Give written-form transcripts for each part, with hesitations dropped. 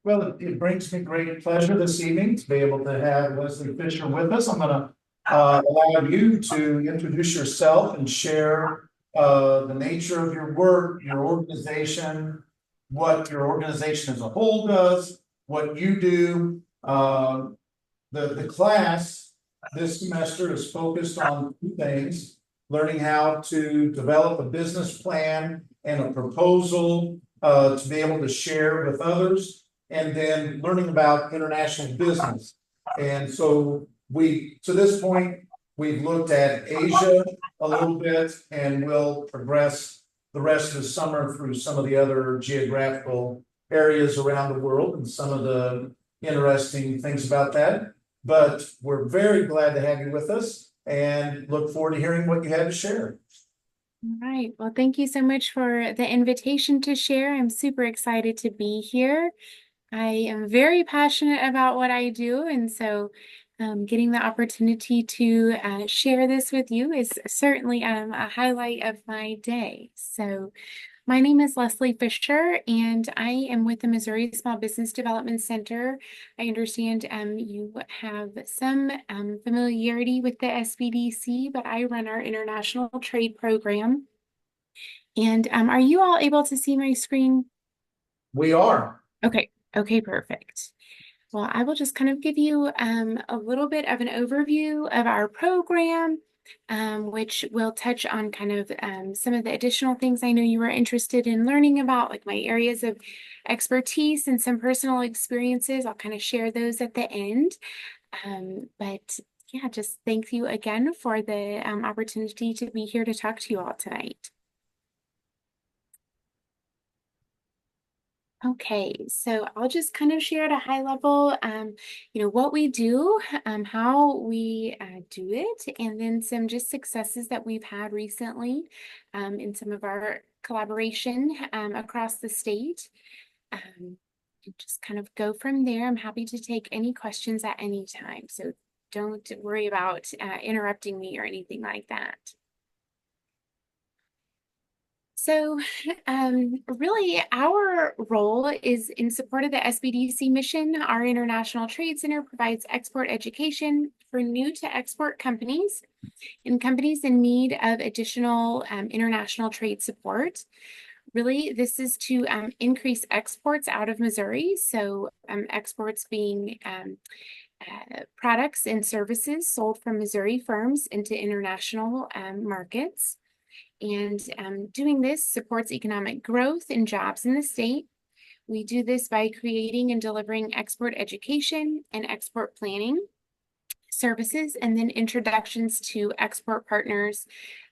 Well, it brings me great pleasure this evening to be able to have Leslie Fisher with us. I'm gonna allow you to introduce yourself and share the nature of your work, your organization, what your organization as a whole does, what you do. The class this semester is focused on two things: learning how to develop a business plan and a proposal to be able to share with others, and then learning about international business. And so to this point, we've looked at Asia a little bit, and we'll progress the rest of the summer through some of the other geographical areas around the world and some of the interesting things about that. But we're very glad to have you with us and look forward to hearing what you had to share. All right. Well, thank you so much for the invitation to share. I'm super excited to be here. I am very passionate about what I do, and so getting the opportunity to share this with you is certainly a highlight of my day. So, my name is Leslie Fisher, and I am with the Missouri Small Business Development Center. I understand you have some familiarity with the SBDC, but I run our international trade program. And are you all able to see my screen? We are. Okay, perfect. Well, I will just kind of give you a little bit of an overview of our program, which will touch on kind of some of the additional things I know you were interested in learning about, like my areas of expertise and some personal experiences. I'll kind of share those at the end. But yeah, just thank you again for the opportunity to be here to talk to you all tonight. Okay, so I'll just kind of share at a high level, what we do, how we do it, and then some just successes that we've had recently in some of our collaboration across the state. And just kind of go from there. I'm happy to take any questions at any time, so don't worry about interrupting me or anything like that. So, really, our role is in support of the SBDC mission. Our International Trade Center provides export education for new to export companies and companies in need of additional international trade support. Really, this is to increase exports out of Missouri. So, exports being products and services sold from Missouri firms into international markets. And doing this supports economic growth and jobs in the state. We do this by creating and delivering export education and export planning services, and then introductions to export partners,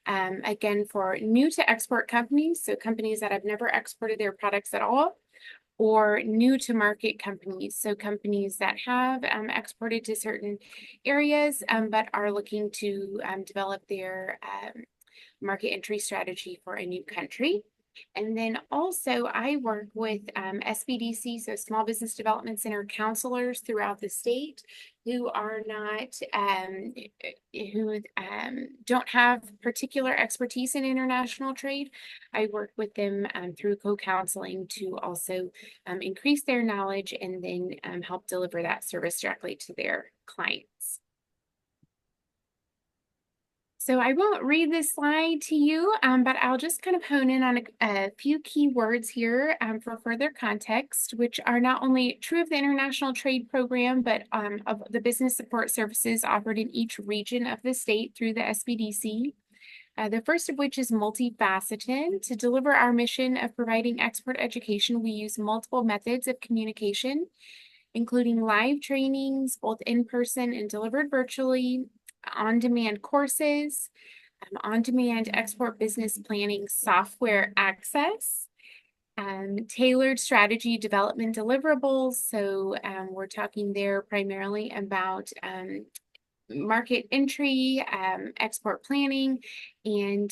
again, for new to export companies, so companies that have never exported their products at all, or new to market companies, so companies that have exported to certain areas, but are looking to develop their market entry strategy for a new country. And then also I work with SBDC, so Small Business Development Center counselors throughout the state who are not, who don't have particular expertise in international trade. I work with them through co-counseling to also increase their knowledge and then help deliver that service directly to their clients. So I won't read this slide to you, but I'll just kind of hone in on a few key words here for further context, which are not only true of the international trade program, but of the business support services offered in each region of the state through the SBDC. The first of which is multifaceted. To deliver our mission of providing export education, we use multiple methods of communication, including live trainings, both in person and delivered virtually, on-demand courses, on-demand export business planning software access, tailored strategy development deliverables. So we're talking there primarily about market entry, export planning, and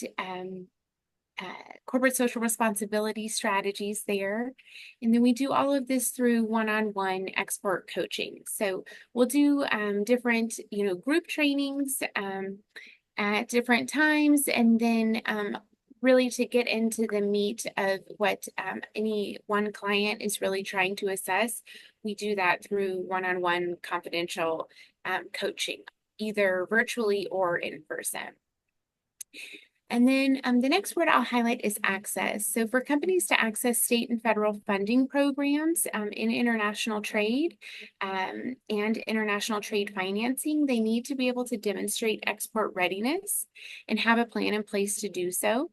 corporate social responsibility strategies there. And then we do all of this through one-on-one export coaching. So we'll do different, group trainings at different times, and then really to get into the meat of what any one client is really trying to assess, we do that through one-on-one confidential coaching, either virtually or in person. And then the next word I'll highlight is access. So for companies to access state and federal funding programs in international trade and international trade financing, they need to be able to demonstrate export readiness and have a plan in place to do so.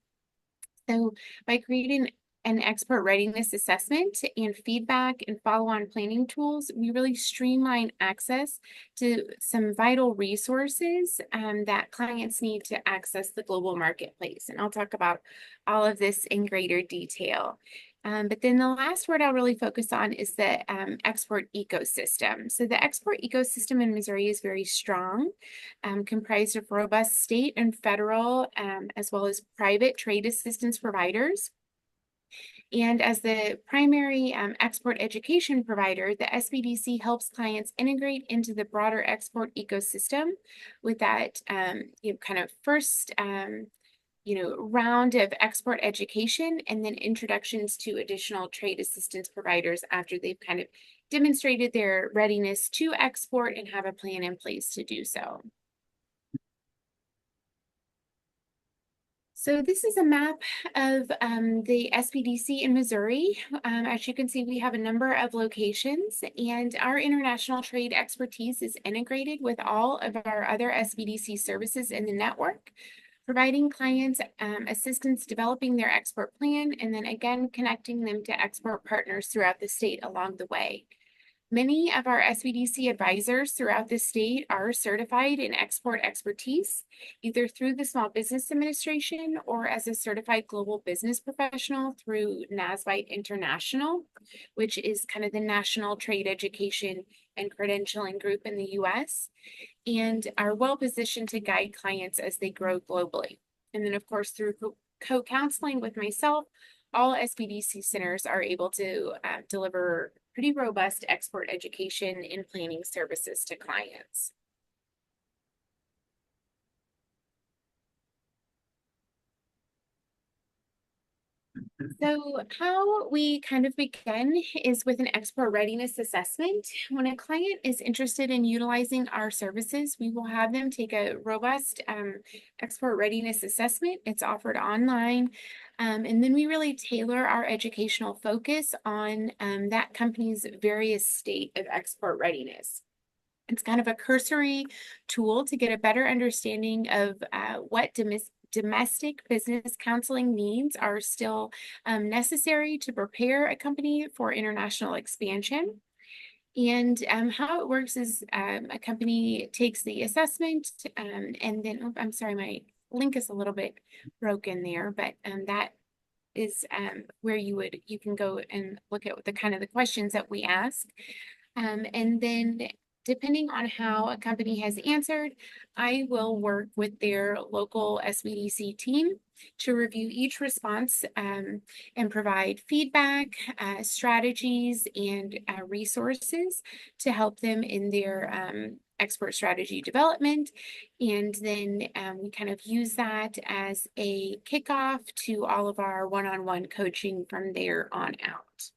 So by creating an export readiness assessment and feedback and follow-on planning tools, we really streamline access to some vital resources that clients need to access the global marketplace. And I'll talk about all of this in greater detail. But then the last word I'll really focus on is the export ecosystem. So the export ecosystem in Missouri is very strong, comprised of robust state and federal, as well as private trade assistance providers. And as the primary export education provider, the SBDC helps clients integrate into the broader export ecosystem with that kind of first round of export education, and then introductions to additional trade assistance providers after they've kind of demonstrated their readiness to export and have a plan in place to do so. So this is a map of the SBDC in Missouri. As you can see, we have a number of locations, and our international trade expertise is integrated with all of our other SBDC services in the network, providing clients assistance developing their export plan, and then again, connecting them to export partners throughout the state along the way. Many of our SBDC advisors throughout the state are certified in export expertise, either through the Small Business Administration or as a certified global business professional through NASBITE International, which is kind of the national trade education and credentialing group in the US, and are well positioned to guide clients as they grow globally. And then, of course, through co-counseling with myself, all SBDC centers are able to deliver pretty robust export education and planning services to clients. So how we kind of begin is with an export readiness assessment. When a client is interested in utilizing our services, we will have them take a robust export readiness assessment. It's offered online. And then we really tailor our educational focus on that company's various state of export readiness. It's kind of a cursory tool to get a better understanding of what domestic business counseling needs are still necessary to prepare a company for international expansion. And how it works is a company takes the assessment and then, oh, I'm sorry, my link is a little bit broken there, but that is where you can go and look at the kind of the questions that we ask. And then depending on how a company has answered, I will work with their local SBDC team to review each response and provide feedback, strategies, and resources to help them in their export strategy development. And then we kind of use that as a kickoff to all of our one-on-one coaching from there on out.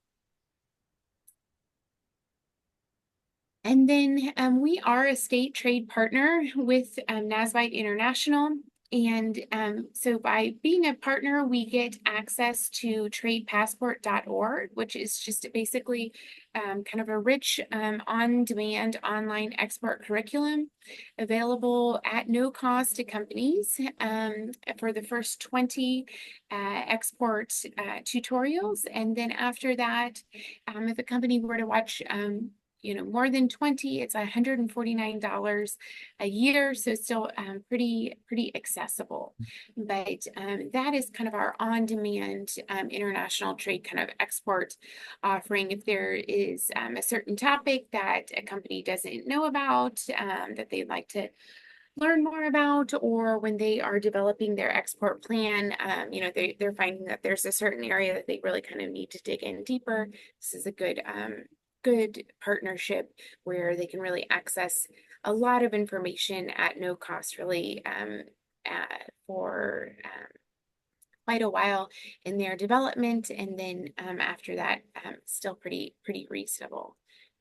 And then we are a state trade partner with NASBITE International. And so by being a partner, we get access to tradepassport.org, which is just basically kind of a rich on-demand online export curriculum available at no cost to companies for the first 20 export tutorials. And then after that, if a company were to watch more than 20, it's $149 a year, so still pretty accessible. But that is kind of our on-demand international trade kind of export offering. If there is a certain topic that a company doesn't know about that they'd like to learn more about, or when they are developing their export plan, they're finding that there's a certain area that they really kind of need to dig in deeper. This is a good partnership where they can really access a lot of information at no cost, really, for quite a while in their development, and then after that, still pretty reasonable.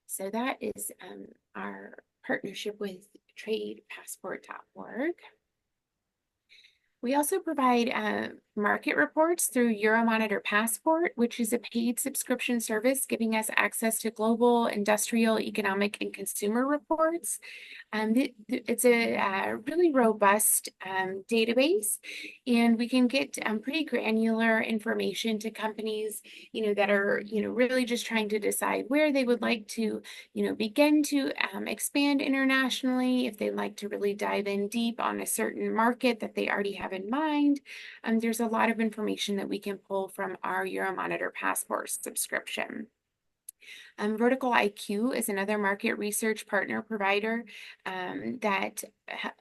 So that is our partnership with tradepassport.org. We also provide market reports through Euromonitor Passport, which is a paid subscription service giving us access to global, industrial, economic, and consumer reports. It's a really robust database, and we can get pretty granular information to companies, that are, really just trying to decide where they would like to, begin to expand internationally, if they'd like to really dive in deep on a certain market that they already have in mind. There's a lot of information that we can pull from our Euromonitor Passport subscription. Vertical IQ is another market research partner provider that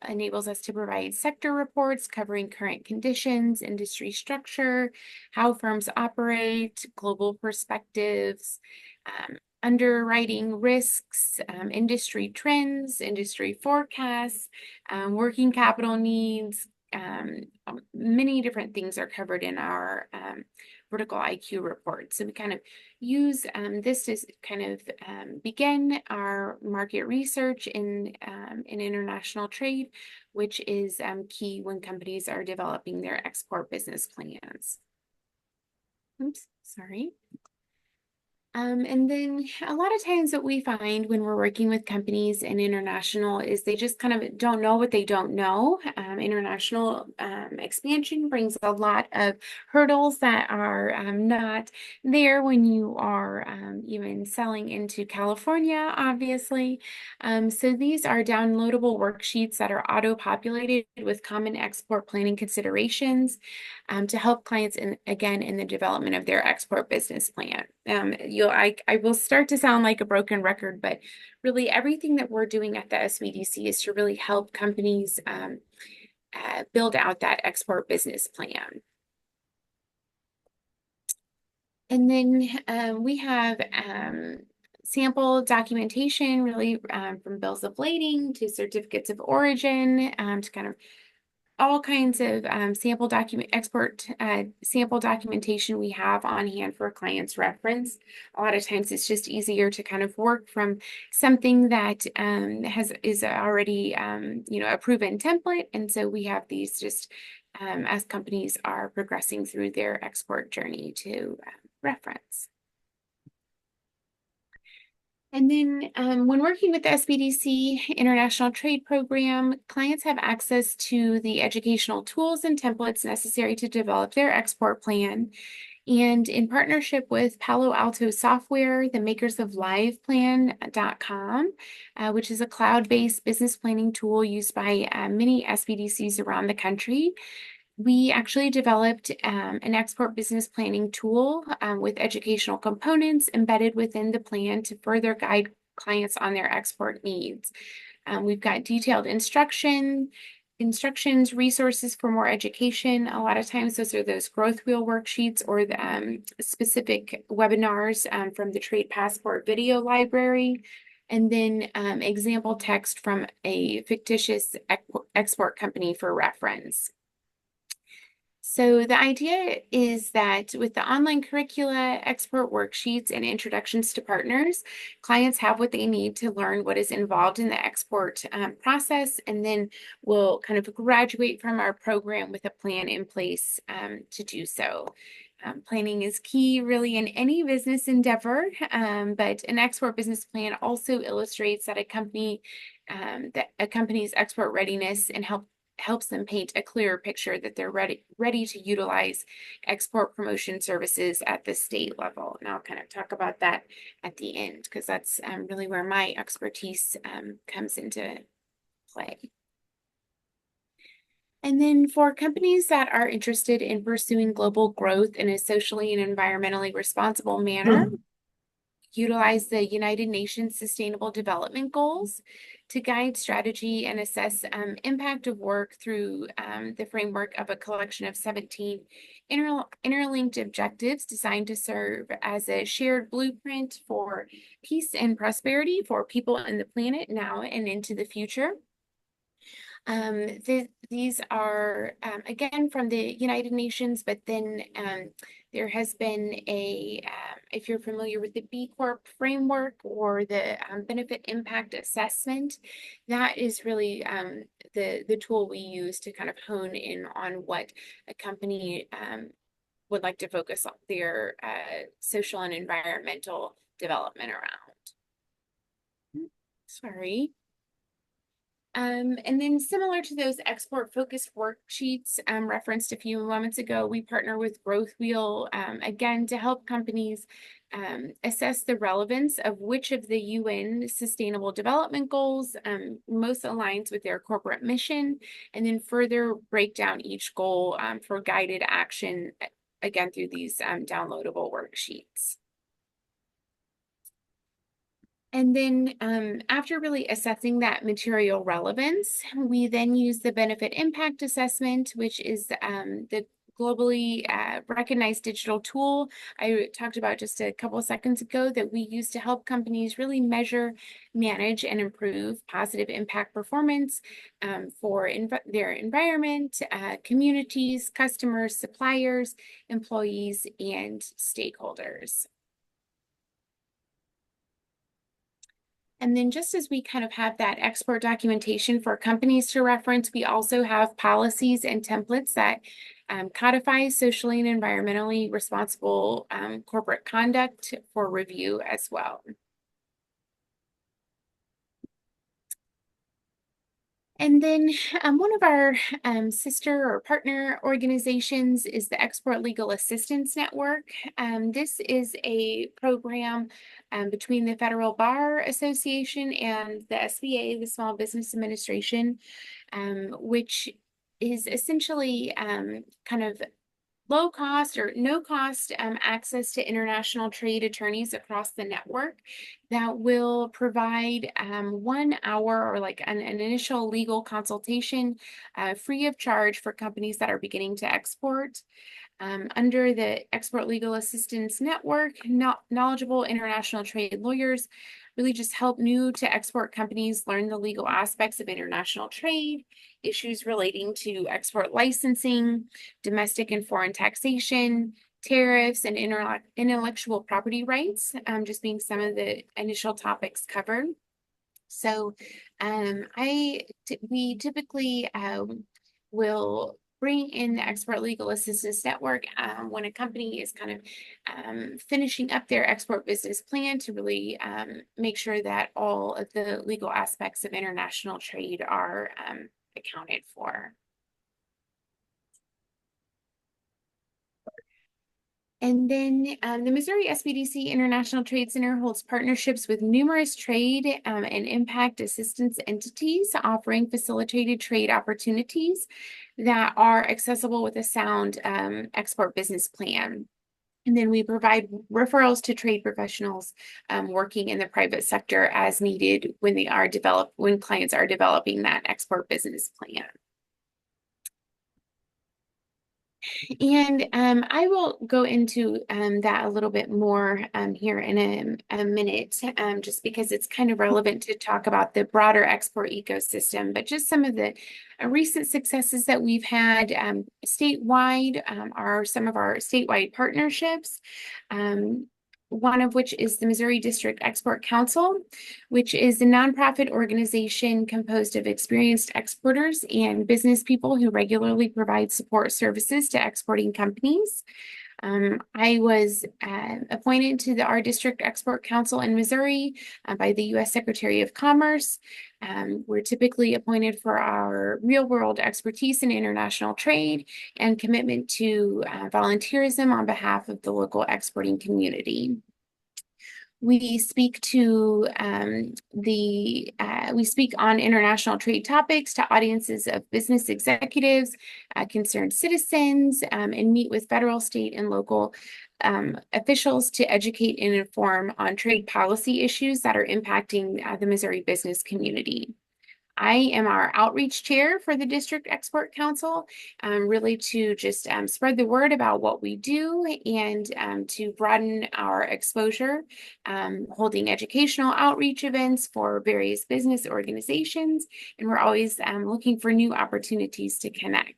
enables us to provide sector reports covering current conditions, industry structure, how firms operate, global perspectives, underwriting risks, industry trends, industry forecasts, working capital needs. Many different things are covered in our Vertical IQ report. So we kind of use this to kind of begin our market research in international trade, which is key when companies are developing their export business plans. Oops, sorry. And then a lot of times what we find when we're working with companies in international is they just kind of don't know what they don't know. International expansion brings a lot of hurdles that are not there when you are even selling into California, obviously. So these are downloadable worksheets that are auto-populated with common export planning considerations to help clients in the development of their export business plan. I will start to sound like a broken record, but really everything that we're doing at the SBDC is to really help companies build out that export business plan. And then we have sample documentation, really from bills of lading to certificates of origin to kind of all kinds of sample documentation we have on hand for a client's reference. A lot of times it's just easier to kind of work from something that is already a proven template, and so we have these just as companies are progressing through their export journey to reference. And then when working with the SBDC International Trade Program, clients have access to the educational tools and templates necessary to develop their export plan. And in partnership with Palo Alto Software, the makers of liveplan.com, which is a cloud-based business planning tool used by many SBDCs around the country, we actually developed an export business planning tool with educational components embedded within the plan to further guide clients on their export needs. We've got detailed instructions, resources for more education. A lot of times those are those growth wheel worksheets or the specific webinars from the Trade Passport video library. And then example text from a fictitious export company for reference. So the idea is that with the online curricula, export worksheets, and introductions to partners, clients have what they need to learn what is involved in the export process, and then will kind of graduate from our program with a plan in place to do so. Planning is key really in any business endeavor, but an export business plan also illustrates that a company's export readiness and helps them paint a clearer picture that they're ready to utilize export promotion services at the state level. And I'll kind of talk about that at the end because that's really where my expertise comes into play. And then for companies that are interested in pursuing global growth in a socially and environmentally responsible manner, utilize the United Nations Sustainable Development Goals to guide strategy and assess impact of work through the framework of a collection of 17 interlinked objectives designed to serve as a shared blueprint for peace and prosperity for people and the planet now and into the future. These are, again, from the United Nations, but then there has been if you're familiar with the B Corp framework or the benefit impact assessment, that is really the tool we use to kind of hone in on what a company would like to focus on their social and environmental development around. Sorry. And then similar to those export focused worksheets referenced a few moments ago, we partner with Growth Wheel again to help companies assess the relevance of which of the UN Sustainable Development Goals most aligns with their corporate mission, and then further break down each goal for guided action, again, through these downloadable worksheets. And then after really assessing that material relevance, we then use the benefit impact assessment, which is the globally recognized digital tool I talked about just a couple of seconds ago that we use to help companies really measure, manage, and improve positive impact performance for their environment, communities, customers, suppliers, employees, and stakeholders. And then just as we kind of have that export documentation for companies to reference, we also have policies and templates that codify socially and environmentally responsible corporate conduct for review as well. And then one of our sister or partner organizations is the Export Legal Assistance Network. This is a program between the Federal Bar Association and the SBA, the Small Business Administration, which is essentially kind of low cost or no cost access to international trade attorneys across the network that will provide 1 hour or like an initial legal consultation free of charge for companies that are beginning to export. Under the Export Legal Assistance Network, knowledgeable international trade lawyers really just help new to export companies learn the legal aspects of international trade, issues relating to export licensing, domestic and foreign taxation, tariffs, and intellectual property rights, just being some of the initial topics covered. So we typically will bring in the Export Legal Assistance Network when a company is kind of finishing up their export business plan to really make sure that all of the legal aspects of international trade are accounted for. And then the Missouri SBDC International Trade Center holds partnerships with numerous trade and impact assistance entities offering facilitated trade opportunities that are accessible with a sound export business plan. And then we provide referrals to trade professionals working in the private sector as needed when when clients are developing that export business plan. And I will go into that a little bit more here in a minute, just because it's kind of relevant to talk about the broader export ecosystem, but just some of the recent successes that we've had statewide are some of our statewide partnerships. One of which is the Missouri District Export Council, which is a nonprofit organization composed of experienced exporters and business people who regularly provide support services to exporting companies. I was appointed to our District Export Council in Missouri by the U.S. Secretary of Commerce. We're typically appointed for our real-world expertise in international trade and commitment to volunteerism on behalf of the local exporting community. We speak to we speak on international trade topics to audiences of business executives, concerned citizens, and meet with federal, state, and local officials to educate and inform on trade policy issues that are impacting the Missouri business community. I am our outreach chair for the District Export Council, really to just spread the word about what we do and to broaden our exposure, holding educational outreach events for various business organizations, and we're always looking for new opportunities to connect.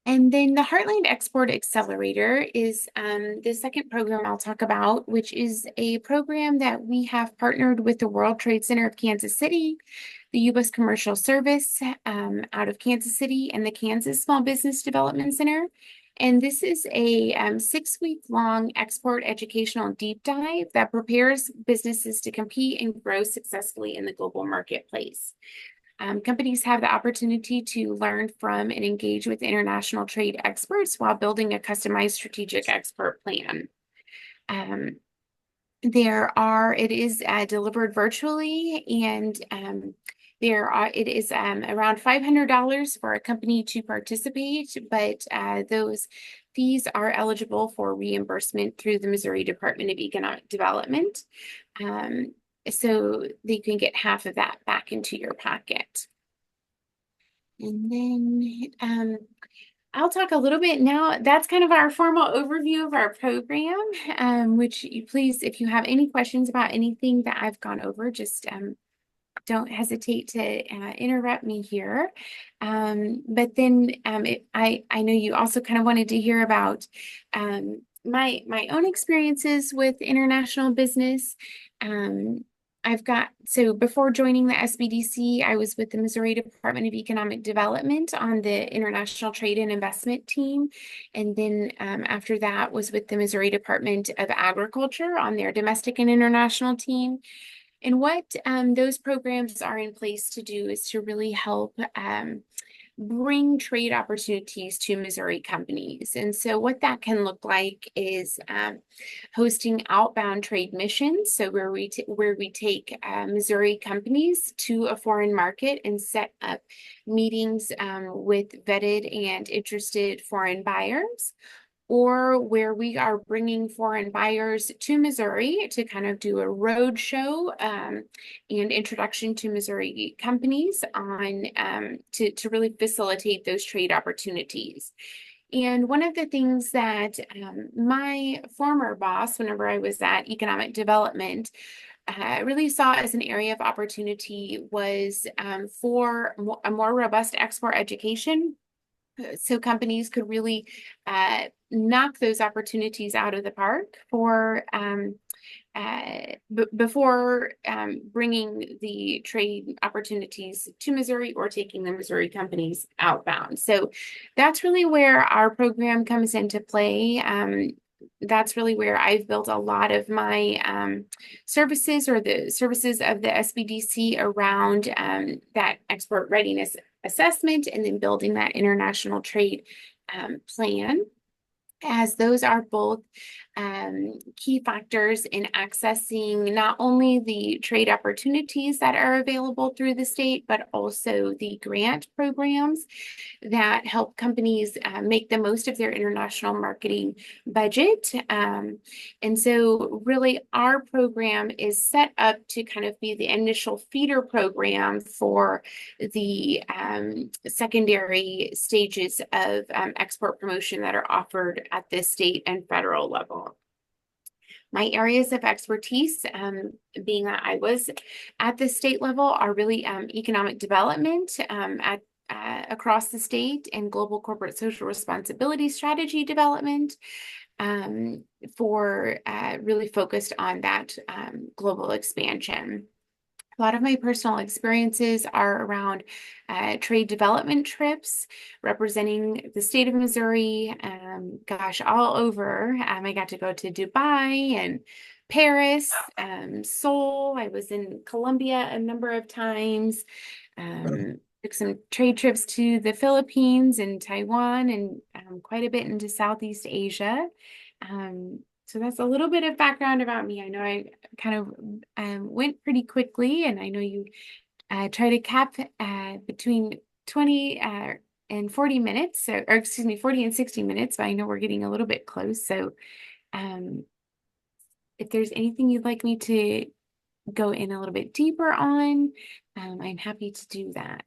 And then the Heartland Export Accelerator is the second program I'll talk about, which is a program that we have partnered with the World Trade Center of Kansas City, the U.S. Commercial Service out of Kansas City, and the Kansas Small Business Development Center. And this is a 6-week-long export educational deep dive that prepares businesses to compete and grow successfully in the global marketplace. Companies have the opportunity to learn from and engage with international trade experts while building a customized strategic export plan. It is delivered virtually, and it is around $500 for a company to participate, but those fees are eligible for reimbursement through the Missouri Department of Economic Development. So they can get half of that back into your pocket. And then I'll talk a little bit now. That's kind of our formal overview of our program, which you please, if you have any questions about anything that I've gone over, just don't hesitate to interrupt me here. But then I know you also kind of wanted to hear about my own experiences with international business. So before joining the SBDC, I was with the Missouri Department of Economic Development on the International Trade and Investment team. And then after that was with the Missouri Department of Agriculture on their domestic and international team. And what those programs are in place to do is to really help bring trade opportunities to Missouri companies. And so what that can look like is hosting outbound trade missions. So where we take Missouri companies to a foreign market and set up meetings with vetted and interested foreign buyers, or where we are bringing foreign buyers to Missouri to kind of do a road show and introduction to Missouri companies on to really facilitate those trade opportunities. And one of the things that my former boss, whenever I was at Economic Development, really saw as an area of opportunity was for a more robust export education. So companies could really knock those opportunities out of the park for before bringing the trade opportunities to Missouri or taking the Missouri companies outbound. So that's really where our program comes into play. That's really where I've built a lot of my services, or the services of the SBDC, around that export readiness assessment and then building that international trade plan, as those are both key factors in accessing not only the trade opportunities that are available through the state, but also the grant programs that help companies make the most of their international marketing budget. And so really our program is set up to kind of be the initial feeder program for the secondary stages of export promotion that are offered at the state and federal level. My areas of expertise, being that I was at the state level, are really economic development across the state, and global corporate social responsibility strategy development, for really focused on that global expansion. A lot of my personal experiences are around trade development trips representing the state of Missouri, all over. I got to go to Dubai and Paris, Seoul. I was in Colombia a number of times. Took some trade trips to the Philippines and Taiwan, and quite a bit into Southeast Asia. So that's a little bit of background about me. I know I kind of went pretty quickly, and I know you try to cap between 20 and 40 minutes, or excuse me, 40 and 60 minutes, but I know we're getting a little bit close. So if there's anything you'd like me to go in a little bit deeper on, I'm happy to do that.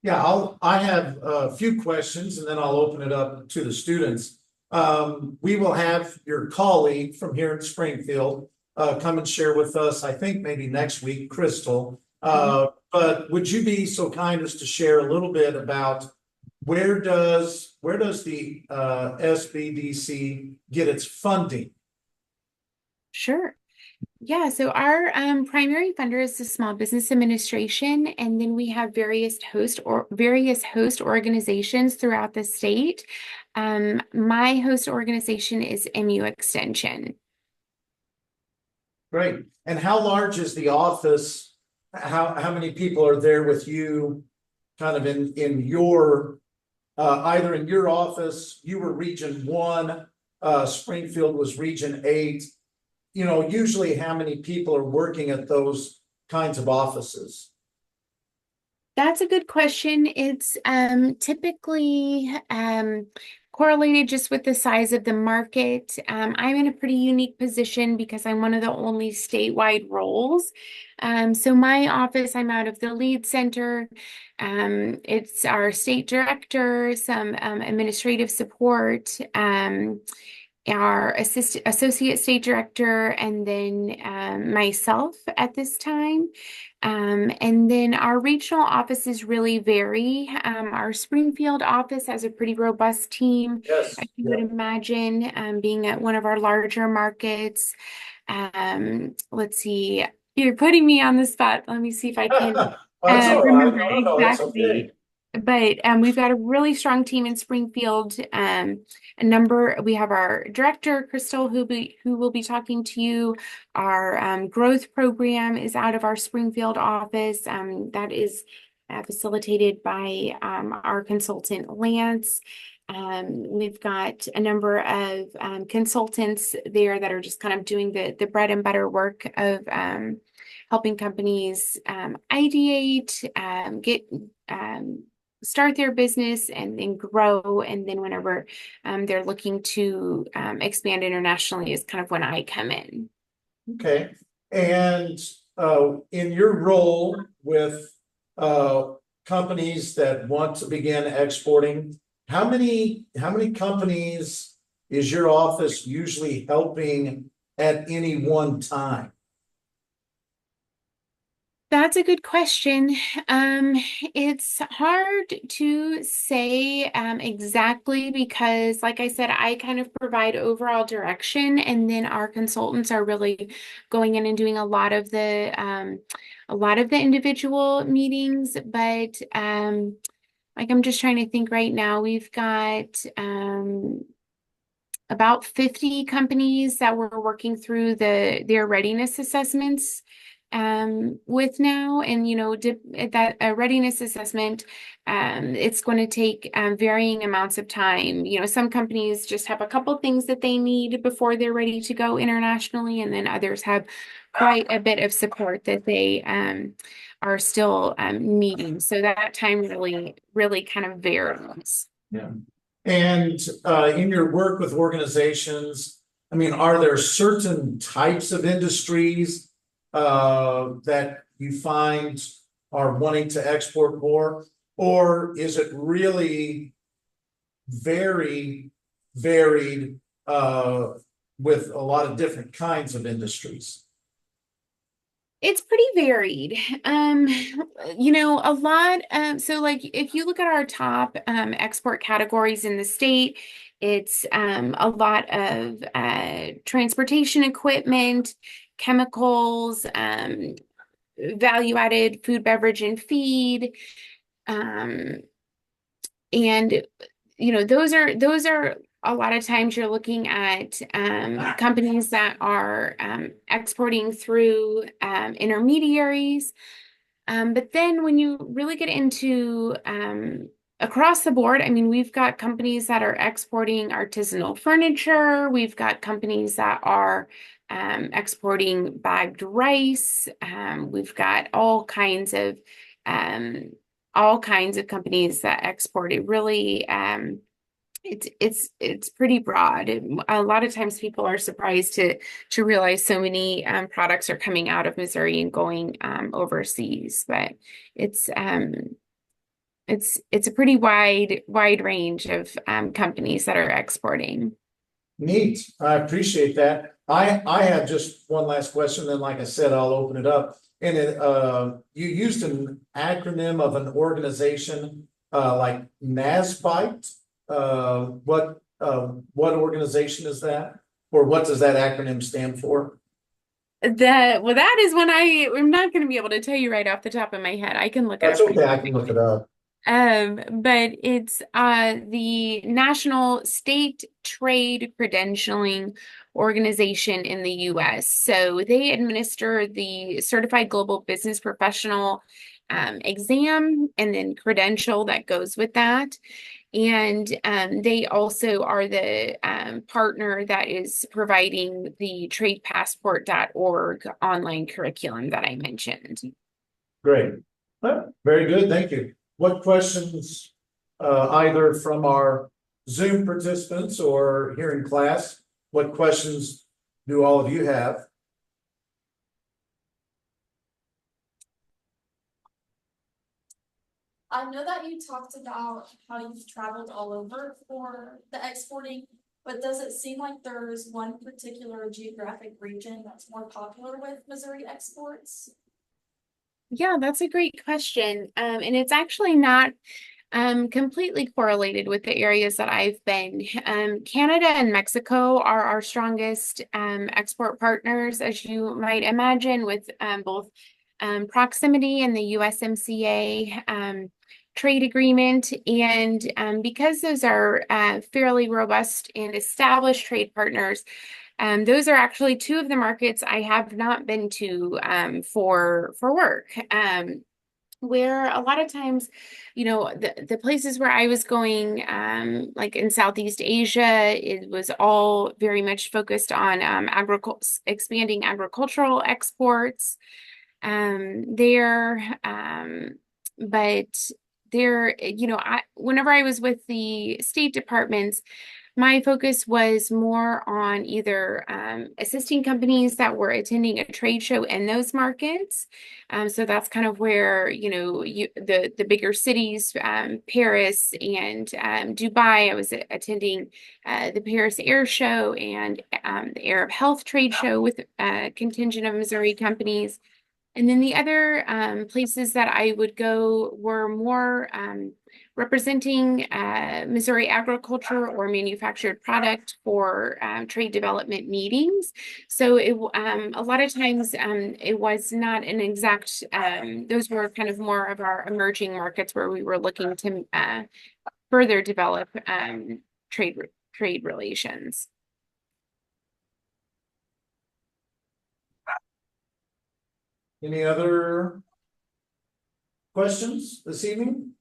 Yeah, I have a few questions and then I'll open it up to the students. We will have your colleague from here in Springfield come and share with us, I think maybe next week, Crystal. But would you be so kind as to share a little bit about where does the SBDC get its funding? Sure. Yeah, so our primary funder is the Small Business Administration, and then we have various host organizations throughout the state. My host organization is MU Extension. Great. And how large is the office? How many people are there with you kind of in your either in your office, you were Region 1, Springfield was Region 8. You know, usually how many people are working at those kinds of offices? That's a good question. It's typically correlated just with the size of the market. I'm in a pretty unique position because I'm one of the only statewide roles. So my office, I'm out of the lead center. It's our state director, some administrative support, our associate state director, and then myself at this time. And then our regional offices really vary. Our Springfield office has a pretty robust team, Yes. as you would imagine, being at one of our larger markets. Let's see, you're putting me on the spot. Let me see if I can That's all right. remember No, that's okay. exactly. But we've got a really strong team in Springfield. We have our director, Crystal, who will be talking to you. Our growth program is out of our Springfield office. That is facilitated by our consultant, Lance. We've got a number of consultants there that are just kind of doing the bread and butter work of helping companies ideate, get start their business and then grow. And then whenever they're looking to expand internationally is kind of when I come in. Okay. And in your role with companies that want to begin exporting, how many companies is your office usually helping at any one time? That's a good question. It's hard to say exactly because, like I said, I kind of provide overall direction, and then our consultants are really going in and doing a lot of the individual meetings. But like I'm just trying to think right now, we've got about 50 companies that we're working through their readiness assessments with now. And that a readiness assessment, it's going to take varying amounts of time. Some companies just have a couple things that they need before they're ready to go internationally, and then others have quite a bit of support that they are still needing. So that time really kind of varies. Yeah. And in your work with organizations, I mean, are there certain types of industries that you find are wanting to export more, or is it really very varied with a lot of different kinds of industries? It's pretty varied. A lot. So like if you look at our top export categories in the state, it's a lot of transportation equipment, chemicals, value-added food, beverage, and feed. And those are a lot of times you're looking at companies that are exporting through intermediaries. But then when you really get into across the board, I mean, we've got companies that are exporting artisanal furniture. We've got companies that are exporting bagged rice. We've got all kinds of companies that export. It really It's pretty broad. A lot of times people are surprised to realize so many products are coming out of Missouri and going overseas, but it's um it's a pretty wide range of companies that are exporting. Neat. I appreciate that. I have just one last question, then like I said, I'll open it up. And you used an acronym of an organization, like NASBITE. What organization is that? Or what does that acronym stand for? That is one I'm not going to be able to tell you right off the top of my head. I can look it That's up really okay, I can look quickly. it up. But it's the National State Trade Credentialing Organization in the US. So they administer the Certified Global Business Professional exam and then credential that goes with that. And they also are the partner that is providing the tradepassport.org online curriculum that I mentioned. Great. Well, very good, thank you. What questions, either from our Zoom participants or here in class, what questions do all of you have? I know that you talked about how you've traveled all over for the exporting, but does it seem like there's one particular geographic region that's more popular with Missouri exports? Yeah, that's a great question. And it's actually not completely correlated with the areas that I've been. Canada and Mexico are our strongest export partners, as you might imagine, with both proximity and the USMCA trade agreement. And because those are fairly robust and established trade partners, those are actually two of the markets I have not been to for work. Where a lot of times, the places where I was going, like in Southeast Asia, it was all very much focused on expanding agricultural exports there. But there, whenever I was with the State Departments, my focus was more on either assisting companies that were attending a trade show in those markets. So that's kind of where, the bigger cities, Paris and Dubai. I was attending the Paris Air Show and the Arab Health Trade Show with a contingent of Missouri companies. And then the other places that I would go were more representing Missouri agriculture or manufactured product for trade development meetings. So a lot of times it was not an exact, those were kind of more of our emerging markets where we were looking to further develop trade trade relations. Any other questions this evening?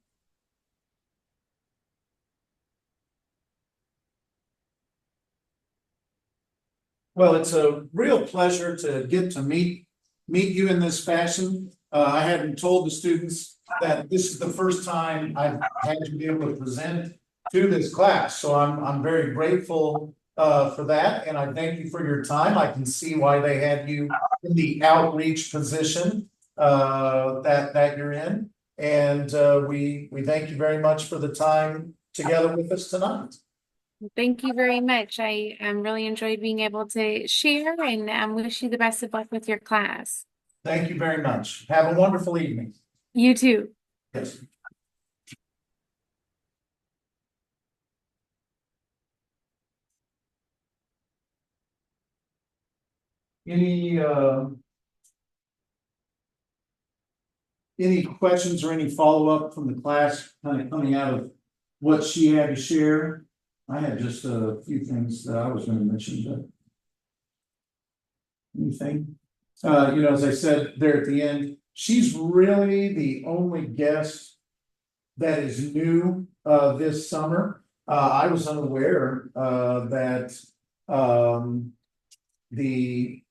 Well, it's a real pleasure to get to meet you in this fashion. I hadn't told the students that this is the first time I've had to be able to present to this class, so I'm very grateful for that, and I thank you for your time. I can see why they had you in the outreach position that you're in, and we thank you very much for the time together with us tonight. Thank you very much. I really enjoyed being able to share and wish you the best of luck with your class. Thank you very much. Have a wonderful evening. You too. Yes. Any questions or any follow-up from the class kind of coming out of what she had to share? I had just a few things that I was going to mention, but anything? As I said there at the end, she's really the only guest that is new this summer. I was unaware that the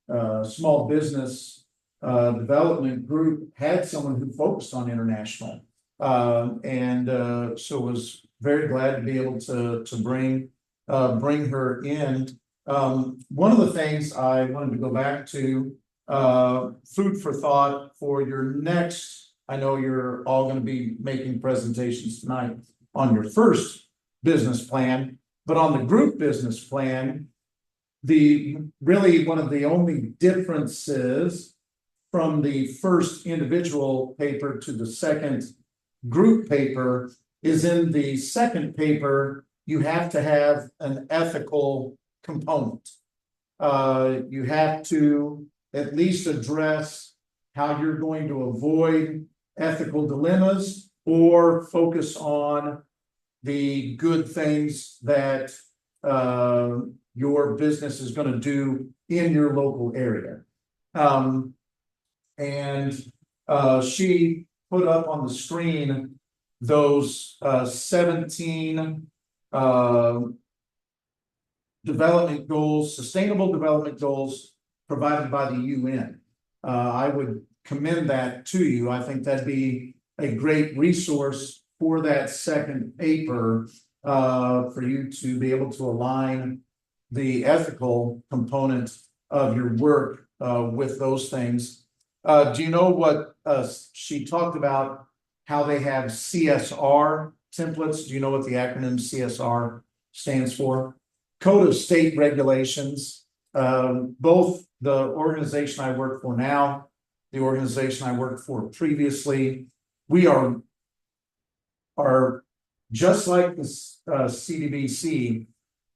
small business development group had someone who focused on international So was very glad to be able to bring her in. One of the things I wanted to go back to, food for thought for your next, I know you're all going to be making presentations tonight on your first business plan, but on the group business plan, really one of the only differences from the first individual paper to the second group paper is in the second paper, you have to have an ethical component. You have to at least address how you're going to avoid ethical dilemmas or focus on the good things that your business is going to do in your local area. She put up on the screen those 17 development goals, sustainable development goals provided by the UN. I would commend that to you. I think that'd be a great resource for that second paper, for you to be able to align the ethical component of your work with those things. Do you know what she talked about, how they have CSR templates? Do you know what the acronym CSR stands for? Code of State Regulations. Both the organization I work for now, the organization I worked for previously, we are just like the CDBC.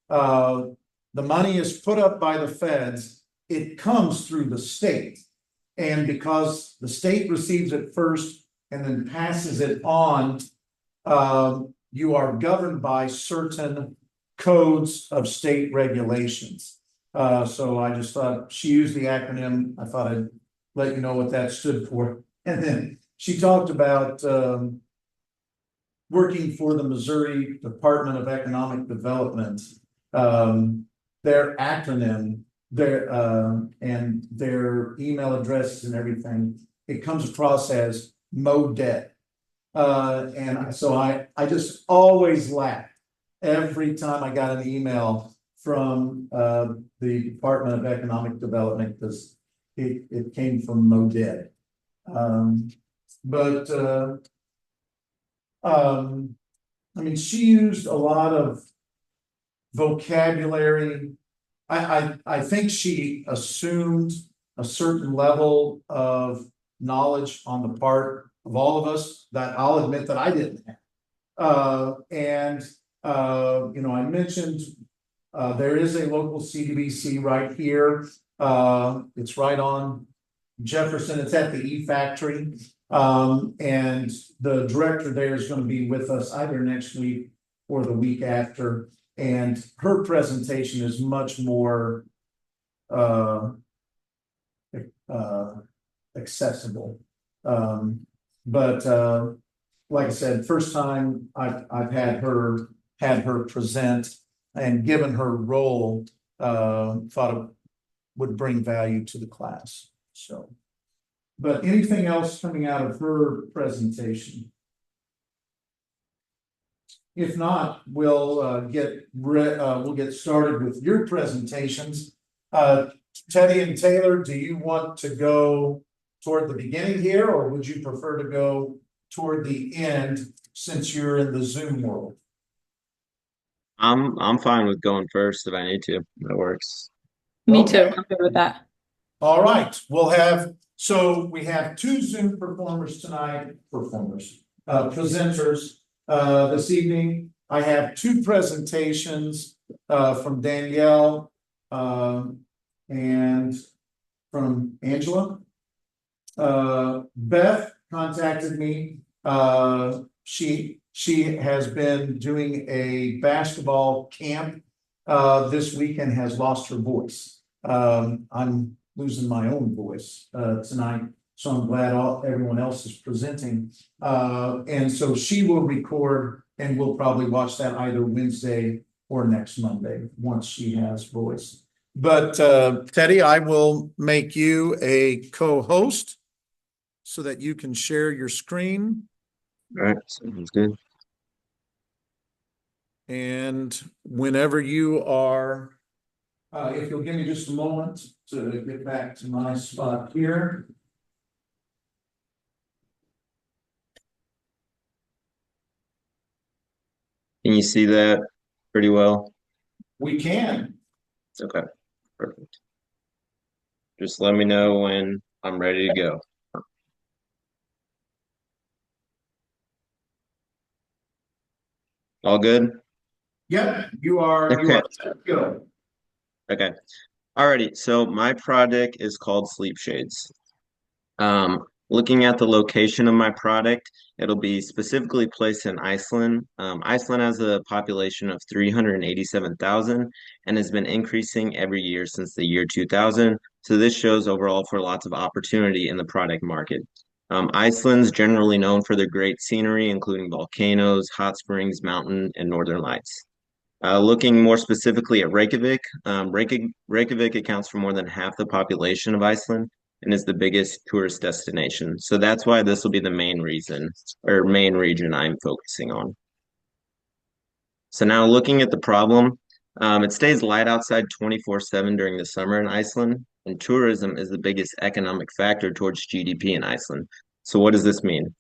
The money is put up by the feds. It comes through the state. And because the state receives it first and then passes it on, you are governed by certain codes of state regulations. So I just thought she used the acronym. I thought I'd let you know what that stood for. And then she talked about working for the Missouri Department of Economic Development. Their acronym, and their email addresses and everything, it comes across as MODET. And so I just always laugh every time I got an email from the Department of Economic Development, because it came from MODET. I mean, she used a lot of vocabulary. I think she assumed a certain level of knowledge on the part of all of us that I'll admit that I didn't have. You know, I mentioned there is a local CDBC right here. It's right on Jefferson. It's at the E-Factory. And the director there is going to be with us either next week or the week after. And her presentation is much more accessible. Like I said, first time I've had her present, and given her role, thought it would bring value to the class. So, but anything else coming out of her presentation? If not, we'll get started with your presentations. Teddy and Taylor, do you want to go toward the beginning here, or would you prefer to go toward the end since you're in the Zoom world? I'm fine with going first if I need to. That works. Me too. I'm good with that. All right, we have two Zoom presenters this evening. I have two presentations from Danielle and from Angela. Beth contacted me. She has been doing a basketball camp this week and has lost her voice. I'm losing my own voice tonight, so I'm glad everyone else is presenting. And so she will record, and we'll probably watch that either Wednesday or next Monday once she has voice. But Teddy, I will make you a co-host so that you can share your screen. All right, sounds good. And whenever you are, if you'll give me just a moment to get back to my spot here. Can you see that pretty well? We can. Okay, perfect. Just let me know when I'm ready to go. All good? Yep, you are Okay. set to go. Okay. Alrighty, so my product is called Sleep Shades. Looking at the location of my product, it'll be specifically placed in Iceland. Iceland has a population of 387,000 and has been increasing every year since the year 2000. So this shows overall for lots of opportunity in the product market. Iceland's generally known for their great scenery, including volcanoes, hot springs, mountain, and northern lights. Looking more specifically at Reykjavik, Reykjavik accounts for more than half the population of Iceland and is the biggest tourist destination. So that's why this will be the main reason or main region I'm focusing on. So now looking at the problem, it stays light outside 24/7 during the summer in Iceland, and tourism is the biggest economic factor towards GDP in Iceland. So what does this mean?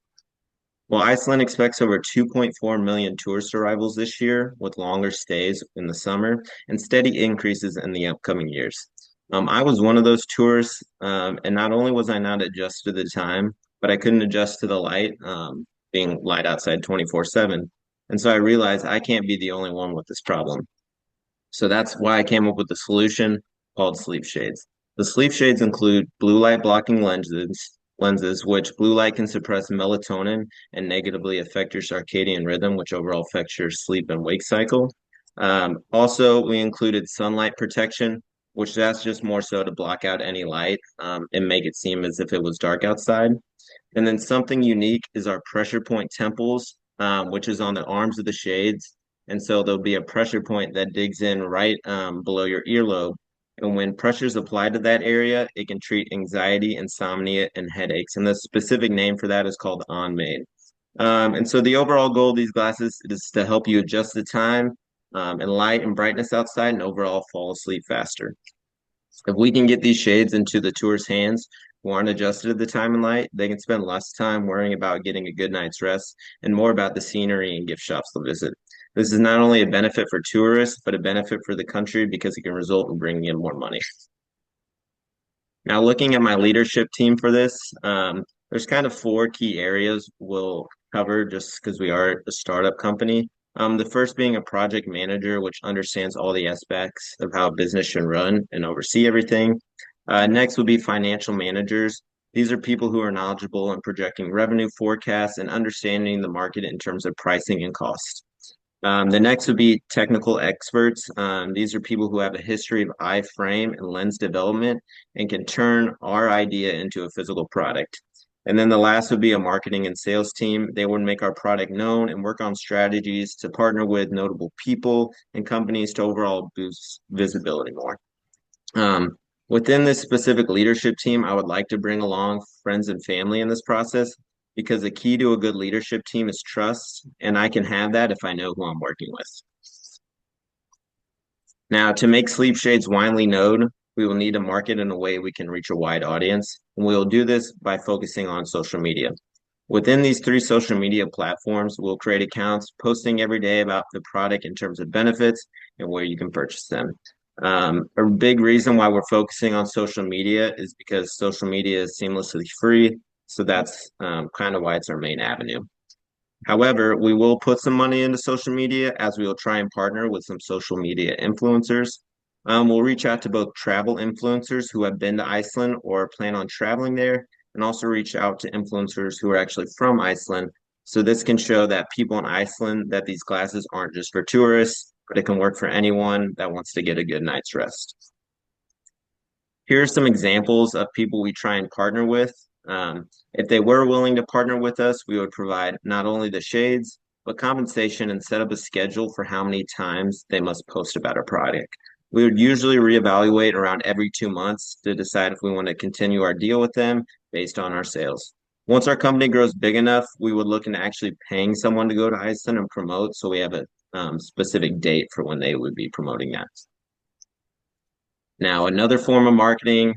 Well, Iceland expects over 2.4 million tourist arrivals this year, with longer stays in the summer and steady increases in the upcoming years. I was one of those tourists, and not only was I not adjusted to the time, but I couldn't adjust to the light, being light outside 24/7. And so I realized I can't be the only one with this problem. So that's why I came up with a solution called sleep shades. The sleep shades include blue light blocking lenses, which blue light can suppress melatonin and negatively affect your circadian rhythm, which overall affects your sleep and wake cycle. Also, we included sunlight protection, which that's just more so to block out any light and make it seem as if it was dark outside. And then something unique is our pressure point temples, which is on the arms of the shades. And so there'll be a pressure point that digs in right below your earlobe. And when pressure is applied to that area, it can treat anxiety, insomnia, and headaches. And the specific name for that is called OnMade. And so the overall goal of these glasses is to help you adjust the time and light and brightness outside and overall fall asleep faster. If we can get these shades into the tourist's hands who aren't adjusted to the time and light, they can spend less time worrying about getting a good night's rest and more about the scenery and gift shops they'll visit. This is not only a benefit for tourists, but a benefit for the country because it can result in bringing in more money. Now, looking at my leadership team for this, there's kind of four key areas we'll cover just because we are a startup company. The first being a project manager, which understands all the aspects of how a business should run and oversee everything. Next would be financial managers. These are people who are knowledgeable in projecting revenue forecasts and understanding the market in terms of pricing and cost. The next would be technical experts. These are people who have a history of eye frame and lens development and can turn our idea into a physical product. And then the last would be a marketing and sales team. They would make our product known and work on strategies to partner with notable people and companies to overall boost visibility more. Within this specific leadership team, I would like to bring along friends and family in this process because the key to a good leadership team is trust, and I can have that if I know who I'm working with. Now, to make Sleep Shades widely known, we will need to market in a way we can reach a wide audience, and we will do this by focusing on social media. Within these three social media platforms, we'll create accounts posting every day about the product in terms of benefits and where you can purchase them. A big reason why we're focusing on social media is because social media is seamlessly free. So that's kind of why it's our main avenue. However, we will put some money into social media as we will try and partner with some social media influencers. We'll reach out to both travel influencers who have been to Iceland or plan on traveling there, and also reach out to influencers who are actually from Iceland. So this can show that people in Iceland that these glasses aren't just for tourists, but it can work for anyone that wants to get a good night's rest. Here are some examples of people we try and partner with. If they were willing to partner with us, we would provide not only the shades, but compensation and set up a schedule for how many times they must post about our product. We would usually reevaluate around every 2 months to decide if we want to continue our deal with them based on our sales. Once our company grows big enough, we would look into actually paying someone to go to Iceland and promote, so we have a specific date for when they would be promoting that. Now, another form of marketing,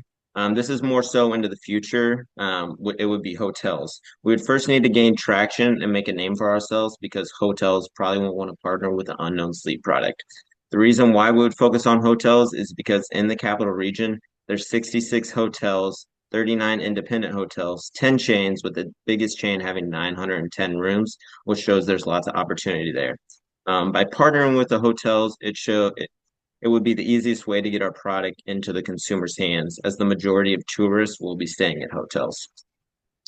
this is more so into the future. It would be hotels. We would first need to gain traction and make a name for ourselves because hotels probably won't want to partner with an unknown sleep product. The reason why we would focus on hotels is because in the capital region, there's 66 hotels, 39 independent hotels, 10 chains, with the biggest chain having 910 rooms, which shows there's lots of opportunity there. By partnering with the hotels, it would be the easiest way to get our product into the consumer's hands, as the majority of tourists will be staying at hotels.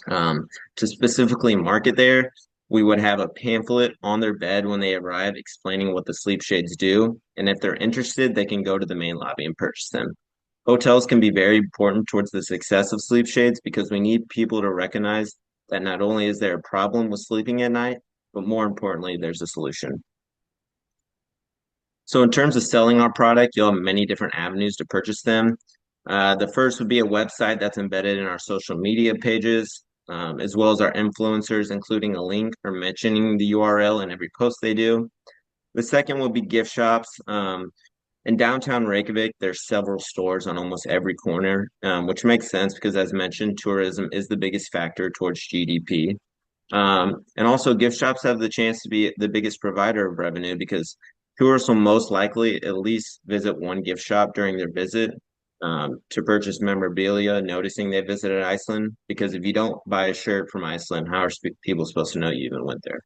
To specifically market there, we would have a pamphlet on their bed when they arrive explaining what the sleep shades do, and if they're interested, they can go to the main lobby and purchase them. Hotels can be very important towards the success of sleep shades because we need people to recognize that not only is there a problem with sleeping at night, but more importantly, there's a solution. So in terms of selling our product, you'll have many different avenues to purchase them. The first would be a website that's embedded in our social media pages, as well as our influencers, including a link or mentioning the URL in every post they do. The second will be gift shops. In downtown Reykjavik, there's several stores on almost every corner, which makes sense because, as mentioned, tourism is the biggest factor towards GDP. And also, gift shops have the chance to be the biggest provider of revenue because tourists will most likely at least visit one gift shop during their visit to purchase memorabilia, noticing they visited Iceland. Because if you don't buy a shirt from Iceland, how are people supposed to know you even went there?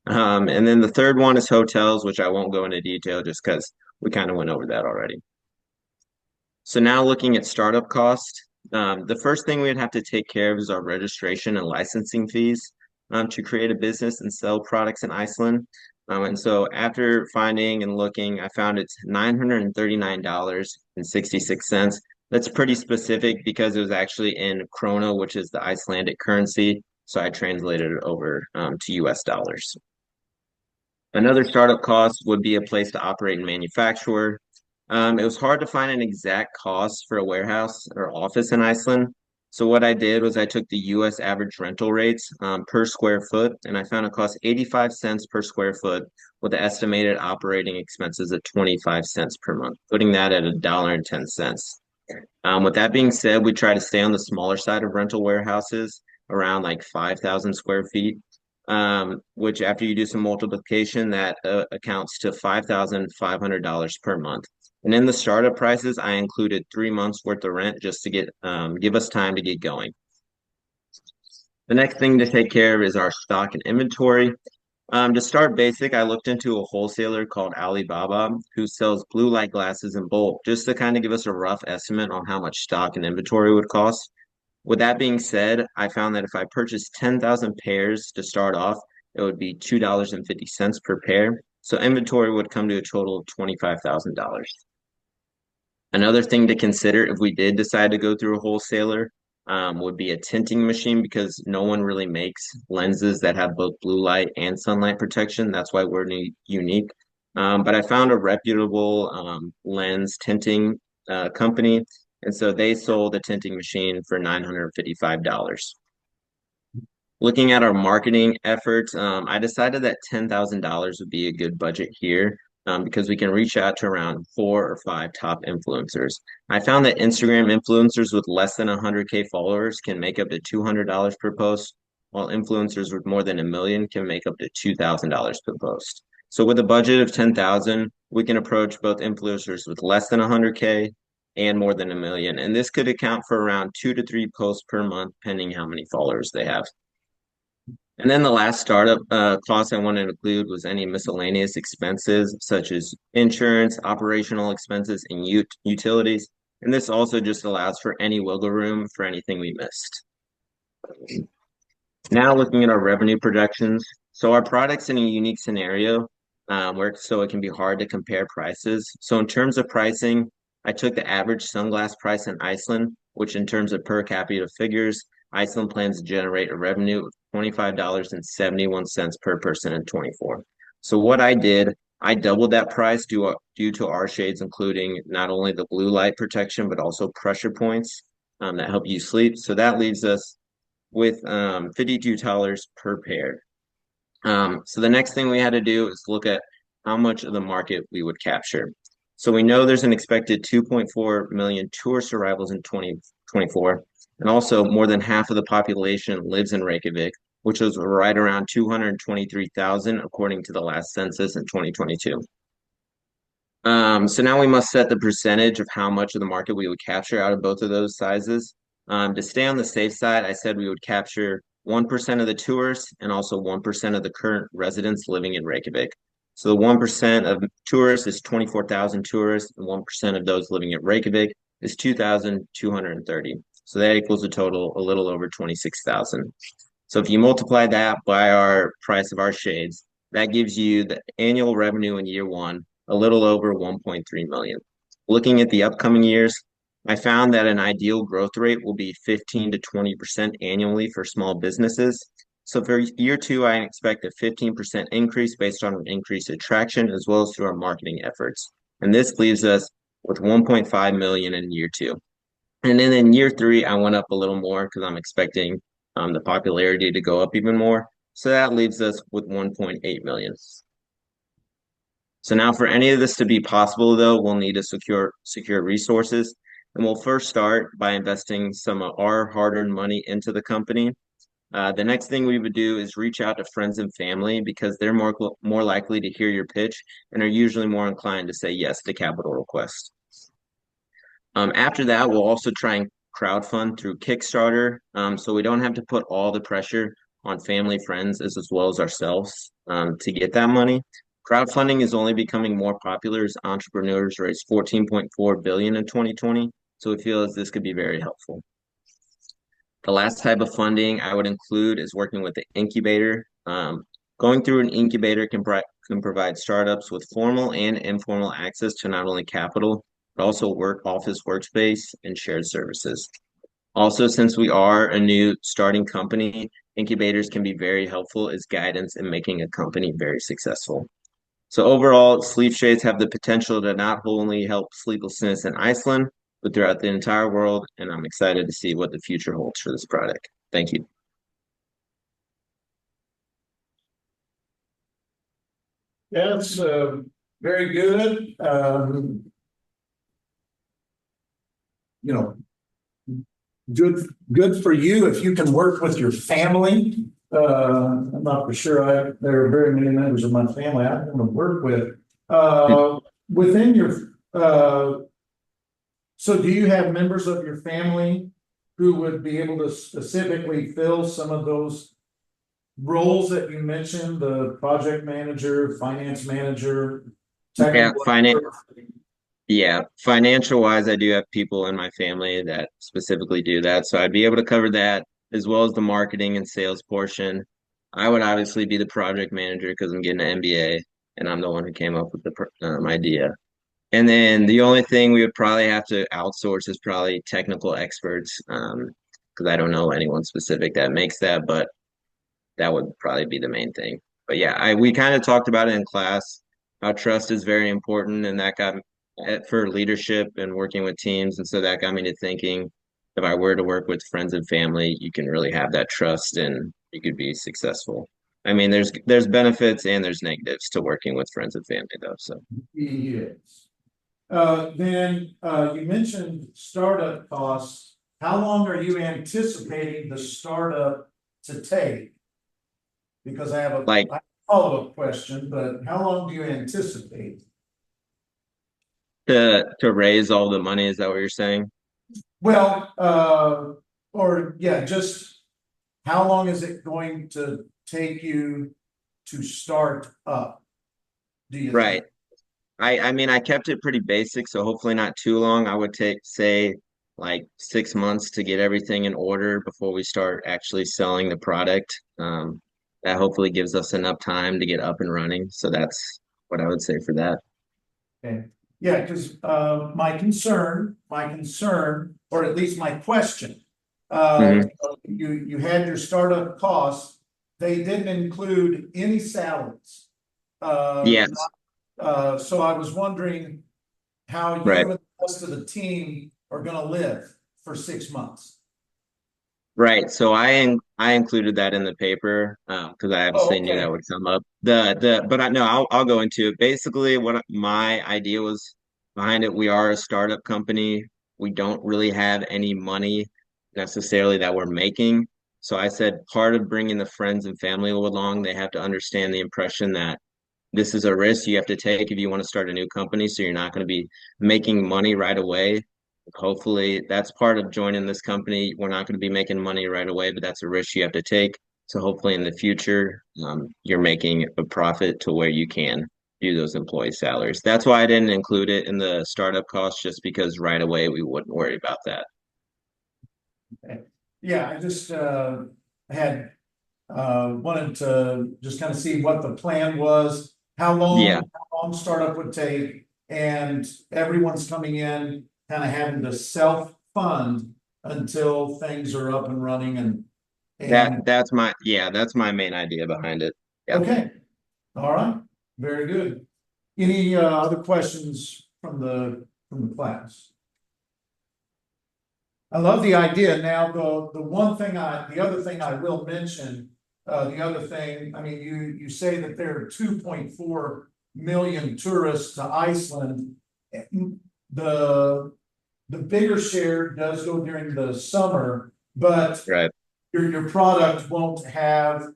And then the third one is hotels, which I won't go into detail just because we kind of went over that already. So now looking at startup cost, the first thing we'd have to take care of is our registration and licensing fees to create a business and sell products in Iceland. And so after finding and looking, I found it's $939.66. That's pretty specific because it was actually in krona, which is the Icelandic currency. So I translated it over to US dollars. Another startup cost would be a place to operate and manufacture. It was hard to find an exact cost for a warehouse or office in Iceland. So what I did was I took the US average rental rates per square foot, and I found it cost 85 cents per square foot with the estimated operating expenses at 25 cents per month, putting that at $1.10. With that being said, we try to stay on the smaller side of rental warehouses, around like 5,000 square feet, which after you do some multiplication, that accounts to $5,500 per month. And in the startup prices, I included 3 months worth of rent just to give us time to get going. The next thing to take care of is our stock and inventory. To start basic, I looked into a wholesaler called Alibaba who sells blue light glasses in bulk, just to kind of give us a rough estimate on how much stock and inventory would cost. With that being said, I found that if I purchased 10,000 pairs to start off, it would be $2.50 per pair. So inventory would come to a total of $25,000. Another thing to consider if we did decide to go through a wholesaler would be a tinting machine because no one really makes lenses that have both blue light and sunlight protection. That's why we're unique. But I found a reputable lens tinting company, and so they sold a tinting machine for $955. Looking at our marketing efforts, I decided that $10,000 would be a good budget here because we can reach out to around 4 or 5 top influencers. I found that Instagram influencers with less than 100K followers can make up to $200 per post, while influencers with more than 1 million can make up to $2,000 per post. So with a budget of 10,000, we can approach both influencers with less than 100K and more than 1 million. And this could account for around 2 to 3 posts per month, depending how many followers they have. And then the last startup cost I wanted to include was any miscellaneous expenses such as insurance, operational expenses, and utilities. And this also just allows for any wiggle room for anything we missed. Now looking at our revenue projections. So our product's in a unique scenario so it can be hard to compare prices. So in terms of pricing, I took the average sunglass price in Iceland, which in terms of per capita figures, Iceland plans to generate a revenue of $25.71 per person in 24. So what I did, I doubled that price due to our shades, including not only the blue light protection, but also pressure points that help you sleep. So that leaves us with $52 per pair. So the next thing we had to do is look at how much of the market we would capture. So we know there's an expected 2.4 million tourist arrivals in 2024, and also more than half of the population lives in Reykjavik, which was right around 223,000 according to the last census in 2022. So now we must set the percentage of how much of the market we would capture out of both of those sizes. To stay on the safe side, I said we would capture 1% of the tourists and also 1% of the current residents living in Reykjavik. So the 1% of tourists is 24,000 tourists, and 1% of those living in Reykjavik is 2,230. So that equals a total a little over 26,000. So if you multiply that by our price of our shades, that gives you the annual revenue in year one, a little over 1.3 million. Looking at the upcoming years, I found that an ideal growth rate will be 15 to 20% annually for small businesses. So for year two, I expect a 15% increase based on increased attraction as well as through our marketing efforts. And this leaves us with 1.5 million in year two. And then in year three, I went up a little more because I'm expecting the popularity to go up even more. So that leaves us with 1.8 million. So now for any of this to be possible, though, we'll need to secure resources. And we'll first start by investing some of our hard-earned money into the company. The next thing we would do is reach out to friends and family because they're more likely to hear your pitch and are usually more inclined to say yes to capital requests. After that, we'll also try and crowdfund through Kickstarter, so we don't have to put all the pressure on family, friends, as well as ourselves to get that money. Crowdfunding is only becoming more popular as entrepreneurs raised 14.4 billion in 2020, so we feel as this could be very helpful. The last type of funding I would include is working with the incubator. Going through an incubator can provide startups with formal and informal access to not only capital, but also office workspace and shared services. Also, since we are a new starting company, incubators can be very helpful as guidance in making a company very successful. So overall, Sleep Shades have the potential to not only help sleeplessness in Iceland, but throughout the entire world, and I'm excited to see what the future holds for this product. Thank you. Yeah, it's very good. You know, good for you if you can work with your family. I'm not for sure there are very many members of my family I want to work with. Within your so do you have members of your family who would be able to specifically fill some of those roles that you mentioned, the project manager, finance manager, technical? Financial wise, I do have people in my family that specifically do that. So I'd be able to cover that as well as the marketing and sales portion. I would obviously be the project manager because I'm getting an MBA and I'm the one who came up with the idea. And then the only thing we would probably have to outsource is probably technical experts because I don't know anyone specific that makes that, but that would probably be the main thing. But yeah, we kind of talked about it in class, how trust is very important, and that got for leadership and working with teams. And so that got me to thinking if I were to work with friends and family, you can really have that trust and you could be successful. I mean, there's benefits and there's negatives to working with friends and family though. So Yes. Then you mentioned startup costs. How long are you anticipating the startup to take? Because I have a follow-up question, but how long do you anticipate? To raise all the money, is that what you're saying? Well, just how long is it going to take you to start up? Do you Right. I mean, I kept it pretty basic, so hopefully not too long. I would say like 6 months to get everything in order before we start actually selling the product. That hopefully gives us enough time to get up and running. So that's what I would say for that. Okay. Yeah, because my concern, or at least my question, you had your startup costs. They didn't include any salaries. Yes. So I was wondering how you and the rest of the team are going to live for 6 months. Right. So I included that in the paper because I Oh, obviously knew that okay. would come up. The but I no, I'll go into it. Basically, what my idea was behind it, we are a startup company. We don't really have any money necessarily that we're making. So I said part of bringing the friends and family along, they have to understand the impression that this is a risk you have to take if you want to start a new company. So you're not going to be making money right away. Hopefully, that's part of joining this company. We're not going to be making money right away, but that's a risk you have to take. So hopefully, in the future, you're making a profit to where you can do those employee salaries. That's why I didn't include it in the startup cost, just because right away we wouldn't worry about that. Yeah, I just had wanted to just kind of see what the plan was, Yeah, how long startup would take, and everyone's coming in kind of having to self-fund until things are up and running and that's my main idea behind it. Yeah. okay, all right, very good. Any other questions from the class? I love the idea. Now, the other thing I will mention, the other thing, I mean, you say that there are 2.4 million tourists to Iceland. The, the bigger share does go during the summer, but Right. your product won't have,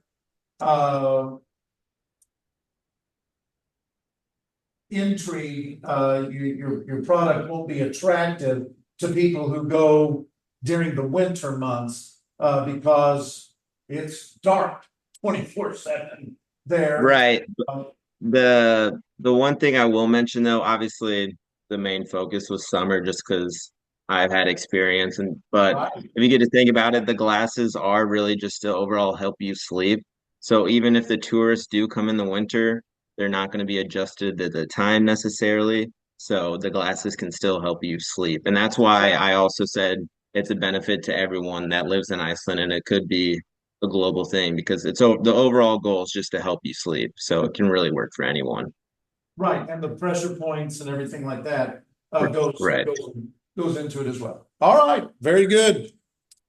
entry, your product won't be attractive to people who go during the winter months, because it's dark 24/7 there. Right. Um, The one thing I will mention though, obviously the main focus was summer just because I've had experience and but Right, if you get to think about it, the glasses are really just to overall help you sleep. So even if the tourists do come in the winter, they're not going to be adjusted to the time necessarily. So the glasses can still help you sleep. And that's why I also said it's a benefit to everyone that lives in Iceland and it could be a global thing because the overall goal is just to help you sleep. So it can really work for anyone. right, and the pressure points and everything like that, Right. goes into it as well. All right, very good.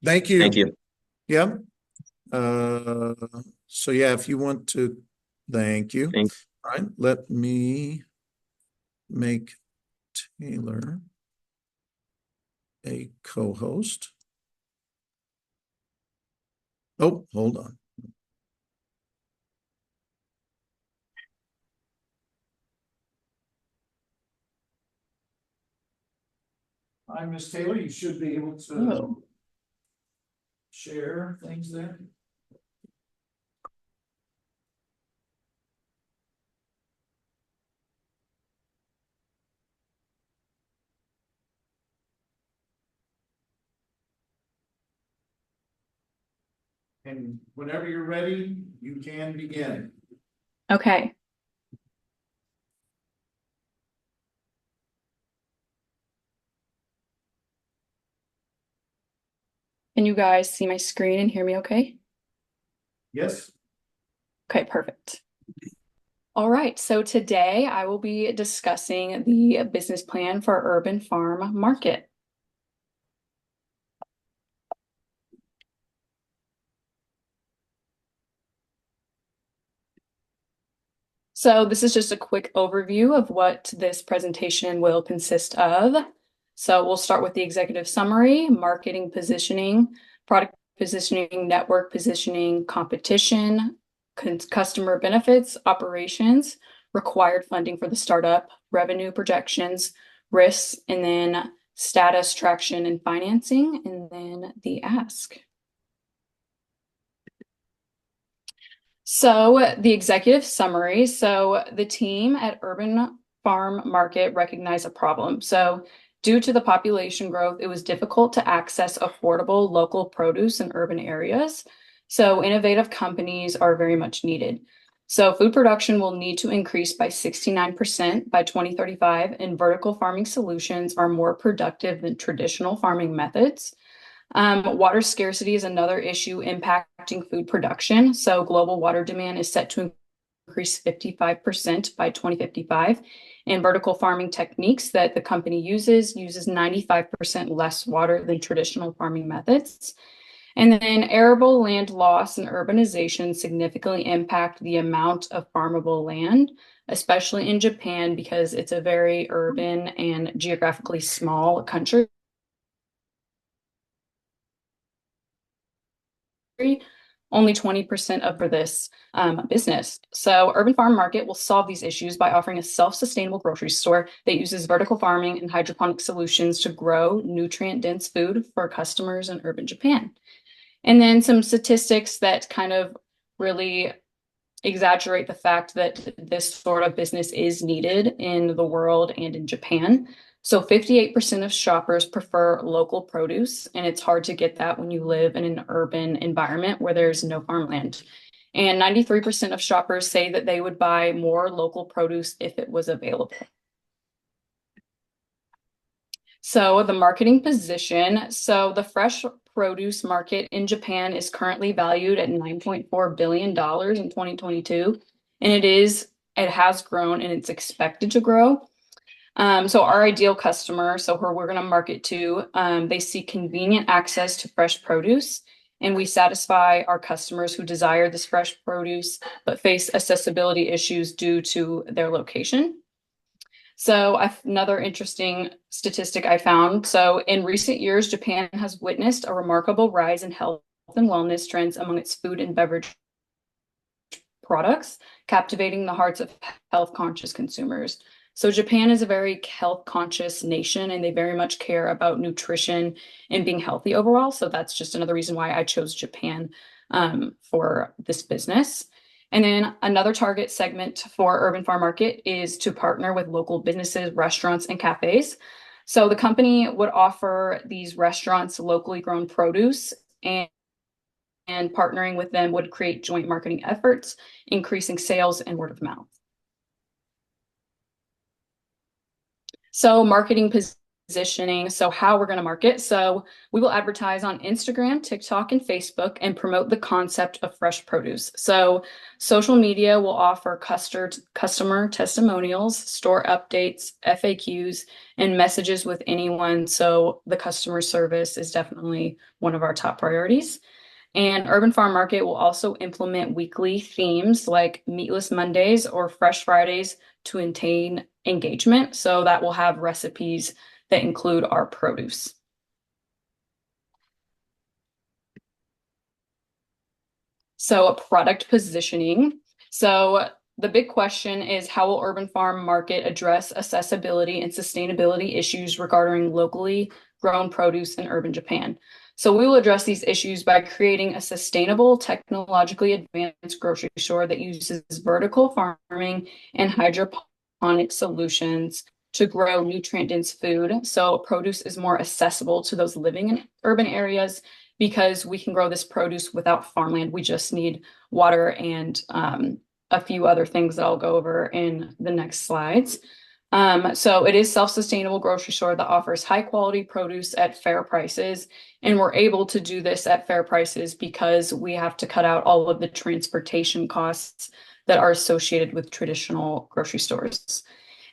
Thank Thank you. you. Yep. Uh, so yeah, if you want to, thank you. Thank All right, let me make Taylor a co-host. Oh, hold on. Hi, Miss Taylor, you should be able to Oh, share things there. And whenever you're ready, you can begin. okay. Can you guys see my screen and hear me okay? Yes? Okay, perfect. All right, so today I will be discussing the business plan for Urban Farm Market. So this is just a quick overview of what this presentation will consist of. So we'll start with the executive summary, marketing positioning, product positioning, network positioning, competition, customer benefits, operations, required funding for the startup, revenue projections, risks, and then status, traction, and financing, and then the ask. So the executive summary. So the team at Urban Farm Market recognized a problem. So due to the population growth, it was difficult to access affordable local produce in urban areas. So innovative companies are very much needed. So food production will need to increase by 69% by 2035, and vertical farming solutions are more productive than traditional farming methods. Water scarcity is another issue impacting food production. So global water demand is set to increase 55% by 2055. And vertical farming techniques that the company uses 95% less water than traditional farming methods. And then arable land loss and urbanization significantly impact the amount of farmable land, especially in Japan because it's a very urban and geographically small country. Only 20% of for this business. So Urban Farm Market will solve these issues by offering a self-sustainable grocery store that uses vertical farming and hydroponic solutions to grow nutrient-dense food for customers in urban Japan. And then some statistics that kind of really exaggerate the fact that this sort of business is needed in the world and in Japan. So 58% of shoppers prefer local produce, and it's hard to get that when you live in an urban environment where there's no farmland. And 93% of shoppers say that they would buy more local produce if it was available. So the marketing position. So the fresh produce market in Japan is currently valued at $9.4 billion in 2022. And it has grown and it's expected to grow. So our ideal customer, so who we're going to market to, they seek convenient access to fresh produce, and we satisfy our customers who desire this fresh produce but face accessibility issues due to their location. So another interesting statistic I found. So in recent years, Japan has witnessed a remarkable rise in health and wellness trends among its food and beverage products, captivating the hearts of health-conscious consumers. So Japan is a very health-conscious nation, and they very much care about nutrition and being healthy overall. So that's just another reason why I chose Japan for this business. And then another target segment for Urban Farm Market is to partner with local businesses, restaurants, and cafes. So the company would offer these restaurants locally grown produce, and partnering with them would create joint marketing efforts, increasing sales and word of mouth. So marketing positioning, so how we're going to market. So we will advertise on Instagram, TikTok, and Facebook and promote the concept of fresh produce. So social media will offer customer testimonials, store updates, FAQs, and messages with anyone. So the customer service is definitely one of our top priorities. And Urban Farm Market will also implement weekly themes like Meatless Mondays or Fresh Fridays to attain engagement. So that will have recipes that include our produce. So product positioning. So the big question is, how will Urban Farm Market address accessibility and sustainability issues regarding locally grown produce in urban Japan? So we will address these issues by creating a sustainable, technologically advanced grocery store that uses vertical farming and hydroponic solutions to grow nutrient-dense food. So produce is more accessible to those living in urban areas because we can grow this produce without farmland. We just need water and a few other things that I'll go over in the next slides. So it is self-sustainable grocery store that offers high quality produce at fair prices. And we're able to do this at fair prices because we have to cut out all of the transportation costs that are associated with traditional grocery stores.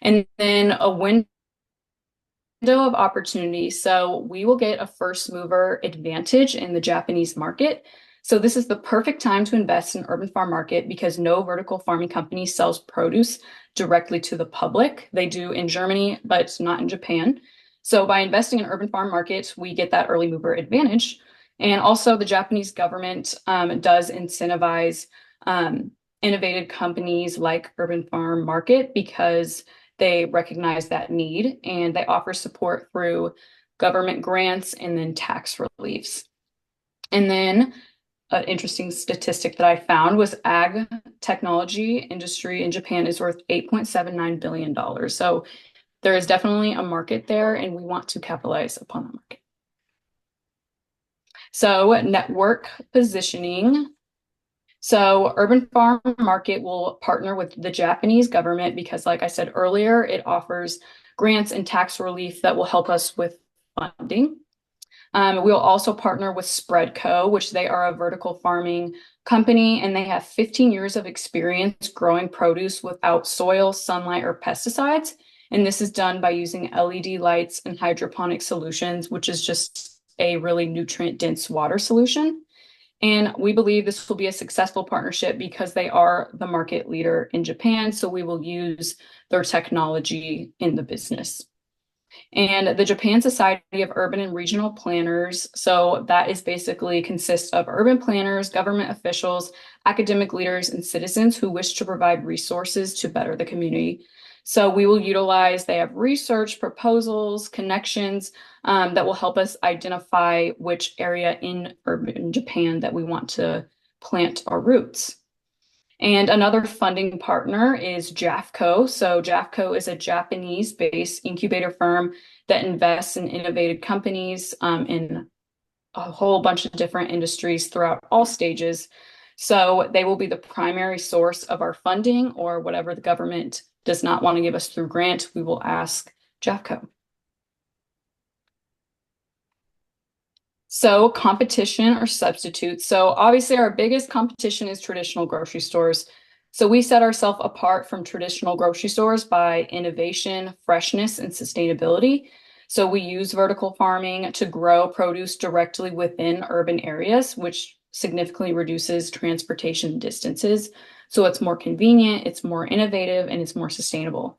And then a window of opportunity. So we will get a first mover advantage in the Japanese market. So this is the perfect time to invest in Urban Farm Market because no vertical farming company sells produce directly to the public. They do in Germany, but not in Japan. So by investing in Urban Farm Market, we get that early mover advantage. And also the Japanese government does incentivize innovative companies like Urban Farm Market because they recognize that need, and they offer support through government grants and then tax reliefs. And then an interesting statistic that I found was ag technology industry in Japan is worth $8.79 billion. So there is definitely a market there, and we want to capitalize upon the market. So network positioning. So Urban Farm Market will partner with the Japanese government because, like I said earlier, it offers grants and tax relief that will help us with funding. We'll also partner with Spreadco, which they are a vertical farming company, and they have 15 years of experience growing produce without soil, sunlight, or pesticides. And this is done by using LED lights and hydroponic solutions, which is just a really nutrient-dense water solution. And we believe this will be a successful partnership because they are the market leader in Japan, so we will use their technology in the business. And the Japan Society of Urban and Regional Planners, so that is basically consists of urban planners, government officials, academic leaders, and citizens who wish to provide resources to better the community. So we will utilize, they have research, proposals, connections that will help us identify which area in urban Japan that we want to plant our roots. And another funding partner is JAFCO. So JAFCO is a Japanese-based incubator firm that invests in innovative companies in a whole bunch of different industries throughout all stages. So they will be the primary source of our funding, or whatever the government does not want to give us through grant, we will ask JAFCO. So competition or substitutes. So obviously our biggest competition is traditional grocery stores. So we set ourselves apart from traditional grocery stores by innovation, freshness, and sustainability. So we use vertical farming to grow produce directly within urban areas, which significantly reduces transportation distances. So it's more convenient, it's more innovative, and it's more sustainable.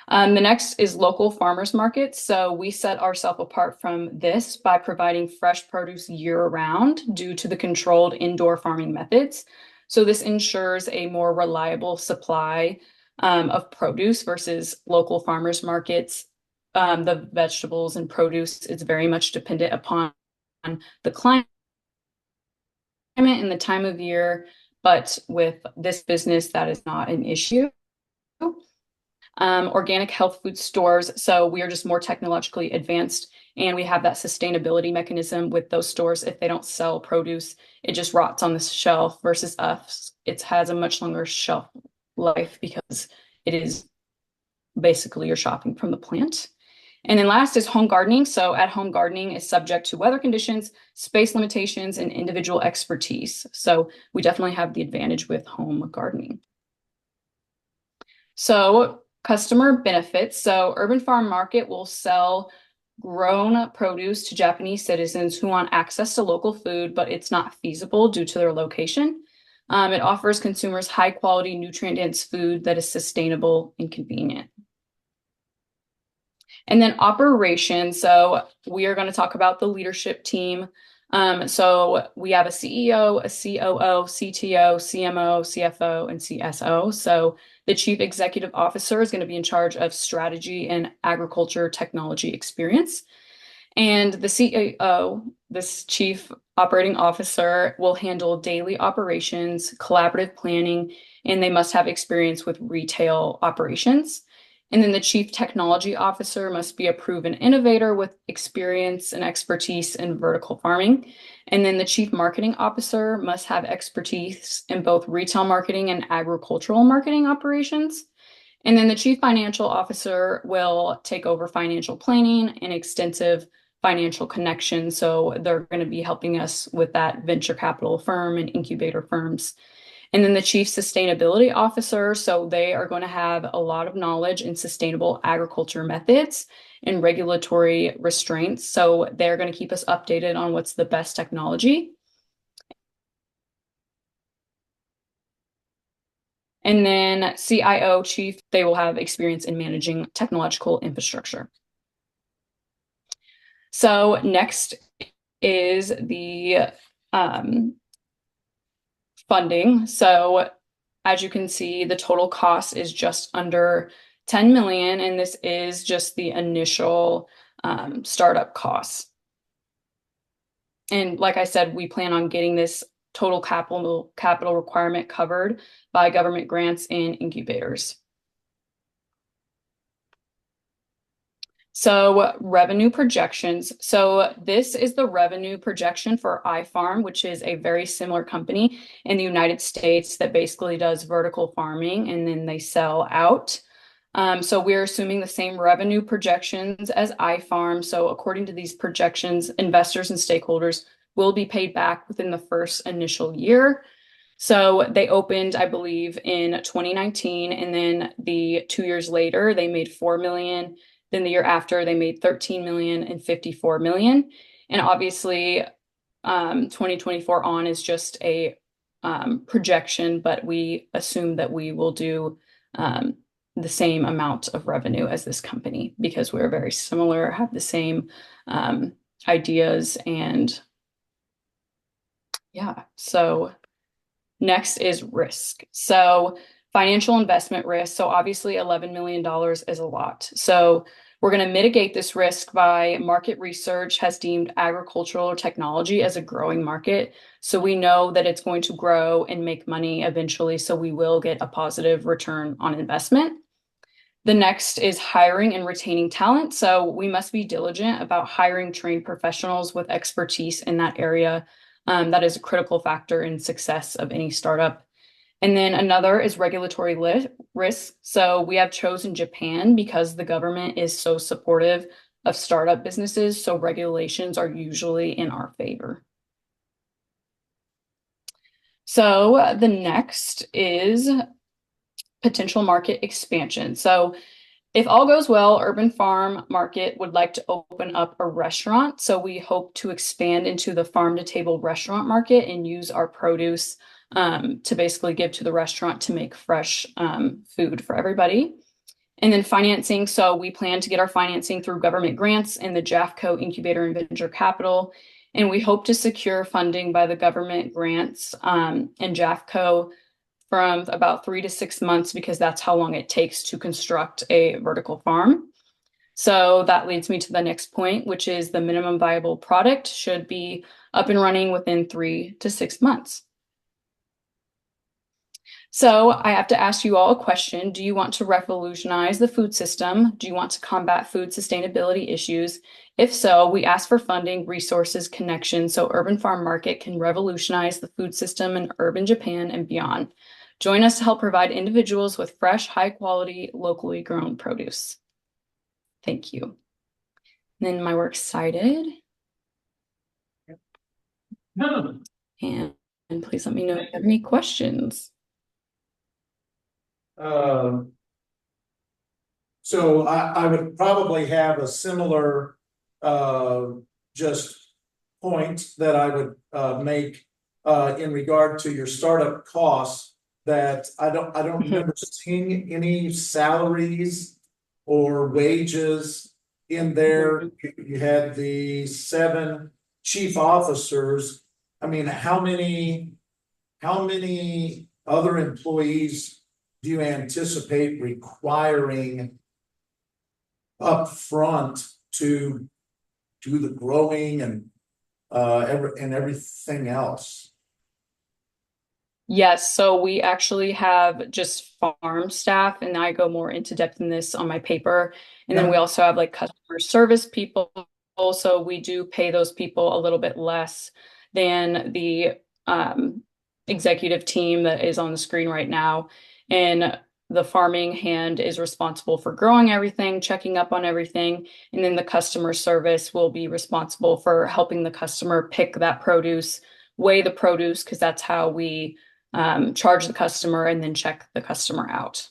The next is local farmers markets. So we set ourselves apart from this by providing fresh produce year-round due to the controlled indoor farming methods. So this ensures a more reliable supply of produce versus local farmers markets. The vegetables and produce is very much dependent upon the climate and the time of year, but with this business, that is not an issue. Organic health food stores. So we are just more technologically advanced, and we have that sustainability mechanism with those stores. If they don't sell produce, it just rots on the shelf, versus us. It has a much longer shelf life because it is basically you're shopping from the plant. And then last is home gardening. So at-home gardening is subject to weather conditions, space limitations, and individual expertise. So we definitely have the advantage with home gardening. So customer benefits. So Urban Farm Market will sell grown produce to Japanese citizens who want access to local food, but it's not feasible due to their location. It offers consumers high quality, nutrient-dense food that is sustainable and convenient. And then operations. So we are going to talk about the leadership team. So we have a CEO, a COO, CTO, CMO, CFO, and CSO. So the Chief Executive Officer is going to be in charge of strategy and agriculture technology experience. And the CEO, this Chief Operating Officer, will handle daily operations, collaborative planning, and they must have experience with retail operations. And then the Chief Technology Officer must be a proven innovator with experience and expertise in vertical farming. And then the Chief Marketing Officer must have expertise in both retail marketing and agricultural marketing operations. And then the Chief Financial Officer will take over financial planning and extensive financial connections. So they're going to be helping us with that venture capital firm and incubator firms. And then the Chief Sustainability Officer, so they are going to have a lot of knowledge in sustainable agriculture methods and regulatory restraints. So they're going to keep us updated on what's the best technology. And then CIO, Chief, they will have experience in managing technological infrastructure. So next is the funding. So as you can see, the total cost is just under 10 million, and this is just the initial startup costs. And like I said, we plan on getting this total capital requirement covered by government grants and incubators. So revenue projections. So this is the revenue projection for iFarm, which is a very similar company in the United States that basically does vertical farming and then they sell out. So we're assuming the same revenue projections as iFarm. So according to these projections, investors and stakeholders will be paid back within the first initial year. So they opened, I believe, in 2019, and then the 2 years later, they made 4 million. Then the year after, they made 13 million and 54 million. And obviously, 2024 on is just a projection, but we assume that we will do the same amount of revenue as this company because we're very similar, have the same ideas, and yeah. So next is risk. So financial investment risk. So obviously $11 million is a lot. So we're going to mitigate this risk by market research has deemed agricultural technology as a growing market. So we know that it's going to grow and make money eventually. So we will get a positive return on investment. The next is hiring and retaining talent. So we must be diligent about hiring trained professionals with expertise in that area. That is a critical factor in success of any startup. And then another is regulatory risk. So we have chosen Japan because the government is so supportive of startup businesses. So regulations are usually in our favor. So the next is potential market expansion. So if all goes well, Urban Farm Market would like to open up a restaurant. So we hope to expand into the farm to table restaurant market and use our produce to basically give to the restaurant to make fresh food for everybody. And then financing. So we plan to get our financing through government grants and the JAFCO Incubator and Venture Capital. And we hope to secure funding by the government grants and JAFCO from about 3 to 6 months because that's how long it takes to construct a vertical farm. So that leads me to the next point, which is the minimum viable product should be up and running within 3 to 6 months. So I have to ask you all a question. Do you want to revolutionize the food system? Do you want to combat food sustainability issues? If so, we ask for funding, resources, connections, so Urban Farm Market can revolutionize the food system in urban Japan and beyond. Join us to help provide individuals with fresh, high quality, locally grown produce. Thank you. And then my works cited. And please let me know if you have any questions. So I would probably have a similar just point that I would make in regard to your startup costs, that I don't remember seeing any salaries or wages in there. You had the 7 chief officers. I mean, how many other employees do you anticipate requiring up front to do the growing and everything else? Yes, so we actually have just farm staff, and I go more into depth in this on my paper. And then we also have like customer service people. Also, we do pay those people a little bit less than the executive team that is on the screen right now. And the farming hand is responsible for growing everything, checking up on everything. And then the customer service will be responsible for helping the customer pick that produce, weigh the produce, because that's how we charge the customer and then check the customer out.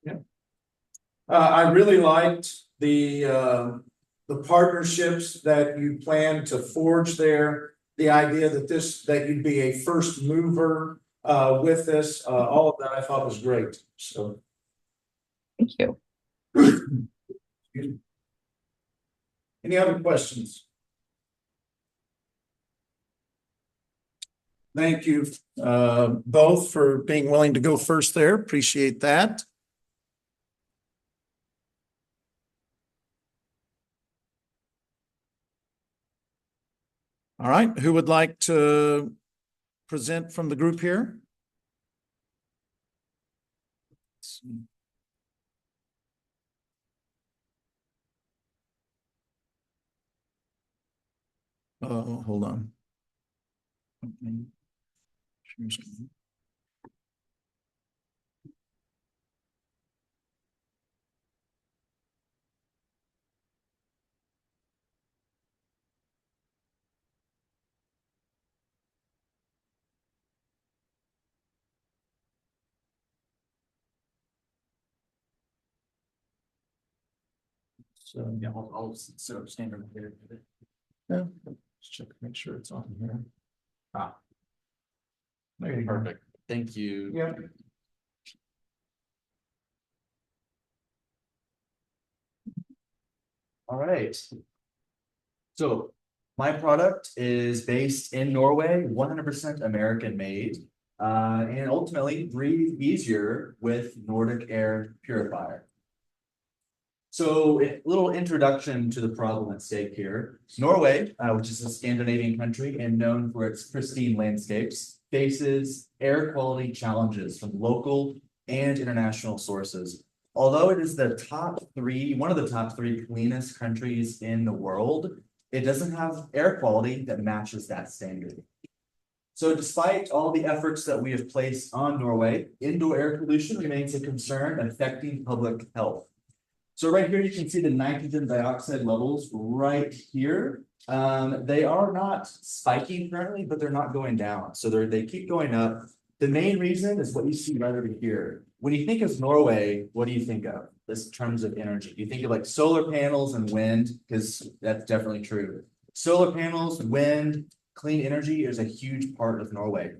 Yeah. I really liked the partnerships that you plan to forge there. The idea that you'd be a first mover with this, all of that I thought was great. So Thank you. Any other questions? Thank you both for being willing to go first there. Appreciate that. All right, who would like to present from the group here? Let's see. Oh, hold on. So yeah, I'll set up standard here. Yeah, let's check, make sure it's on here. There you go. Perfect. Thank you. Yeah. All right. So my product is based in Norway, 100% American made, and ultimately breathe easier with Nordic Air Purifier. So a little introduction to the problem at stake here. Norway, which is a Scandinavian country and known for its pristine landscapes, faces air quality challenges from local and international sources. Although it is one of the top three cleanest countries in the world, it doesn't have air quality that matches that standard. So despite all the efforts that we have placed on Norway, indoor air pollution remains a concern affecting public health. So right here, you can see the nitrogen dioxide levels right here. They are not spiking currently, but they're not going down. So they keep going up. The main reason is what you see right over here. When you think of Norway, what do you think of this in terms of energy? Do you think of like solar panels and wind? Because that's definitely true. Solar panels, wind, clean energy is a huge part of Norway.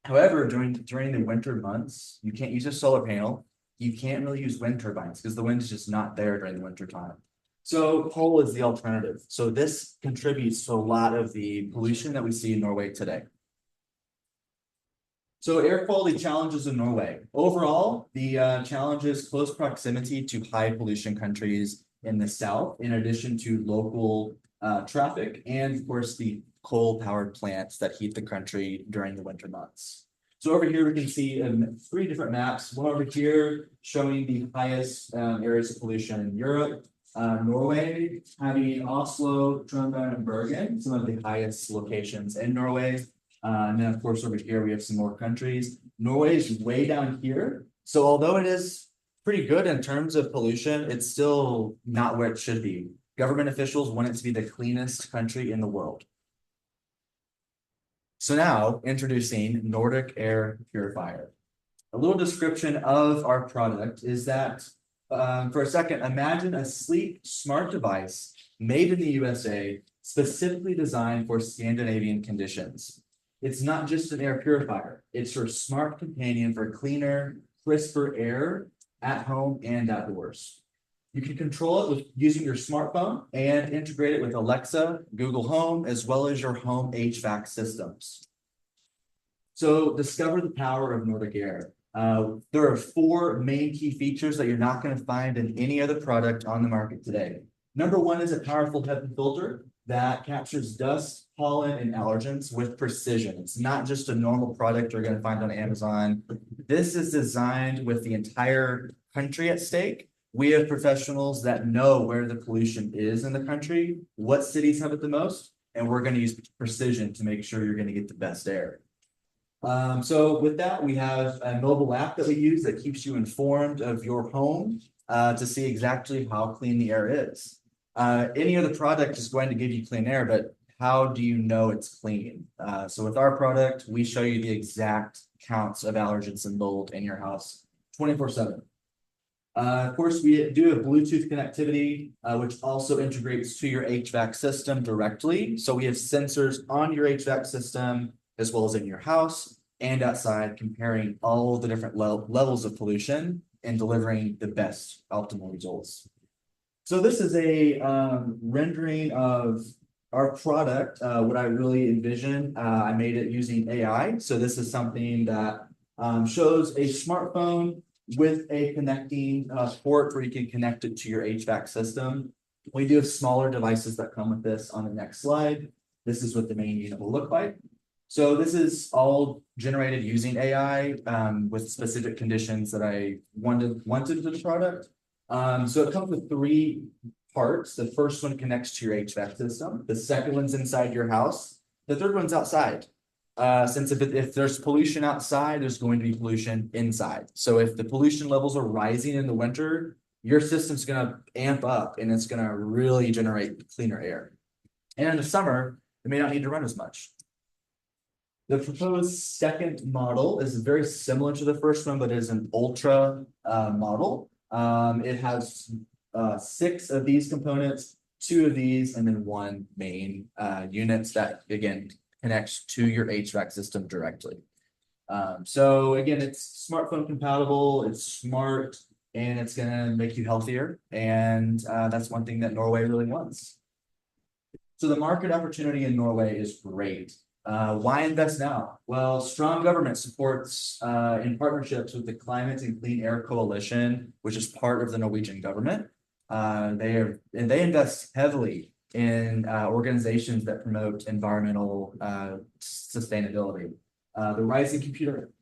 However, during the winter months, you can't use a solar panel. You can't really use wind turbines because the wind is just not there during the winter time. So coal is the alternative. So this contributes to a lot of the pollution that we see in Norway today. So air quality challenges in Norway. Overall, the challenge is close proximity to high pollution countries in the south, in addition to local traffic, and of course the coal-powered plants that heat the country during the winter months. So over here, we can see three different maps. One over here showing the highest areas of pollution in Europe. Norway, having Oslo, Trondheim, and Bergen, some of the highest locations in Norway. And then of course, over here, we have some more countries. Norway is way down here. So although it is pretty good in terms of pollution, it's still not where it should be. Government officials want it to be the cleanest country in the world. So now introducing Nordic Air Purifier. A little description of our product is that, for a second, imagine a sleek, smart device made in the USA, specifically designed for Scandinavian conditions. It's not just an air purifier, it's your smart companion for cleaner, crisper air at home and outdoors. You can control it with using your smartphone and integrate it with Alexa, Google Home, as well as your home HVAC systems. So discover the power of Nordic Air. There are four main key features that you're not going to find in any other product on the market today. Number one is a powerful HEPA filter that captures dust, pollen, and allergens with precision. It's not just a normal product you're going to find on Amazon. This is designed with the entire country at stake. We have professionals that know where the pollution is in the country, what cities have it the most, and we're going to use precision to make sure you're going to get the best air. So with that, we have a mobile app that we use that keeps you informed of your home to see exactly how clean the air is. Any other product is going to give you clean air, but how do you know it's clean? So with our product, we show you the exact counts of allergens and mold in your house 24/7. Of course, we do have Bluetooth connectivity, which also integrates to your HVAC system directly. So we have sensors on your HVAC system, as well as in your house and outside, comparing all the different levels of pollution and delivering the best optimal results. So this is a rendering of our product, what I really envision. I made it using AI. So this is something that shows a smartphone with a connecting port where you can connect it to your HVAC system. We do have smaller devices that come with this on the next slide. This is what the main unit will look like. So this is all generated using AI with specific conditions that I wanted to the product. So it comes with three parts. The first one connects to your HVAC system. The second one's inside your house. The third one's outside. Since if there's pollution outside, there's going to be pollution inside. So if the pollution levels are rising in the winter, your system's going to amp up and it's going to really generate cleaner air. And in the summer, it may not need to run as much. The proposed second model is very similar to the first one, but it is an ultra model. It has 6 of these components, two of these, and then one main units that again connects to your HVAC system directly. So again, it's smartphone compatible, it's smart, and it's gonna make you healthier. And that's one thing that Norway really wants. So the market opportunity in Norway is great. Why invest now? Well, strong government supports in partnerships with the Climate and Clean Air Coalition, which is part of the Norwegian government. They invest heavily in organizations that promote environmental sustainability. The rising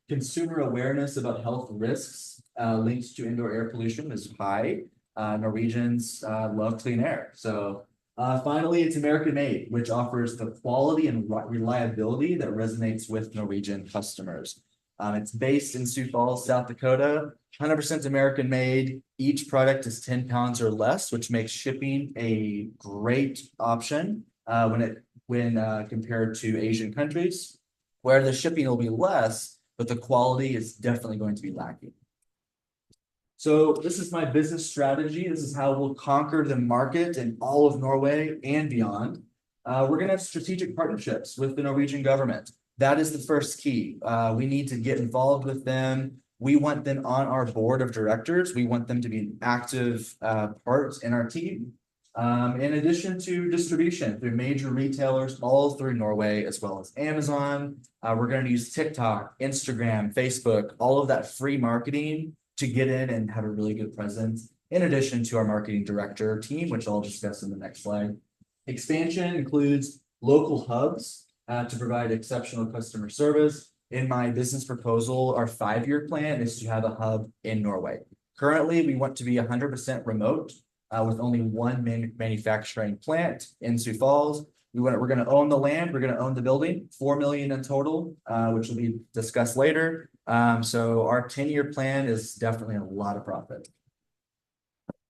consumer awareness about health risks linked to indoor air pollution is high. Norwegians love clean air. So finally, it's American made, which offers the quality and reliability that resonates with Norwegian customers. It's based in Sioux Falls, South Dakota, 100% American made. Each product is 10 pounds or less, which makes shipping a great option when compared to Asian countries, where the shipping will be less, but the quality is definitely going to be lacking. So this is my business strategy. This is how we'll conquer the market in all of Norway and beyond. We're going to have strategic partnerships with the Norwegian government. That is the first key. We need to get involved with them. We want them on our board of directors. We want them to be an active part in our team. In addition to distribution through major retailers all through Norway, as well as Amazon. We're going to use TikTok, Instagram, Facebook, all of that free marketing to get in and have a really good presence, in addition to our marketing director team, which I'll discuss in the next slide. Expansion includes local hubs to provide exceptional customer service. In my business proposal, our 5-year plan is to have a hub in Norway. Currently, we want to be 100% remote with only one manufacturing plant in Sioux Falls. We're going to own the land. We're going to own the building, 4 million in total, which will be discussed later. So our 10-year plan is definitely a lot of profit.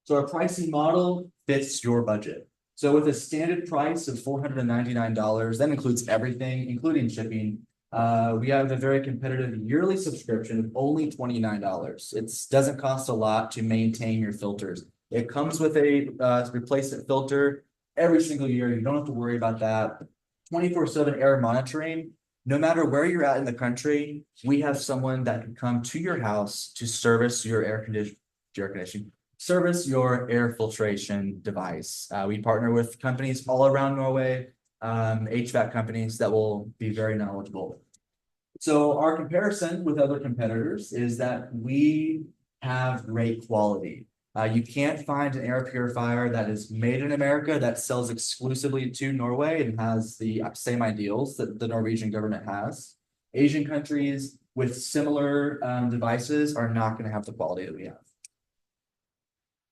So our pricing model fits your budget. So with a standard price of $499, that includes everything, including shipping. We have a very competitive yearly subscription of only $29. It doesn't cost a lot to maintain your filters. It comes with a replacement filter every single year. You don't have to worry about that. 24/7 air monitoring. No matter where you're at in the country, we have someone that can come to your house to service your air conditioning, service your air filtration device. We partner with companies all around Norway, HVAC companies that will be very knowledgeable. So our comparison with other competitors is that we have great quality. You can't find an air purifier that is made in America that sells exclusively to Norway and has the same ideals that the Norwegian government has. Asian countries with similar devices are not going to have the quality that we have.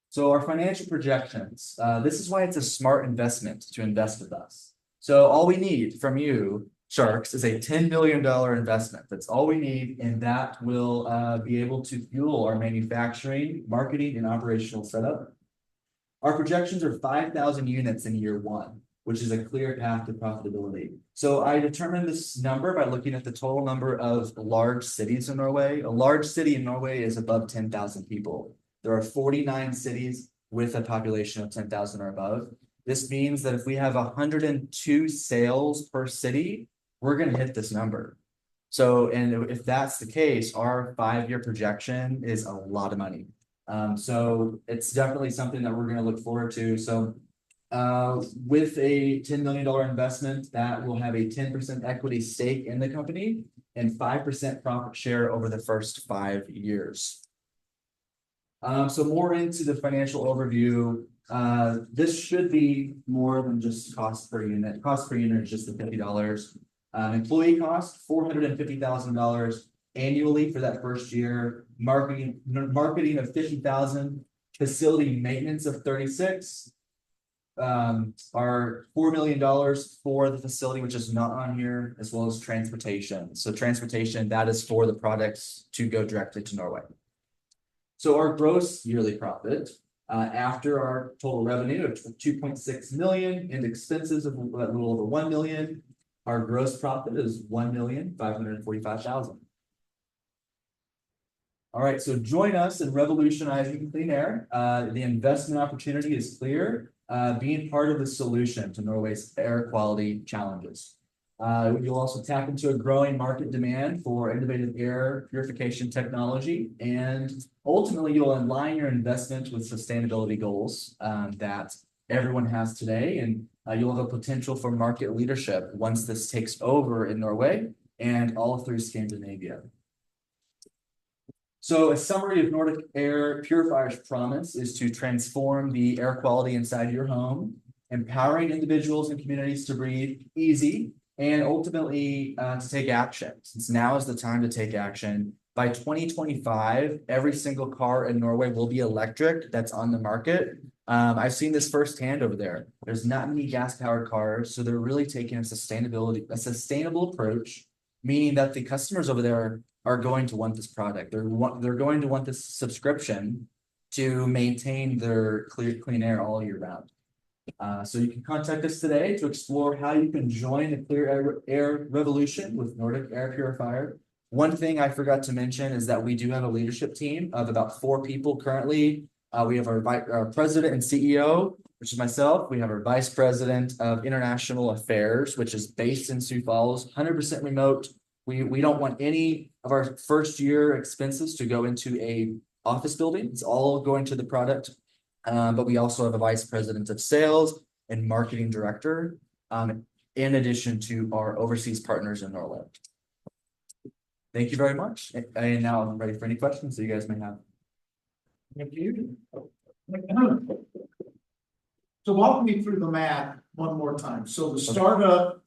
So our financial projections, this is why it's a smart investment to invest with us. So all we need from you, Sharks, is a $10 million investment. That's all we need, and that will be able to fuel our manufacturing, marketing, and operational setup. Our projections are 5,000 units in year 1, which is a clear path to profitability. So I determined this number by looking at the total number of large cities in Norway. A large city in Norway is above 10,000 people. There are 49 cities with a population of 10,000 or above. This means that if we have 102 sales per city, we're going to hit this number. So, and if that's the case, our 5-year projection is a lot of money. So it's definitely something that we're going to look forward to. So with a $10 million investment, that will have a 10% equity stake in the company and 5% profit share over the first 5 years. So more into the financial overview. This should be more than just cost per unit. Cost per unit is just the $50. Employee cost, $450,000 annually for that first year. Marketing of $50,000. Facility maintenance of $36,000. Our $4 million for the facility, which is not on here, as well as transportation. So transportation, that is for the products to go directly to Norway. So our gross yearly profit, after our total revenue of 2.6 million and expenses of a little over 1 million, our gross profit is 1,545,000. All right, so join us in revolutionizing clean air. The investment opportunity is clear. being part of the solution to Norway's air quality challenges. You'll also tap into a growing market demand for innovative air purification technology, and ultimately you'll align your investment with sustainability goals that everyone has today, and you'll have a potential for market leadership once this takes over in Norway and all through Scandinavia. So a summary of Nordic Air Purifier's promise is to transform the air quality inside your home, empowering individuals and communities to breathe easy, and ultimately to take action. Since now is the time to take action. By 2025, every single car in Norway will be electric that's on the market. I've seen this firsthand over there. There's not many gas-powered cars, so they're really taking a sustainable approach, meaning that the customers over there are going to want this product. They're going to want this subscription to maintain their clean air all year round. So you can contact us today to explore how you can join the clear air revolution with Nordic Air Purifier. One thing I forgot to mention is that we do have a leadership team of about 4 people currently. We have our president and CEO, which is myself. We have our vice president of international affairs, which is based in Sioux Falls, 100% remote. We don't want any of our first year expenses to go into a office building. It's all going to the product. But we also have a vice president of sales and marketing director, in addition to our overseas partners in Norway. Thank you very much. And now I'm ready for any questions that you guys may have. Thank you. So walk me through the math one more time. So the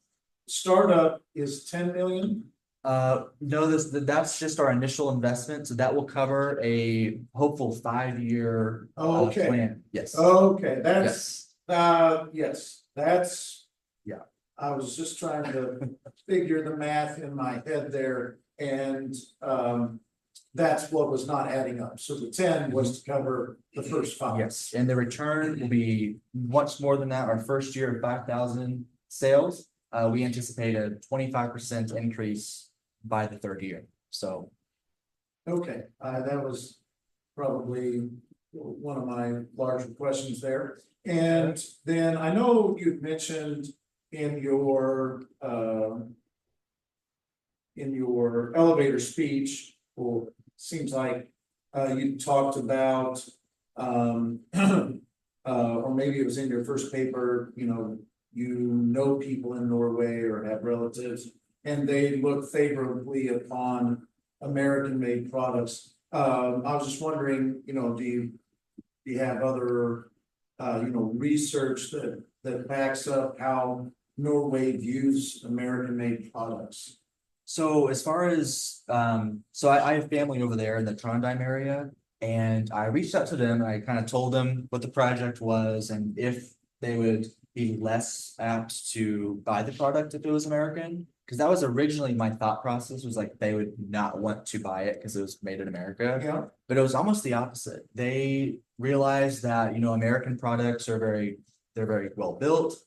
startup is 10 million? No, that's just our initial investment. So that will cover a hopeful 5-year Okay. plan. Yes. Okay, that's, yes, that's. Yeah. I was just trying to figure the math in my head there, and that's what was not adding up. So the 10 was to cover the first 5. Yes, and the return will be much more than that. Our first year of 5,000 sales, we anticipate a 25% increase by the 3rd year. So. Okay, that was probably one of my larger questions there. And then I know you've mentioned in your elevator speech, or seems like you talked about or maybe it was in your first paper, you know people in Norway or have relatives, and they look favorably upon American-made products. I was just wondering, do you have other research that backs up how Norway views American-made products? So as far as, I have family over there in the Trondheim area, and I reached out to them and I kind of told them what the project was and if they would be less apt to buy the product if it was American. Because that was originally my thought process, was like they would not want to buy it because it was made in America. Yeah. But it was almost the opposite. They realized that, American products are they're very well built,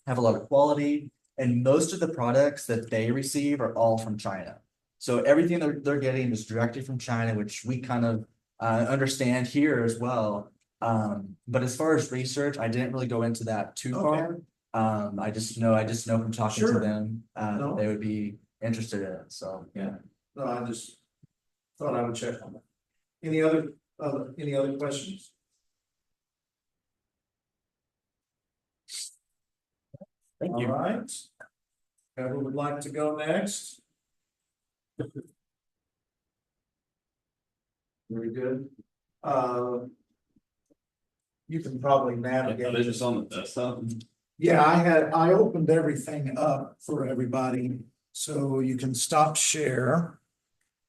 have a lot of quality, and most of the products that they receive are all from China. So everything they're getting is directly from China, which we kind of understand here as well. But as far as research, I didn't really go into that too far. I just know from talking to them, No. they would be interested in it. So yeah. No, I just thought I would check on that. Any other questions? Thank you. All right. Who would like to go next? Very good. You can probably navigate. They just on the desktop. Yeah, I opened everything up for everybody, so you can stop share.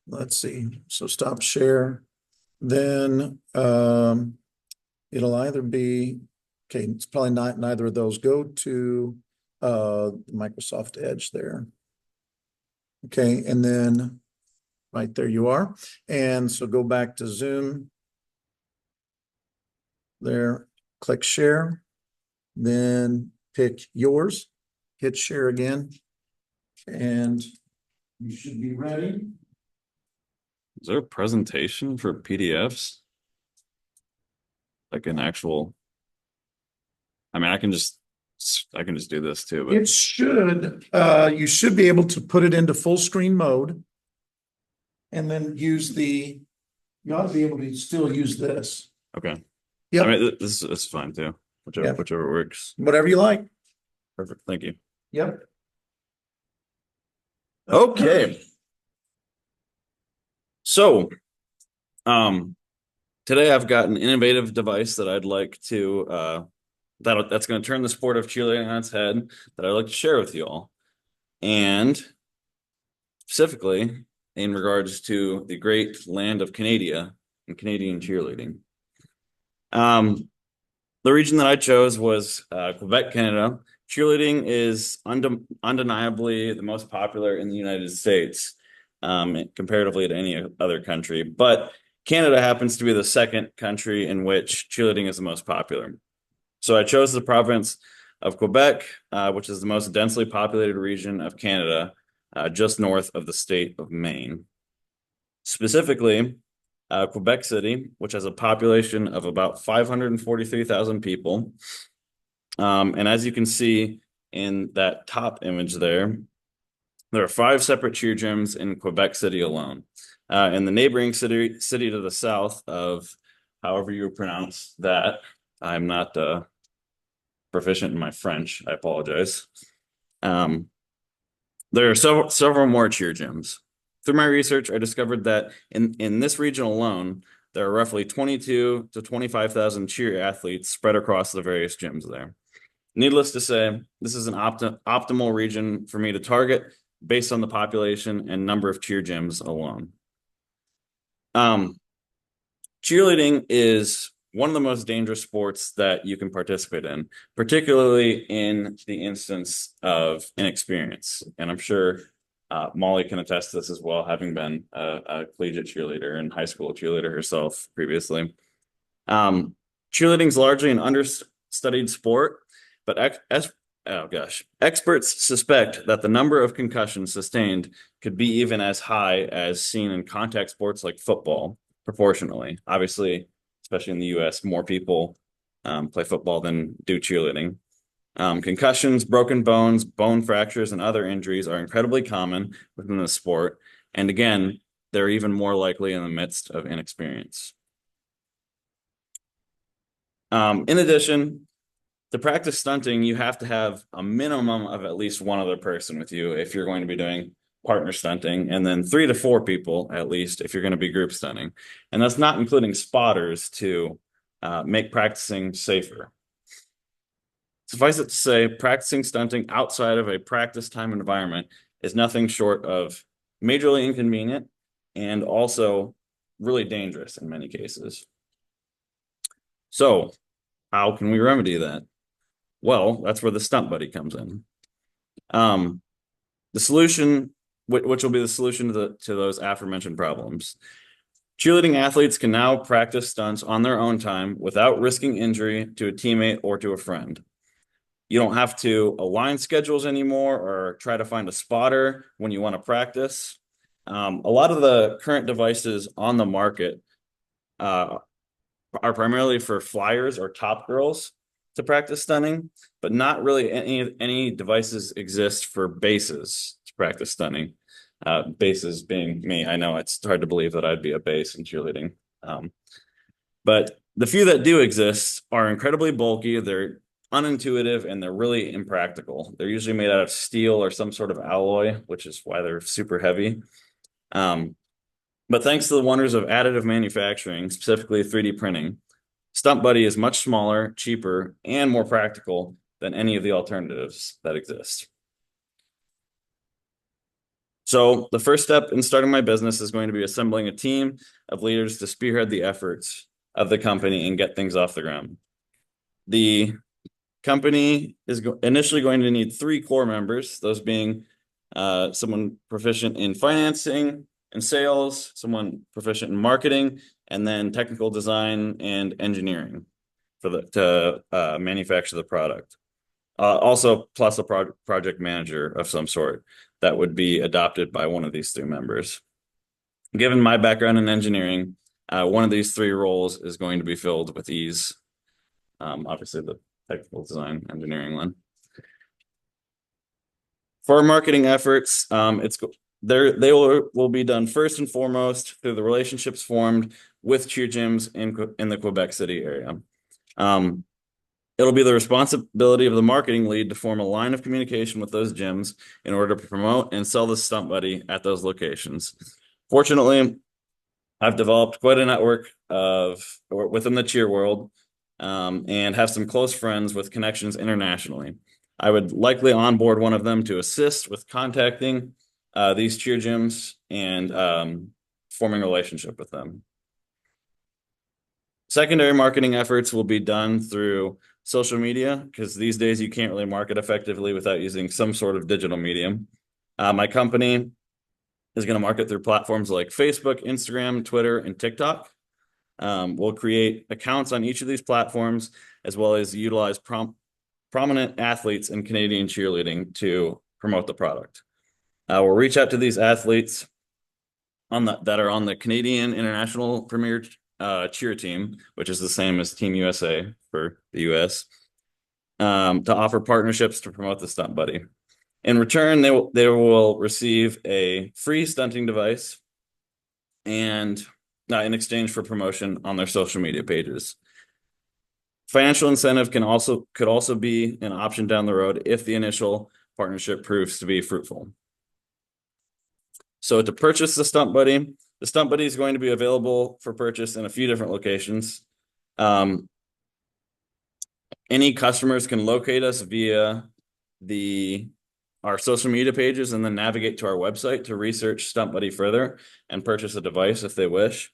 Let's see, so stop share. Then it'll either be, okay, it's probably not neither of those. Go to Microsoft Edge there. Okay, and then right there you are. And so go back to Zoom. There, click share. Then pick yours, hit share again, and you should be ready. Is there a presentation for PDFs? Like an actual I mean, I can just do this too, but It should, you should be able to put it into full screen mode. And then use you ought to be able to still use this. okay. I Yep, mean, this is fine too. Yeah. Whichever works. whatever you like. Perfect. Thank you. Yep. Okay. So, today I've got an innovative device that I'd like to that's going to turn the sport of cheerleading on its head that I'd like to share with you all. And specifically in regards to the great land of Canada and Canadian cheerleading. The region that I chose was Quebec, Canada. Cheerleading is undeniably the most popular in the United States, comparatively to any other country. But Canada happens to be the second country in which cheerleading is the most popular. So I chose the province of Quebec, which is the most densely populated region of Canada, just north of the state of Maine. Specifically, Quebec City, which has a population of about 543,000 people. And as you can see in that top image there are 5 separate cheer gyms in Quebec City alone. In the neighboring city to the south of however you pronounce that, I'm not proficient in my French, I apologize. There are several more cheer gyms. Through my research, I discovered that in this region alone, there are roughly 22 to 25,000 cheer athletes spread across the various gyms there. Needless to say, this is an optimal region for me to target based on the population and number of cheer gyms alone. Cheerleading is one of the most dangerous sports that you can participate in, particularly in the instance of inexperience. And I'm sure Molly can attest to this as well, having been a collegiate cheerleader and high school cheerleader herself previously. Cheerleading is largely an understudied sport, but experts suspect that the number of concussions sustained could be even as high as seen in contact sports like football, proportionally. Obviously, especially in the US, more people play football than do cheerleading. Concussions, broken bones, bone fractures, and other injuries are incredibly common within the sport. And again, they're even more likely in the midst of inexperience. In addition, to practice stunting, you have to have a minimum of at least one other person with you if you're going to be doing partner stunting, and then 3 to 4 people at least if you're going to be group stunting. And that's not including spotters to make practicing safer. Suffice it to say, practicing stunting outside of a practice time environment is nothing short of majorly inconvenient and also really dangerous in many cases. So, how can we remedy that? Well, that's where the Stunt Buddy comes in. The solution, which will be the solution to those aforementioned problems. Cheerleading athletes can now practice stunts on their own time without risking injury to a teammate or to a friend. You don't have to align schedules anymore or try to find a spotter when you want to practice. A lot of the current devices on the market are primarily for flyers or top girls to practice stunning, but not really any devices exist for bases to practice stunning. Bases being me. I know it's hard to believe that I'd be a base in cheerleading. But the few that do exist are incredibly bulky, they're unintuitive, and they're really impractical. They're usually made out of steel or some sort of alloy, which is why they're super heavy. But thanks to the wonders of additive manufacturing, specifically 3D printing, Stunt Buddy is much smaller, cheaper, and more practical than any of the alternatives that exist. So the first step in starting my business is going to be assembling a team of leaders to spearhead the efforts of the company and get things off the ground. The company is initially going to need 3 core members, those being someone proficient in financing and sales, someone proficient in marketing, and then technical design and engineering to manufacture the product. Also, plus a project manager of some sort that would be adopted by one of these 3 members. Given my background in engineering, one of these 3 roles is going to be filled with ease. Obviously, technical design engineering one. For our marketing efforts, they will be done first and foremost through the relationships formed with cheer gyms in the Quebec City area. It'll be the responsibility of the marketing lead to form a line of communication with those gyms in order to promote and sell the Stunt Buddy at those locations. Fortunately, I've developed quite a network within the cheer world, and have some close friends with connections internationally. I would likely onboard one of them to assist with contacting these cheer gyms and forming a relationship with them. Secondary marketing efforts will be done through social media, because these days you can't really market effectively without using some sort of digital medium. My company is going to market through platforms like Facebook, Instagram, Twitter, and TikTok. We'll create accounts on each of these platforms, as well as utilize prominent athletes in Canadian cheerleading to promote the product. We'll reach out to these athletes that are on the Canadian International Premier Cheer Team, which is the same as Team USA for the US, to offer partnerships to promote the Stunt Buddy. In return, they will receive a free stunting device and in exchange for promotion on their social media pages. Financial incentive could also be an option down the road if the initial partnership proves to be fruitful. So to purchase the Stunt Buddy is going to be available for purchase in a few different locations. Any customers can locate us via our social media pages and then navigate to our website to research Stunt Buddy further and purchase a device if they wish,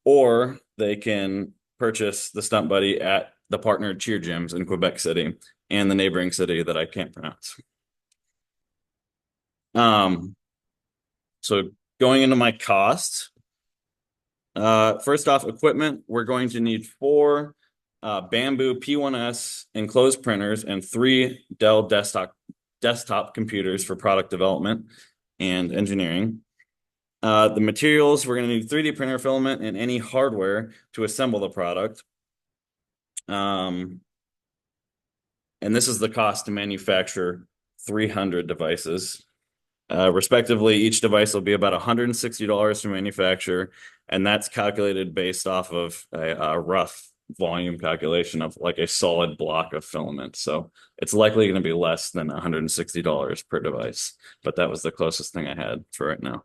or they can purchase the Stunt Buddy at the partnered cheer gyms in Quebec City and the neighboring city that I can't pronounce. So going into my costs, first off, equipment, we're going to need 4 Bamboo P1S enclosed printers and 3 Dell desktop computers for product development and engineering. The materials, we're going to need 3D printer filament and any hardware to assemble the product. And this is the cost to manufacture 300 devices. Respectively, each device will be about $160 to manufacture, and that's calculated based off of a rough volume calculation of like a solid block of filament. So it's likely going to be less than $160 per device, but that was the closest thing I had for right now.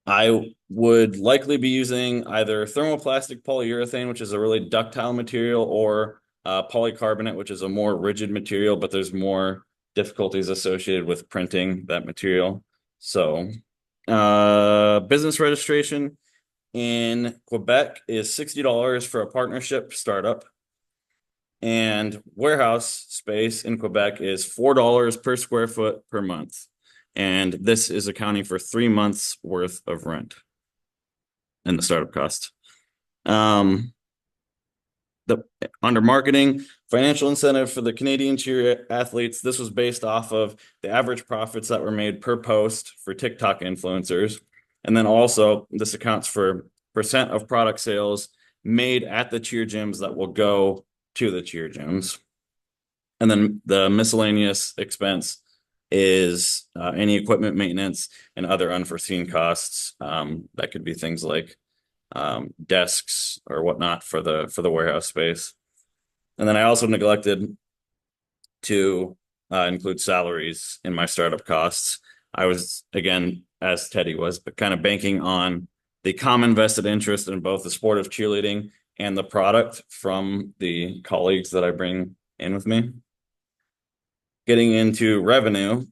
I would likely be using either thermoplastic polyurethane, which is a really ductile material, or polycarbonate, which is a more rigid material, but there's more difficulties associated with printing that material. So business registration in Quebec is $60 for a partnership startup, and warehouse space in Quebec is $4 per square foot per month. And this is accounting for 3 months worth of rent and the startup cost. Under marketing, financial incentive for the Canadian cheer athletes, this was based off of the average profits that were made per post for TikTok influencers. And then also this accounts for percent of product sales made at the cheer gyms that will go to the cheer gyms. And then the miscellaneous expense is any equipment maintenance and other unforeseen costs. That could be things like desks or whatnot for the warehouse space. And then I also neglected to include salaries in my startup costs. I was, again, as Teddy was, but kind of banking on the common vested interest in both the sport of cheerleading and the product from the colleagues that I bring in with me. Getting into revenue.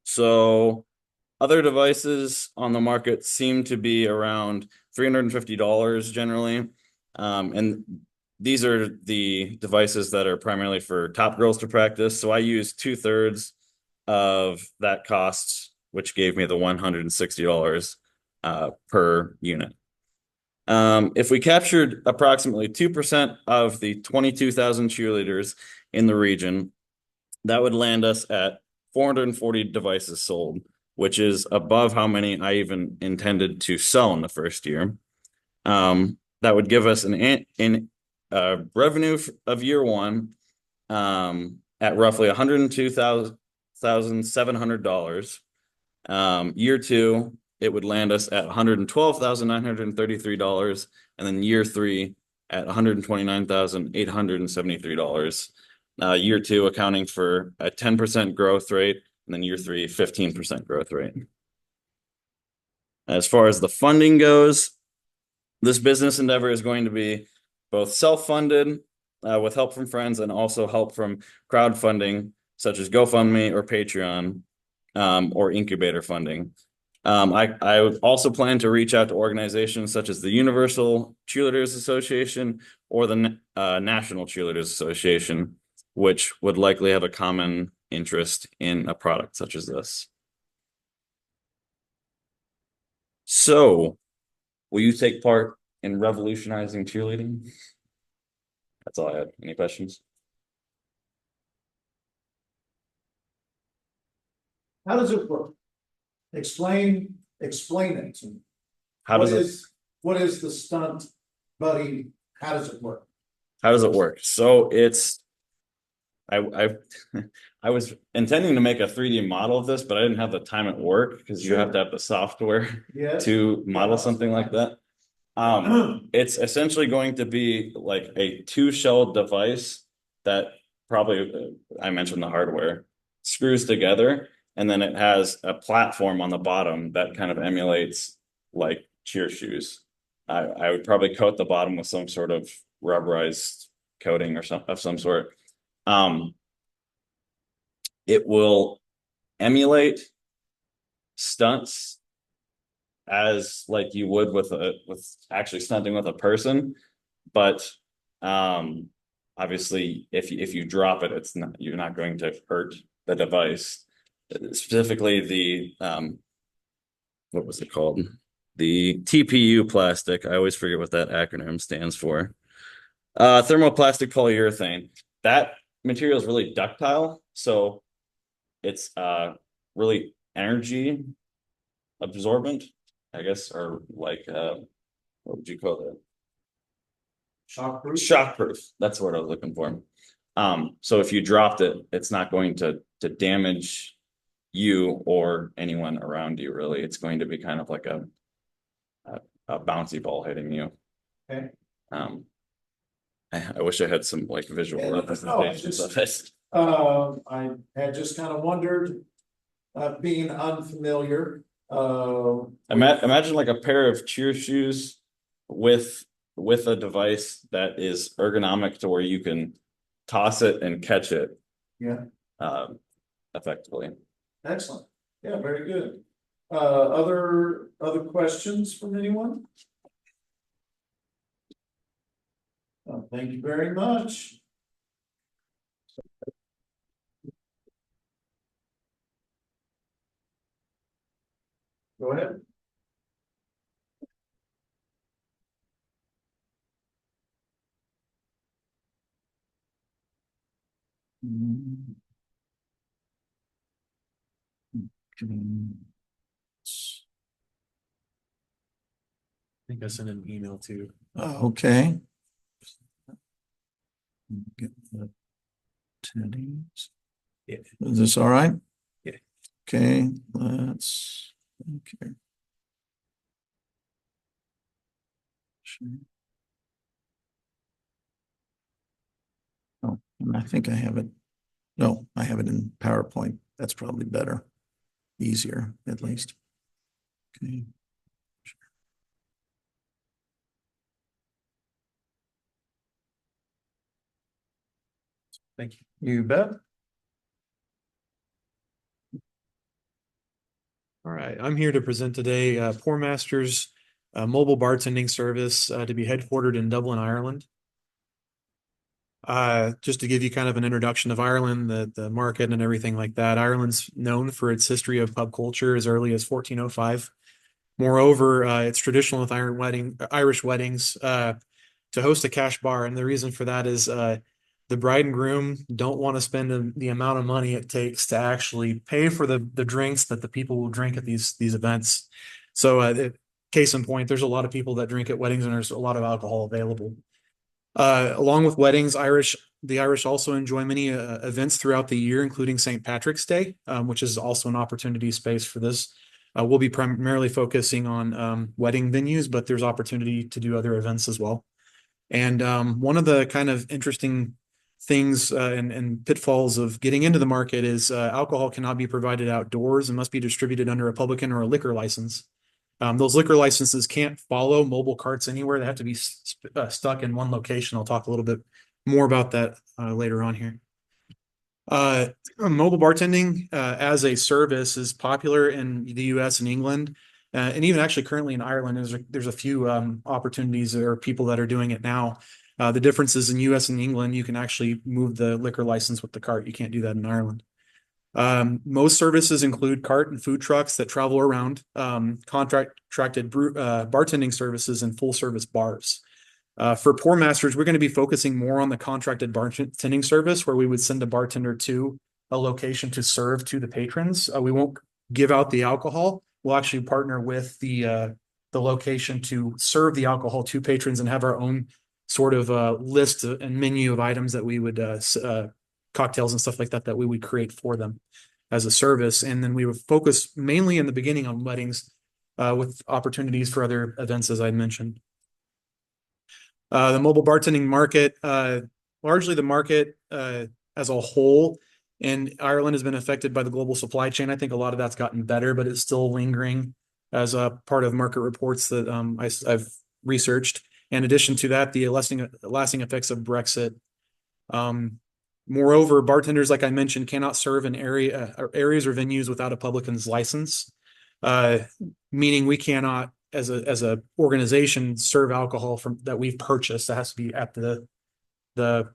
So other devices on the market seem to be around $350 generally. And these are the devices that are primarily for top girls to practice. So I use 2/3 of that cost, which gave me the $160 per unit. If we captured approximately 2% of the 22,000 cheerleaders in the region, that would land us at 440 devices sold, which is above how many I even intended to sell in the first year. That would give us an revenue of year one at roughly $102,700. Year two, it would land us at $112,933, and then year three at $129,873. Year two accounting for a 10% growth rate, and then year three, 15% growth rate. As far as the funding goes, this business endeavor is going to be both self-funded with help from friends and also help from crowdfunding, such as GoFundMe or Patreon, or incubator funding. I also plan to reach out to organizations such as the Universal Cheerleaders Association or the National Cheerleaders Association, which would likely have a common interest in a product such as this. So, will you take part in revolutionizing cheerleading? That's all I had. Any questions? How does it work? Explain it to me. How does it? What is the stunt buddy? How does it work? How does it work? So it's, I was intending to make a 3D model of this, but I didn't have the time at work because you have to have the software Yes. to model something like that. It's essentially going to be like a 2-shell device that probably, I mentioned the hardware, screws together, and then it has a platform on the bottom that kind of emulates like cheer shoes. I would probably coat the bottom with some sort of rubberized coating or some sort. It will emulate stunts as like you would with actually stunting with a person, but obviously if you drop it, you're not going to hurt the device. Specifically the what was it called? The TPU plastic. I always forget what that acronym stands for. Thermoplastic polyurethane. That material is really ductile, so it's really energy absorbent, I guess, or like what would you call it? Shockproof. Shockproof. That's the word I was looking for. So if you dropped it, it's not going to damage you or anyone around you. Really, it's going to be kind of like a bouncy ball hitting you. Okay. I wish I had some like visual representations of it. I had just kind of wondered, being unfamiliar. Imagine like a pair of cheer shoes with a device that is ergonomic to where you can toss it and catch it. Yeah. Effectively. Excellent. Yeah, very good. Other questions from anyone? Thank you very much. Go ahead. I think I sent an email too. Okay. Get the Teddy's. Yeah. Is this all right? Yeah. Okay, let's, okay. Sure. Oh, and I think I have it. No, I have it in PowerPoint. That's probably better. Easier, at least. Okay. Thank you. You bet. All right, I'm here to present today Pour Masters mobile bartending service to be headquartered in Dublin, Ireland. Just to give you kind of an introduction of Ireland, the market and everything like that. Ireland's known for its history of pub culture as early as 1405. Moreover, it's traditional with Irish weddings to host a cash bar, and the reason for that is the bride and groom don't want to spend the amount of money it takes to actually pay for the drinks that the people will drink at these events. So, case in point, there's a lot of people that drink at weddings, and there's a lot of alcohol available. Along with weddings, the Irish also enjoy many events throughout the year, including St. Patrick's Day, which is also an opportunity space for this. We'll be primarily focusing on wedding venues, but there's opportunity to do other events as well. And one of the kind of interesting things and pitfalls of getting into the market is alcohol cannot be provided outdoors and must be distributed under a publican or a liquor license. Those liquor licenses can't follow mobile carts anywhere. They have to be stuck in one location. I'll talk a little bit more about that later on here. Mobile bartending as a service is popular in the US and England, and even actually currently in Ireland. There's a few opportunities or people that are doing it now. The difference is in US and England, you can actually move the liquor license with the cart. You can't do that in Ireland. Most services include cart and food trucks that travel around, contracted bartending services, and full service bars. For Pour Masters, we're going to be focusing more on the contracted bartending service, where we would send a bartender to a location to serve to the patrons. We won't give out the alcohol. We'll actually partner with the location to serve the alcohol to patrons and have our own sort of list and menu of items that we would cocktails and stuff like that we would create for them as a service. And then we would focus mainly in the beginning on weddings with opportunities for other events, as I mentioned. The mobile bartending market, largely the market as a whole in Ireland has been affected by the global supply chain. I think a lot of that's gotten better, but it's still lingering as a part of market reports that I've researched. In addition to that, the lasting effects of Brexit. Moreover, bartenders, like I mentioned, cannot serve in areas or venues without a publican's license, meaning we cannot, as a organization, serve alcohol that we've purchased. That has to be at the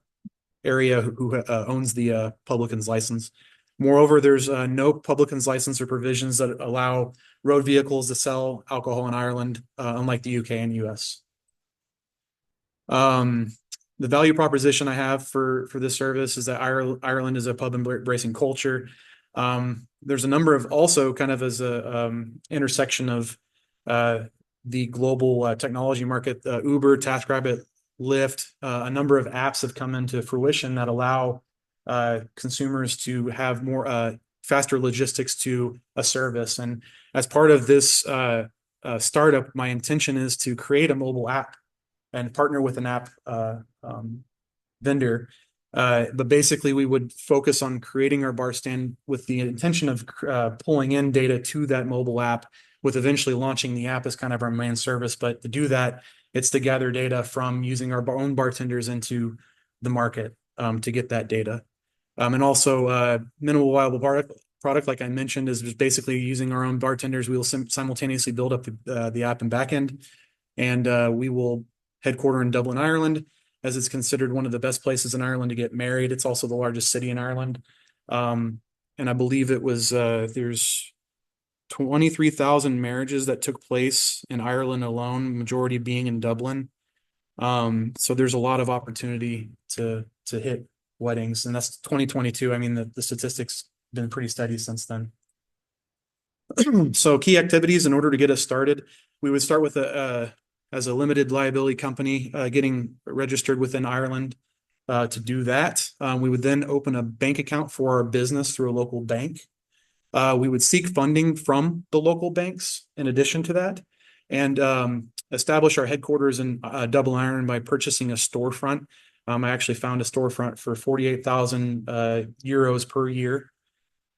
area who owns the publican's license. Moreover, there's no publican's license or provisions that allow road vehicles to sell alcohol in Ireland, unlike the UK and US. The value proposition I have for this service is that Ireland is a pub embracing culture. There's a number of also kind of as a intersection of the global technology market, Uber, TaskRabbit, Lyft, a number of apps have come into fruition that allow consumers to have more faster logistics to a service. And as part of this startup, my intention is to create a mobile app and partner with an app vendor. But basically, we would focus on creating our bar stand with the intention of pulling in data to that mobile app, with eventually launching the app as kind of our main service. But to do that, it's to gather data from using our own bartenders into the market to get that data. And also, minimal viable product, like I mentioned, is basically using our own bartenders. We will simultaneously build up the app and backend, and we will headquarter in Dublin, Ireland, as it's considered one of the best places in Ireland to get married. It's also the largest city in Ireland. And I believe it was, there's 23,000 marriages that took place in Ireland alone, majority being in Dublin. So there's a lot of opportunity to hit weddings, and that's 2022. I mean, the statistics been pretty steady since then. So key activities in order to get us started, we would start with as a limited liability company, getting registered within Ireland to do that. We would then open a bank account for our business through a local bank. We would seek funding from the local banks in addition to that, and establish our headquarters in Dublin, Ireland by purchasing a storefront. I actually found a storefront for 48,000 euros per year.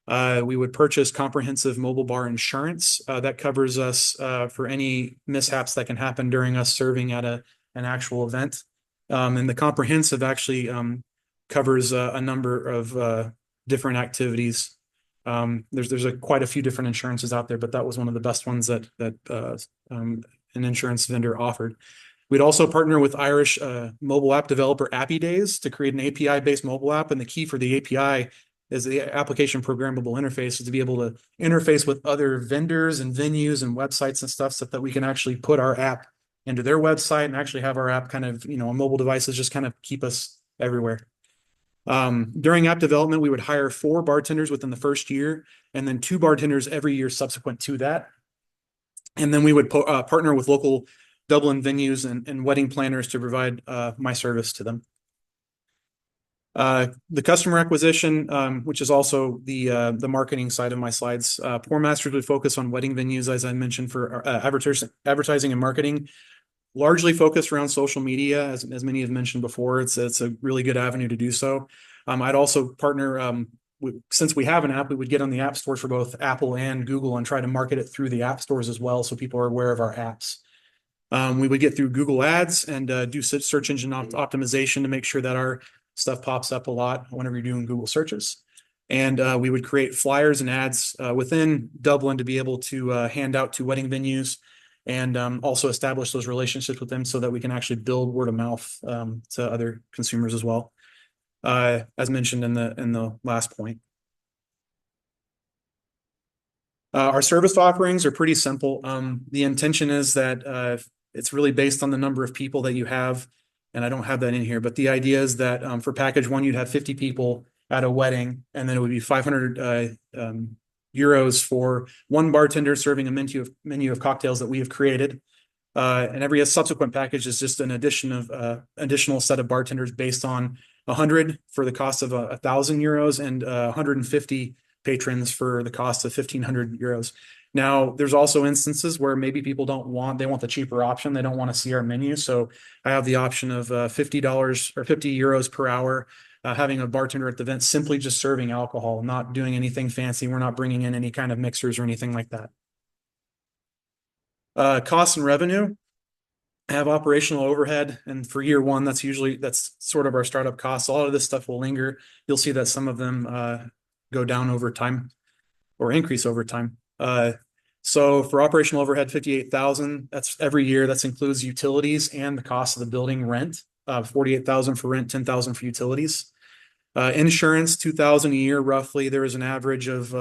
We would purchase comprehensive mobile bar insurance that covers us for any mishaps that can happen during us serving at an actual event. And the comprehensive actually covers a number of different activities. There's quite a few different insurances out there, but that was one of the best ones that an insurance vendor offered. We'd also partner with Irish mobile app developer Appy Days to create an API-based mobile app. And the key for the API is the application programmable interface, is to be able to interface with other vendors and venues and websites and stuff so that we can actually put our app into their website and actually have our app kind of, on mobile devices, just kind of keep us everywhere. During app development, we would hire 4 bartenders within the first year, and then 2 bartenders every year subsequent to that. And then we would partner with local Dublin venues and wedding planners to provide my service to them. The customer acquisition, which is also the marketing side of my slides. Pour Masters would focus on wedding venues, as I mentioned, for advertising and marketing, largely focused around social media, as many have mentioned before. It's a really good avenue to do so. I'd also partner, since we have an app, we would get on the app stores for both Apple and Google and try to market it through the app stores as well, so people are aware of our apps. We would get through Google Ads and do search engine optimization to make sure that our stuff pops up a lot whenever you're doing Google searches. And we would create flyers and ads within Dublin to be able to hand out to wedding venues and also establish those relationships with them so that we can actually build word of mouth to other consumers as well, as mentioned in the last point. Our service offerings are pretty simple. The intention is that it's really based on the number of people that you have, and I don't have that in here, but the idea is that for package one, you'd have 50 people at a wedding, and then it would be 500 euros for one bartender serving a menu of cocktails that we have created. And every subsequent package is just an additional set of bartenders based on 100 for the cost of 1,000 euros and 150 patrons for the cost of 1,500 euros. Now, there's also instances where maybe people they want the cheaper option. They don't want to see our menu. So I have the option of $50 or 50 euros per hour, having a bartender at the event simply just serving alcohol, not doing anything fancy. We're not bringing in any kind of mixers or anything like that. Costs and revenue. I have operational overhead, and for year one, that's sort of our startup costs. A lot of this stuff will linger. You'll see that some of them go down over time or increase over time. So for operational overhead, 58,000, that's every year. That includes utilities and the cost of the building rent, 48,000 for rent, 10,000 for utilities. Insurance, 2,000 a year, roughly. There is an average of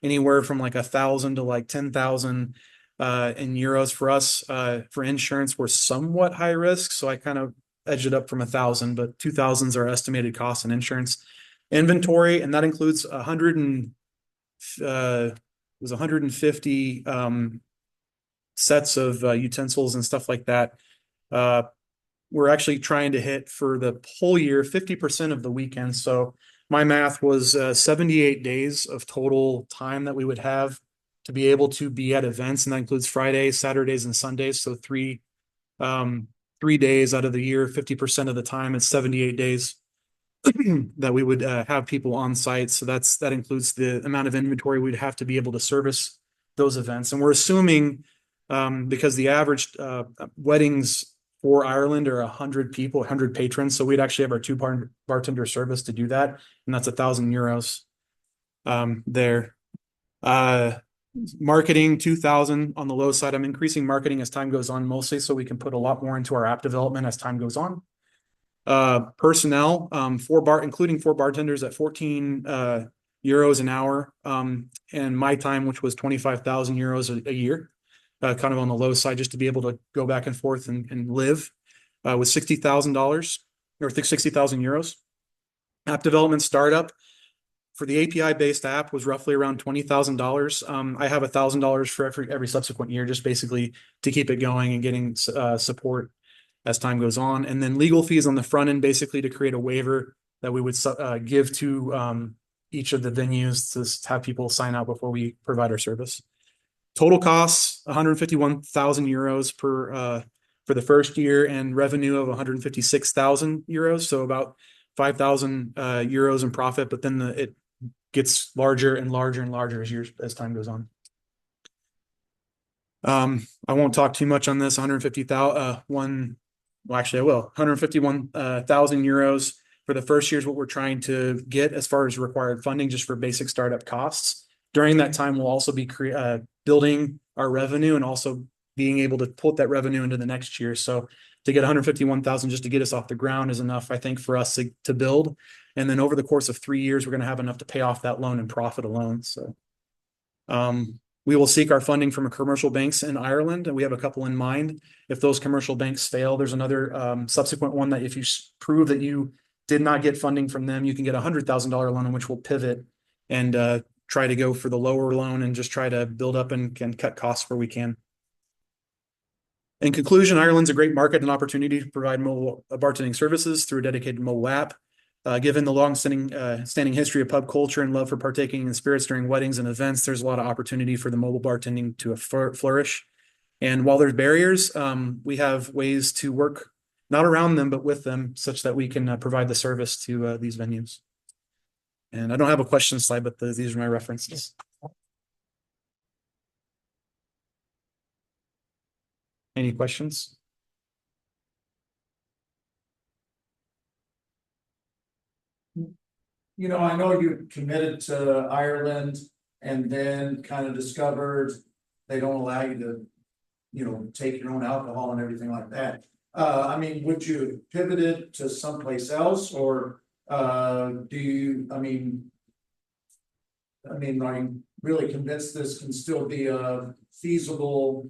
anywhere from like 1,000 to like 10,000 in euros for us. For insurance, we're somewhat high risk, so I kind of edged it up from 1,000, but 2,000 is our estimated cost in insurance. Inventory, and that includes 150 sets of utensils and stuff like that. We're actually trying to hit for the whole year 50% of the weekend. So my math was 78 days of total time that we would have to be able to be at events, and that includes Fridays, Saturdays, and Sundays. So three days out of the year, 50% of the time, it's 78 days that we would have people on site. So that includes the amount of inventory we'd have to be able to service those events. And we're assuming, because the average weddings for Ireland are 100 people, 100 patrons. So we'd actually have our two bartender service to do that. And that's 1,000 euros there. Marketing, 2,000 on the low side. I'm increasing marketing as time goes on, mostly so we can put a lot more into our app development as time goes on. Personnel, including 4 bartenders at 14 euros an hour, and my time, which was 25,000 euros a year, kind of on the low side, just to be able to go back and forth and live, with $60,000 or 60,000 euros. App development startup for the API based app was roughly around $20,000. I have $1,000 for every subsequent year, just basically to keep it going and getting support as time goes on. And then legal fees on the front end, basically to create a waiver that we would give to each of the venues to have people sign out before we provide our service. Total costs, 151,000 euros for the first year, and revenue of 156,000 euros. So about 5,000 euros in profit, but then it gets larger and larger and larger as time goes on. I won't talk too much on this. 151,000 euros for the first year is what we're trying to get as far as required funding, just for basic startup costs. During that time, we'll also be building our revenue and also being able to put that revenue into the next year. So to get 151,000 just to get us off the ground is enough, I think, for us to build. And then over the course of 3 years, we're going to have enough to pay off that loan and profit alone. So we will seek our funding from commercial banks in Ireland, and we have a couple in mind. If those commercial banks fail, there's another subsequent one that if you prove that you did not get funding from them, you can get a $100,000 loan, in which we'll pivot and try to go for the lower loan and just try to build up and cut costs where we can. In conclusion, Ireland's a great market and opportunity to provide mobile bartending services through a dedicated mobile app. Given the standing history of pub culture and love for partaking in spirits during weddings and events, there's a lot of opportunity for the mobile bartending to flourish. And while there's barriers, we have ways to work not around them, but with them, such that we can provide the service to these venues. And I don't have a question slide, but these are my references. Any questions? You know, I know you committed to Ireland and then kind of discovered they don't allow you to, you know, take your own alcohol and everything like that. I mean, would you have pivoted to someplace else or do you, I mean, are you really convinced this can still be a feasible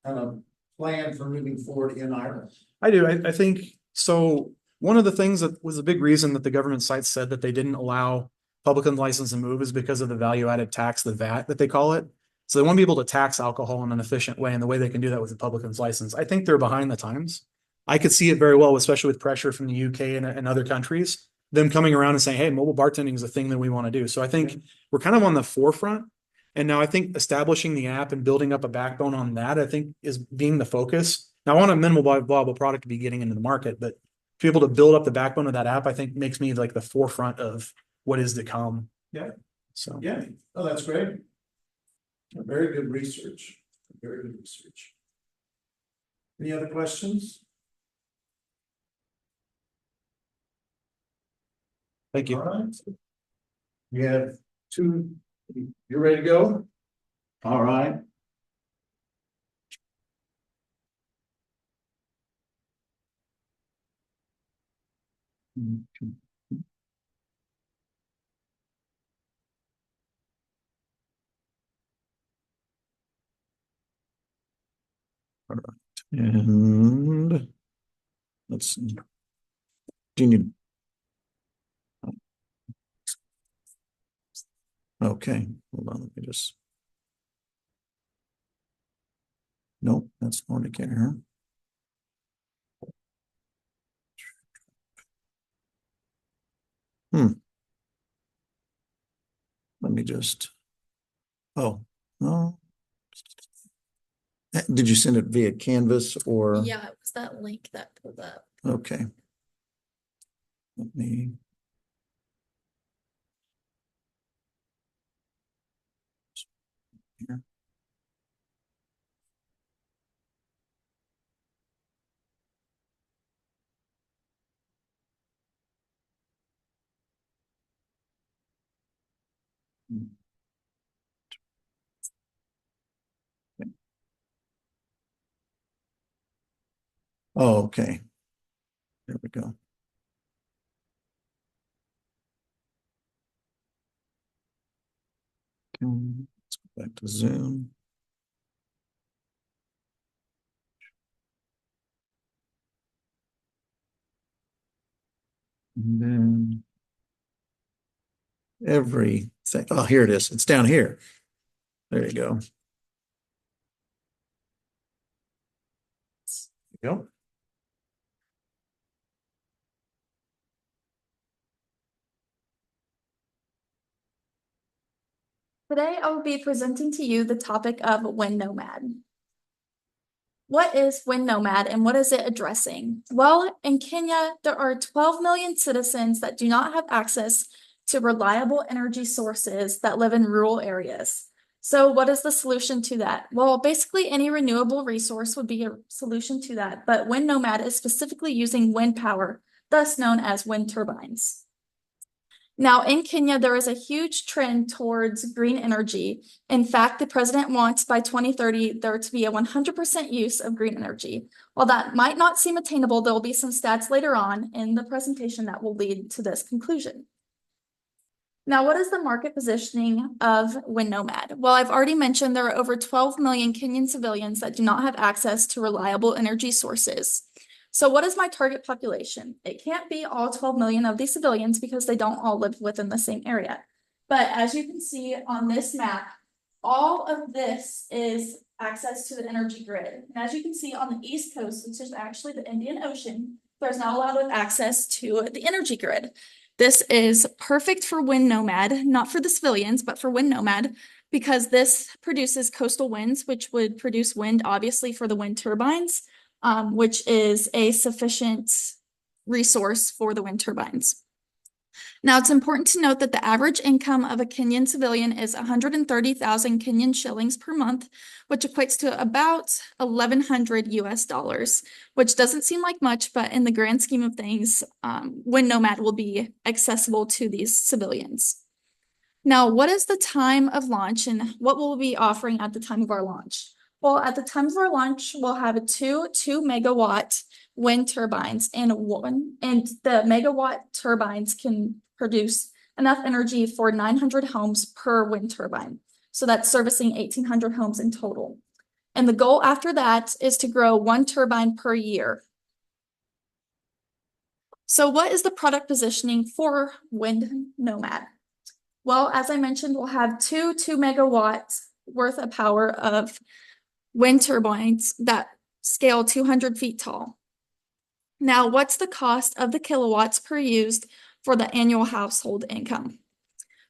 kind of plan for moving forward in Ireland? I do. I think so. One of the things that was a big reason that the government site said that they didn't allow public license to move is because of the value added tax, the VAT that they call it. So they want to be able to tax alcohol in an efficient way, and the way they can do that with the public license. I think they're behind the times. I could see it very well, especially with pressure from the UK and other countries, them coming around and saying, hey, mobile bartending is a thing that we want to do. So I think we're kind of on the forefront. And now I think establishing the app and building up a backbone on that, I think, is being the focus. Now, I want a minimal viable product to be getting into the market, but to be able to build up the backbone of that app, I think makes me like the forefront of what is to come. Yeah. So Yeah, oh, that's great. Very good research, very good research. Any other questions? thank you. All right. We have two, you ready to go? All right. All right, and let's see. Do you need? Okay, hold on, let me just. Nope, that's going to care. Let me just. Oh, no. Did you send it via Canvas or? Yeah, it was that link that pulled up. Okay. Let me. Here. Oh, okay. There we go. Let's go back to Zoom. And then everything. Oh, here it is. It's down here. There you go. There you go. Today, I will be presenting to you the topic of WinNomad. What is WinNomad and what is it addressing? Well, in Kenya, there are 12 million citizens that do not have access to reliable energy sources that live in rural areas. So what is the solution to that? Well, basically any renewable resource would be a solution to that, but WinNomad is specifically using wind power, thus known as wind turbines. Now, in Kenya, there is a huge trend towards green energy. In fact, the president wants by 2030 there to be a 100% use of green energy. While that might not seem attainable, there will be some stats later on in the presentation that will lead to this conclusion. Now, what is the market positioning of WinNomad? Well, I've already mentioned there are over 12 million Kenyan civilians that do not have access to reliable energy sources. So what is my target population? It can't be all 12 million of these civilians because they don't all live within the same area. But as you can see on this map, all of this is access to the energy grid. And as you can see on the East Coast, which is actually the Indian Ocean, there's not a lot of access to the energy grid. This is perfect for Wind Nomad, not for the civilians, but for Wind Nomad, because this produces coastal winds, which would produce wind, obviously, for the wind turbines, which is a sufficient resource for the wind turbines. Now, it's important to note that the average income of a Kenyan civilian is 130,000 Kenyan shillings per month, which equates to about 1,100 US dollars, which doesn't seem like much, but in the grand scheme of things, Wind Nomad will be accessible to these civilians. Now, what is the time of launch and what will we be offering at the time of our launch? Well, at the time of our launch, we'll have two 2-megawatt wind turbines and the megawatt turbines can produce enough energy for 900 homes per wind turbine. So that's servicing 1,800 homes in total. And the goal after that is to grow 1 turbine per year. So what is the product positioning for Wind Nomad? Well, as I mentioned, we'll have two 2-megawatt worth of power of wind turbines that scale 200 feet tall. Now, what's the cost of the kilowatts per used for the annual household income?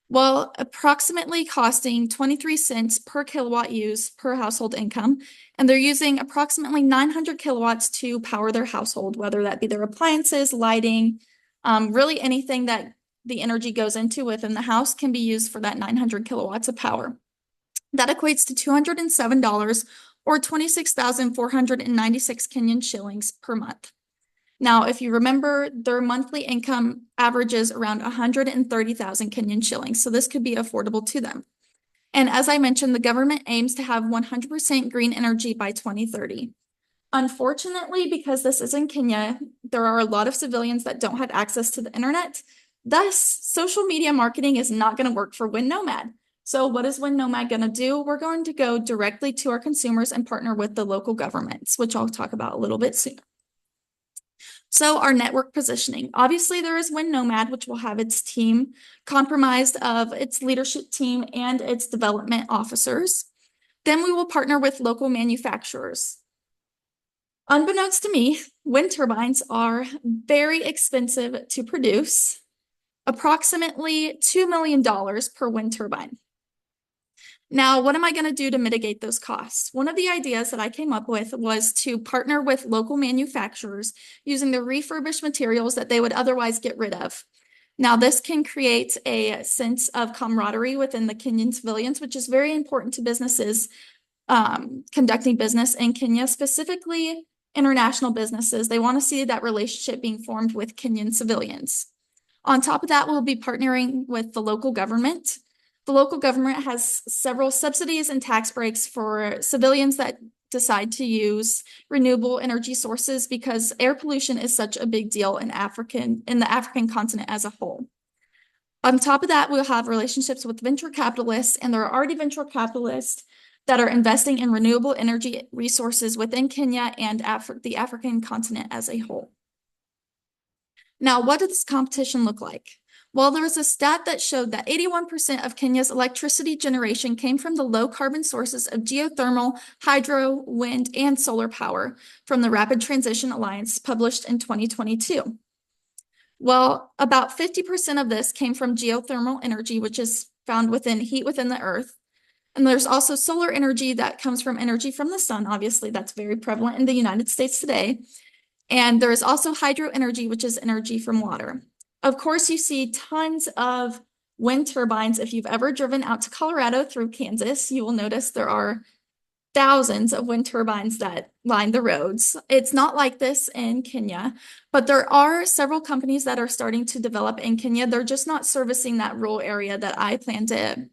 Well, approximately costing 23 cents per kilowatt used per household income, and they're using approximately 900 kilowatts to power their household, whether that be their appliances, lighting, really anything that the energy goes into within the house can be used for that 900 kilowatts of power. That equates to $207 or 26,496 Kenyan shillings per month. Now, if you remember, their monthly income averages around 130,000 Kenyan shillings, so this could be affordable to them. And as I mentioned, the government aims to have 100% green energy by 2030. Unfortunately, because this is in Kenya, there are a lot of civilians that don't have access to the internet. Thus, social media marketing is not going to work for Wind Nomad. So what is Wind Nomad going to do? We're going to go directly to our consumers and partner with the local governments, which I'll talk about a little bit soon. So our network positioning. Obviously, there is Wind Nomad, which will have its team comprised of its leadership team and its development officers. Then we will partner with local manufacturers. Unbeknownst to me, wind turbines are very expensive to produce, approximately $2 million per wind turbine. Now, what am I going to do to mitigate those costs? One of the ideas that I came up with was to partner with local manufacturers using the refurbished materials that they would otherwise get rid of. Now, this can create a sense of camaraderie within the Kenyan civilians, which is very important to businesses conducting business in Kenya, specifically international businesses. They want to see that relationship being formed with Kenyan civilians. On top of that, we'll be partnering with the local government. The local government has several subsidies and tax breaks for civilians that decide to use renewable energy sources because air pollution is such a big deal in the African continent as a whole. On top of that, we'll have relationships with venture capitalists, and there are already venture capitalists that are investing in renewable energy resources within Kenya and the African continent as a whole. Now, what does this competition look like? Well, there was a stat that showed that 81% of Kenya's electricity generation came from the low carbon sources of geothermal, hydro, wind, and solar power from the Rapid Transition Alliance published in 2022. Well, about 50% of this came from geothermal energy, which is found within heat within the earth. And there's also solar energy that comes from energy from the sun. Obviously, that's very prevalent in the United States today. And there is also hydro energy, which is energy from water. Of course, you see tons of wind turbines. If you've ever driven out to Colorado through Kansas, you will notice there are thousands of wind turbines that line the roads. It's not like this in Kenya, but there are several companies that are starting to develop in Kenya. They're just not servicing that rural area that I plan to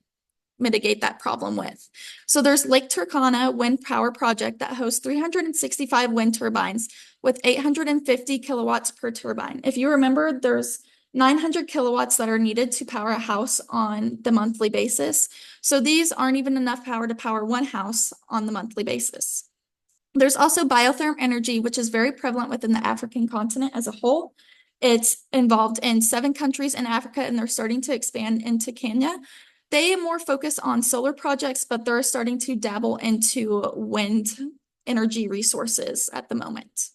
mitigate that problem with. So there's Lake Turkana Wind Power Project that hosts 365 wind turbines with 850 kilowatts per turbine. If you remember, there's 900 kilowatts that are needed to power a house on the monthly basis. So these aren't even enough power to power one house on the monthly basis. There's also biothermal energy, which is very prevalent within the African continent as a whole. It's involved in 7 countries in Africa, and they're starting to expand into Kenya. They more focus on solar projects, but they're starting to dabble into wind energy resources at the moment.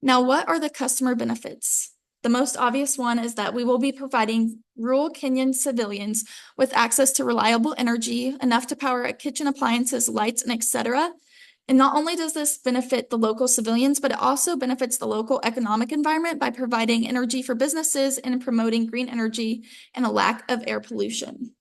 Now, what are the customer benefits? The most obvious one is that we will be providing rural Kenyan civilians with access to reliable energy, enough to power kitchen appliances, lights, and etc. And not only does this benefit the local civilians, but it also benefits the local economic environment by providing energy for businesses and promoting green energy and a lack of air pollution.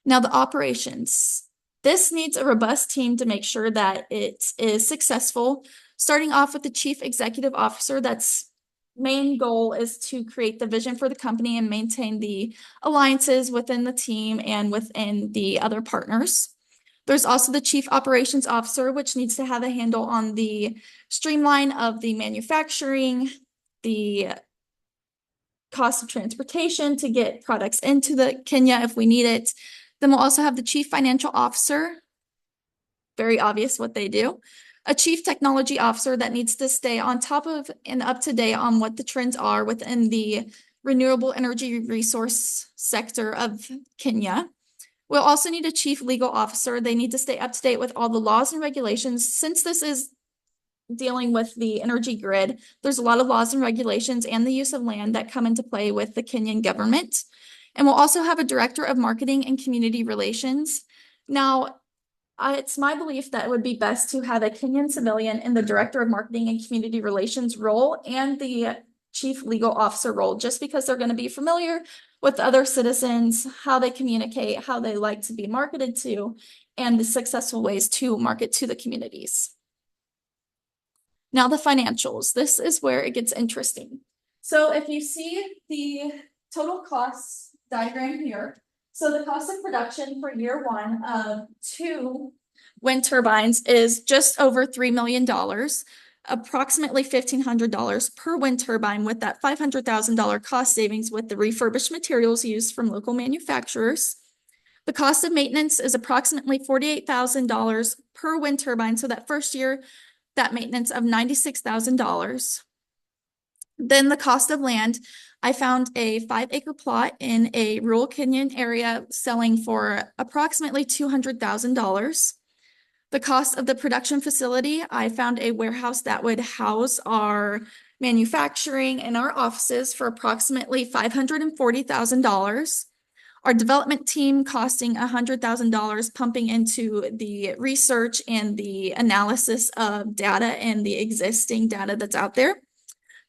Now, the operations. This needs a robust team to make sure that it is successful. Starting off with the chief executive officer, that's main goal is to create the vision for the company and maintain the alliances within the team and within the other partners. There's also the chief operations officer, which needs to have a handle on the streamline of the manufacturing, the cost of transportation to get products into the Kenya if we need it. Then we'll also have the chief financial officer. Very obvious what they do. A chief technology officer that needs to stay on top of and up to date on what the trends are within the renewable energy resource sector of Kenya. We'll also need a chief legal officer. They need to stay up to date with all the laws and regulations. Since this is dealing with the energy grid, there's a lot of laws and regulations and the use of land that come into play with the Kenyan government. And we'll also have a director of marketing and community relations. Now, it's my belief that it would be best to have a Kenyan civilian in the director of marketing and community relations role and the chief legal officer role, just because they're going to be familiar with other citizens, how they communicate, how they like to be marketed to, and the successful ways to market to the communities. Now the financials. This is where it gets interesting. So if you see the total costs diagram here, so the cost of production for year one of 2 wind turbines is just over $3 million, approximately $1,500 per wind turbine, with that $500,000 cost savings with the refurbished materials used from local manufacturers. The cost of maintenance is approximately $48,000 per wind turbine. So that first year, that maintenance of $96,000. Then the cost of land, I found a 5-acre plot in a rural Kenyan area selling for approximately $200,000. The cost of the production facility, I found a warehouse that would house our manufacturing and our offices for approximately $540,000. Our development team costing $100,000, pumping into the research and the analysis of data and the existing data that's out there.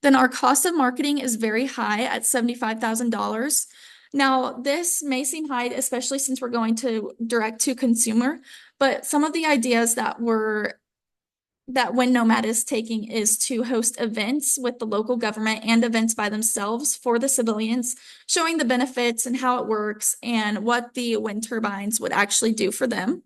Then our cost of marketing is very high at $75,000. Now, this may seem high, especially since we're going to direct to consumer, but some of the ideas that Wind Nomad is taking is to host events with the local government and events by themselves for the civilians, showing the benefits and how it works and what the wind turbines would actually do for them.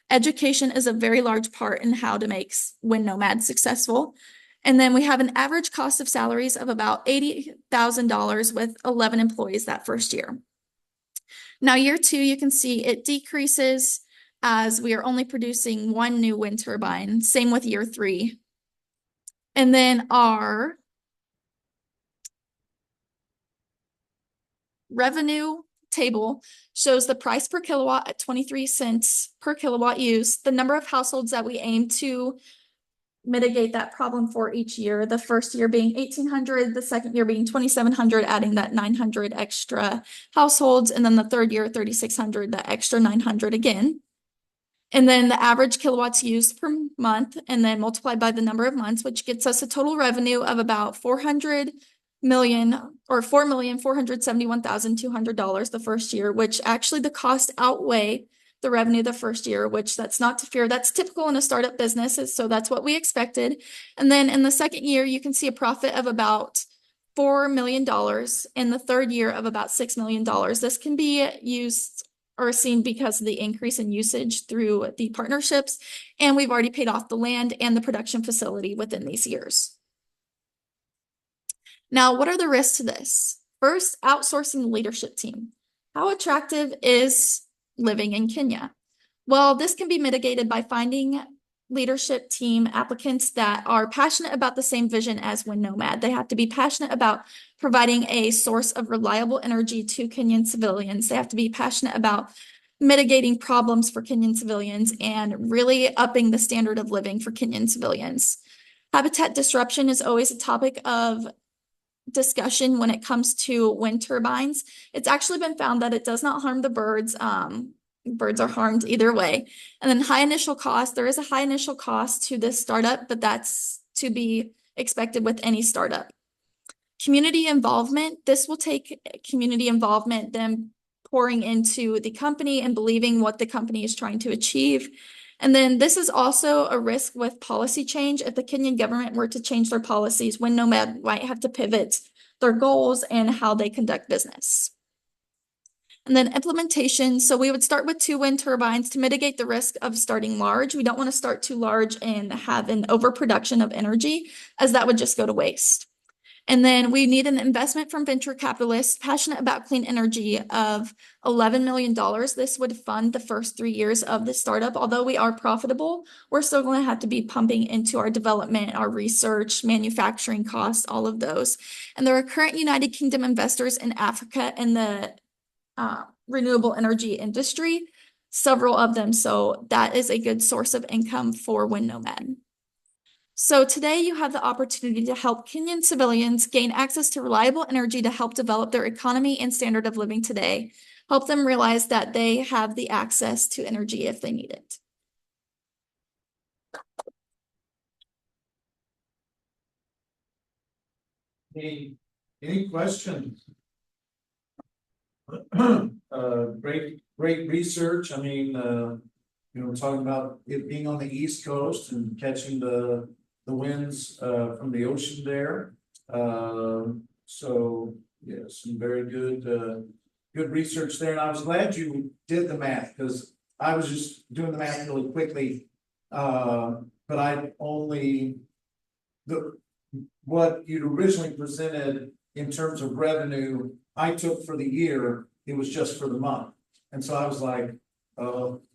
Education is a very large part in how to make Wind Nomad successful. And then we have an average cost of salaries of about $80,000 with 11 employees that first year. Now, year 2, you can see it decreases as we are only producing 1 new wind turbine. Same with year 3. And then our revenue table shows the price per kilowatt at 23 cents per kilowatt used, the number of households that we aim to mitigate that problem for each year. The first year being 1,800, the second year being 2,700, adding that 900 extra households, and then the third year 3,600, that extra 900 again. And then the average kilowatts used per month, and then multiplied by the number of months, which gets us a total revenue of about $400 million or $4,471,200 the first year, which actually the cost outweigh the revenue the first year, which that's not to fear. That's typical in a startup business, so that's what we expected. And then in the second year, you can see a profit of about $4 million. In the third year of about $6 million. This can be used or seen because of the increase in usage through the partnerships, and we've already paid off the land and the production facility within these years. Now, what are the risks to this? First, outsourcing the leadership team. How attractive is living in Kenya? Well, this can be mitigated by finding leadership team applicants that are passionate about the same vision as Wind Nomad. They have to be passionate about providing a source of reliable energy to Kenyan civilians. They have to be passionate about mitigating problems for Kenyan civilians and really upping the standard of living for Kenyan civilians. Habitat disruption is always a topic of discussion when it comes to wind turbines. It's actually been found that it does not harm the birds. Birds are harmed either way. And then high initial cost, there is a high initial cost to this startup, but that's to be expected with any startup. Community involvement, this will take community involvement, them pouring into the company and believing what the company is trying to achieve. And then this is also a risk with policy change. If the Kenyan government were to change their policies, Wind Nomad might have to pivot their goals and how they conduct business. And then implementation. So we would start with 2 wind turbines to mitigate the risk of starting large. We don't want to start too large and have an overproduction of energy, as that would just go to waste. And then we need an investment from venture capitalists passionate about clean energy of $11 million. This would fund the first 3 years of the startup. Although we are profitable, we're still going to have to be pumping into our development, our research, manufacturing costs, all of those. And there are current United Kingdom investors in Africa in the renewable energy industry, several of them. So that is a good source of income for Wind Nomad. So today you have the opportunity to help Kenyan civilians gain access to reliable energy to help develop their economy and standard of living today. Help them realize that they have the access to energy if they need it. Any questions? Great research. I mean, talking about it being on the East Coast and catching the winds from the ocean there. So yeah, some very good research there. And I was glad you did the math, because I was just doing the math really quickly. But I only what you'd originally presented in terms of revenue, I took for the year, it was just for the month. And so I was like,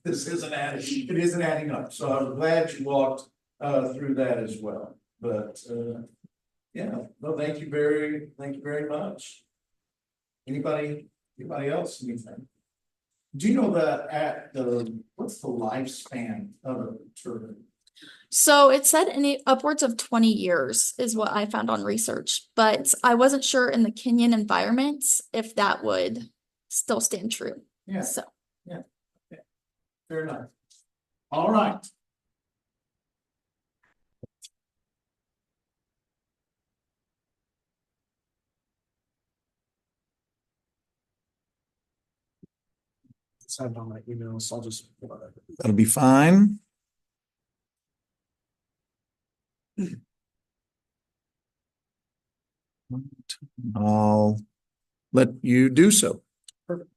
this isn't adding, it isn't adding up. So I'm glad you walked through that as well. But yeah, well, thank you very much. Anybody else, anything? Do you know that what's the lifespan of a turbine? So it said upwards of 20 years is what I found on research, but I wasn't sure in the Kenyan environments if that would still stand true. Yeah. So yeah. Okay. Fair enough. All right. It's had it on my email, so I'll just. That'll be fine. I'll let you do so. Perfect.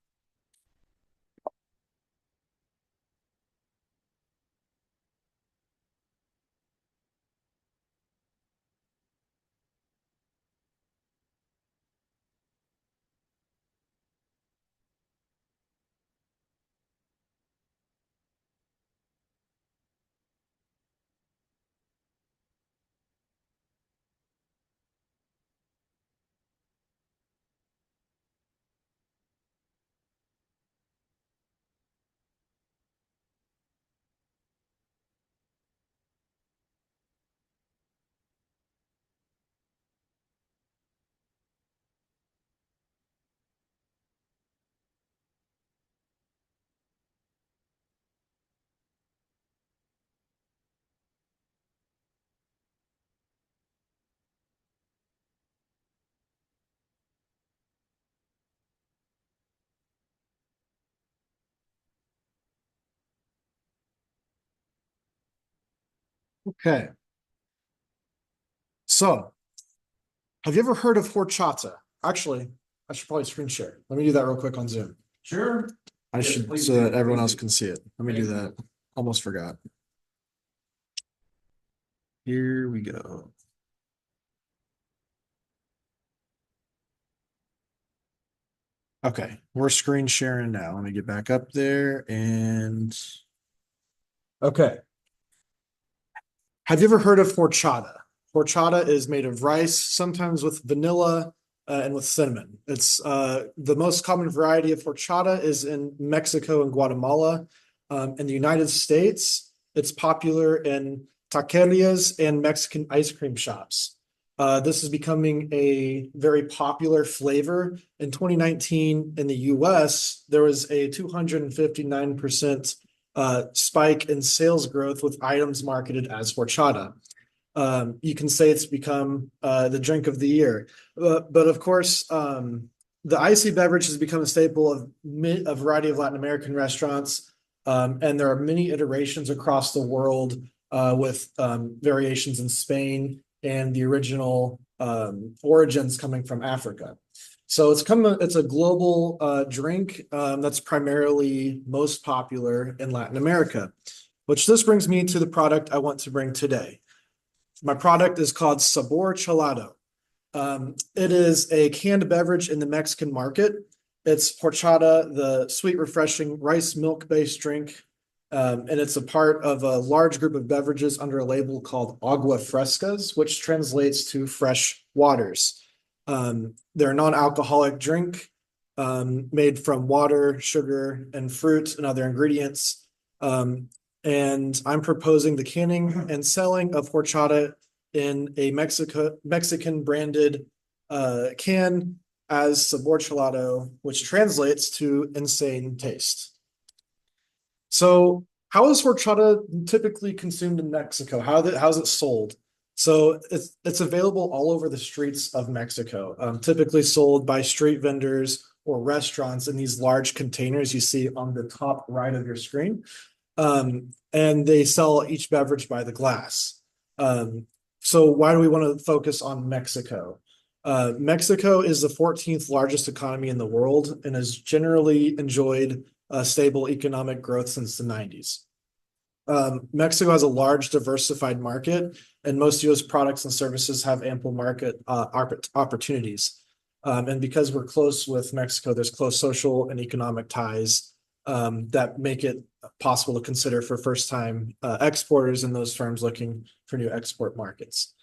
Okay. So, have you ever heard of horchata? Actually, I should probably screen share. Let me do that real quick on Zoom. Sure. I Yes, should, please so do. that everyone Please else do. can see it. Let me do that. Almost forgot. Here we go. Okay, we're screen sharing now. Let me get back up there and. Okay. Have you ever heard of horchata? Horchata is made of rice, sometimes with vanilla and with cinnamon. It's the most common variety of horchata is in Mexico and Guatemala. In the United States, it's popular in taquerias and Mexican ice cream shops. This is becoming a very popular flavor. In 2019, in the US, there was a 259% spike in sales growth with items marketed as horchata. You can say it's become the drink of the year. But of course, the icy beverage has become a staple of a variety of Latin American restaurants. And there are many iterations across the world with variations in Spain and the original origins coming from Africa. So it's a global drink that's primarily most popular in Latin America, which this brings me to the product I want to bring today. My product is called Sabor Chelado. It is a canned beverage in the Mexican market. It's horchata, the sweet, refreshing rice milk-based drink, and it's a part of a large group of beverages under a label called Agua Frescas, which translates to fresh waters. They're a non-alcoholic drink made from water, sugar, and fruit and other ingredients. And I'm proposing the canning and selling of horchata in a Mexican branded can as Sabor Chelado, which translates to insane taste. So how is horchata typically consumed in Mexico? How's it sold? So it's available all over the streets of Mexico, typically sold by street vendors or restaurants in these large containers you see on the top right of your screen. And they sell each beverage by the glass. So why do we want to focus on Mexico? Mexico is the 14th largest economy in the world and has generally enjoyed stable economic growth since the 90s. Mexico has a large diversified market, and most U.S. products and services have ample market opportunities. And because we're close with Mexico, there's close social and economic ties that make it possible to consider for first-time exporters and those firms looking for new export markets.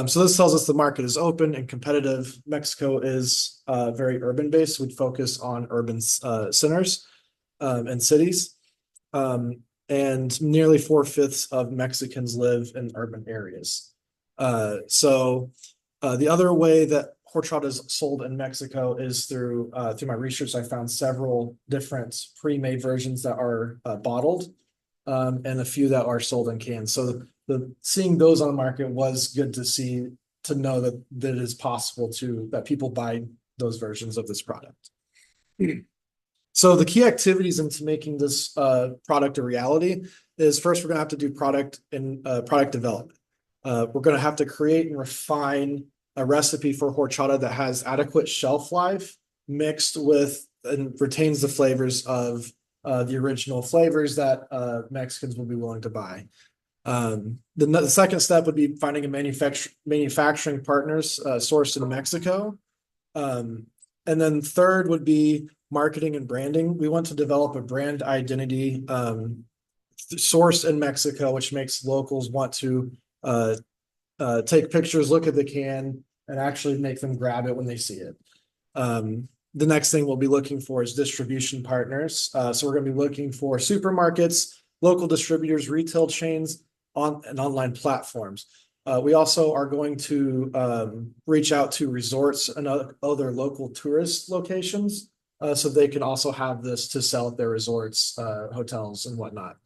So this tells us the market is open and competitive. Mexico is very urban-based. We'd focus on urban centers and cities. And nearly 4/5 of Mexicans live in urban areas. So the other way that horchata is sold in Mexico is through my research. I found several different pre-made versions that are bottled and a few that are sold in cans. So seeing those on the market was good to know that it is possible that people buy those versions of this product. So the key activities into making this product a reality is first, we're going to have to do product development. We're going to have to create and refine a recipe for horchata that has adequate shelf life mixed with and retains the flavors of the original flavors that Mexicans will be willing to buy. The second step would be finding a manufacturing partners sourced in Mexico. And then third would be marketing and branding. We want to develop a brand identity sourced in Mexico, which makes locals want to take pictures, look at the can, and actually make them grab it when they see it. The next thing we'll be looking for is distribution partners. So we're going to be looking for supermarkets, local distributors, retail chains, and online platforms. We also are going to reach out to resorts and other local tourist locations so they can also have this to sell at their resorts, hotels, and whatnot.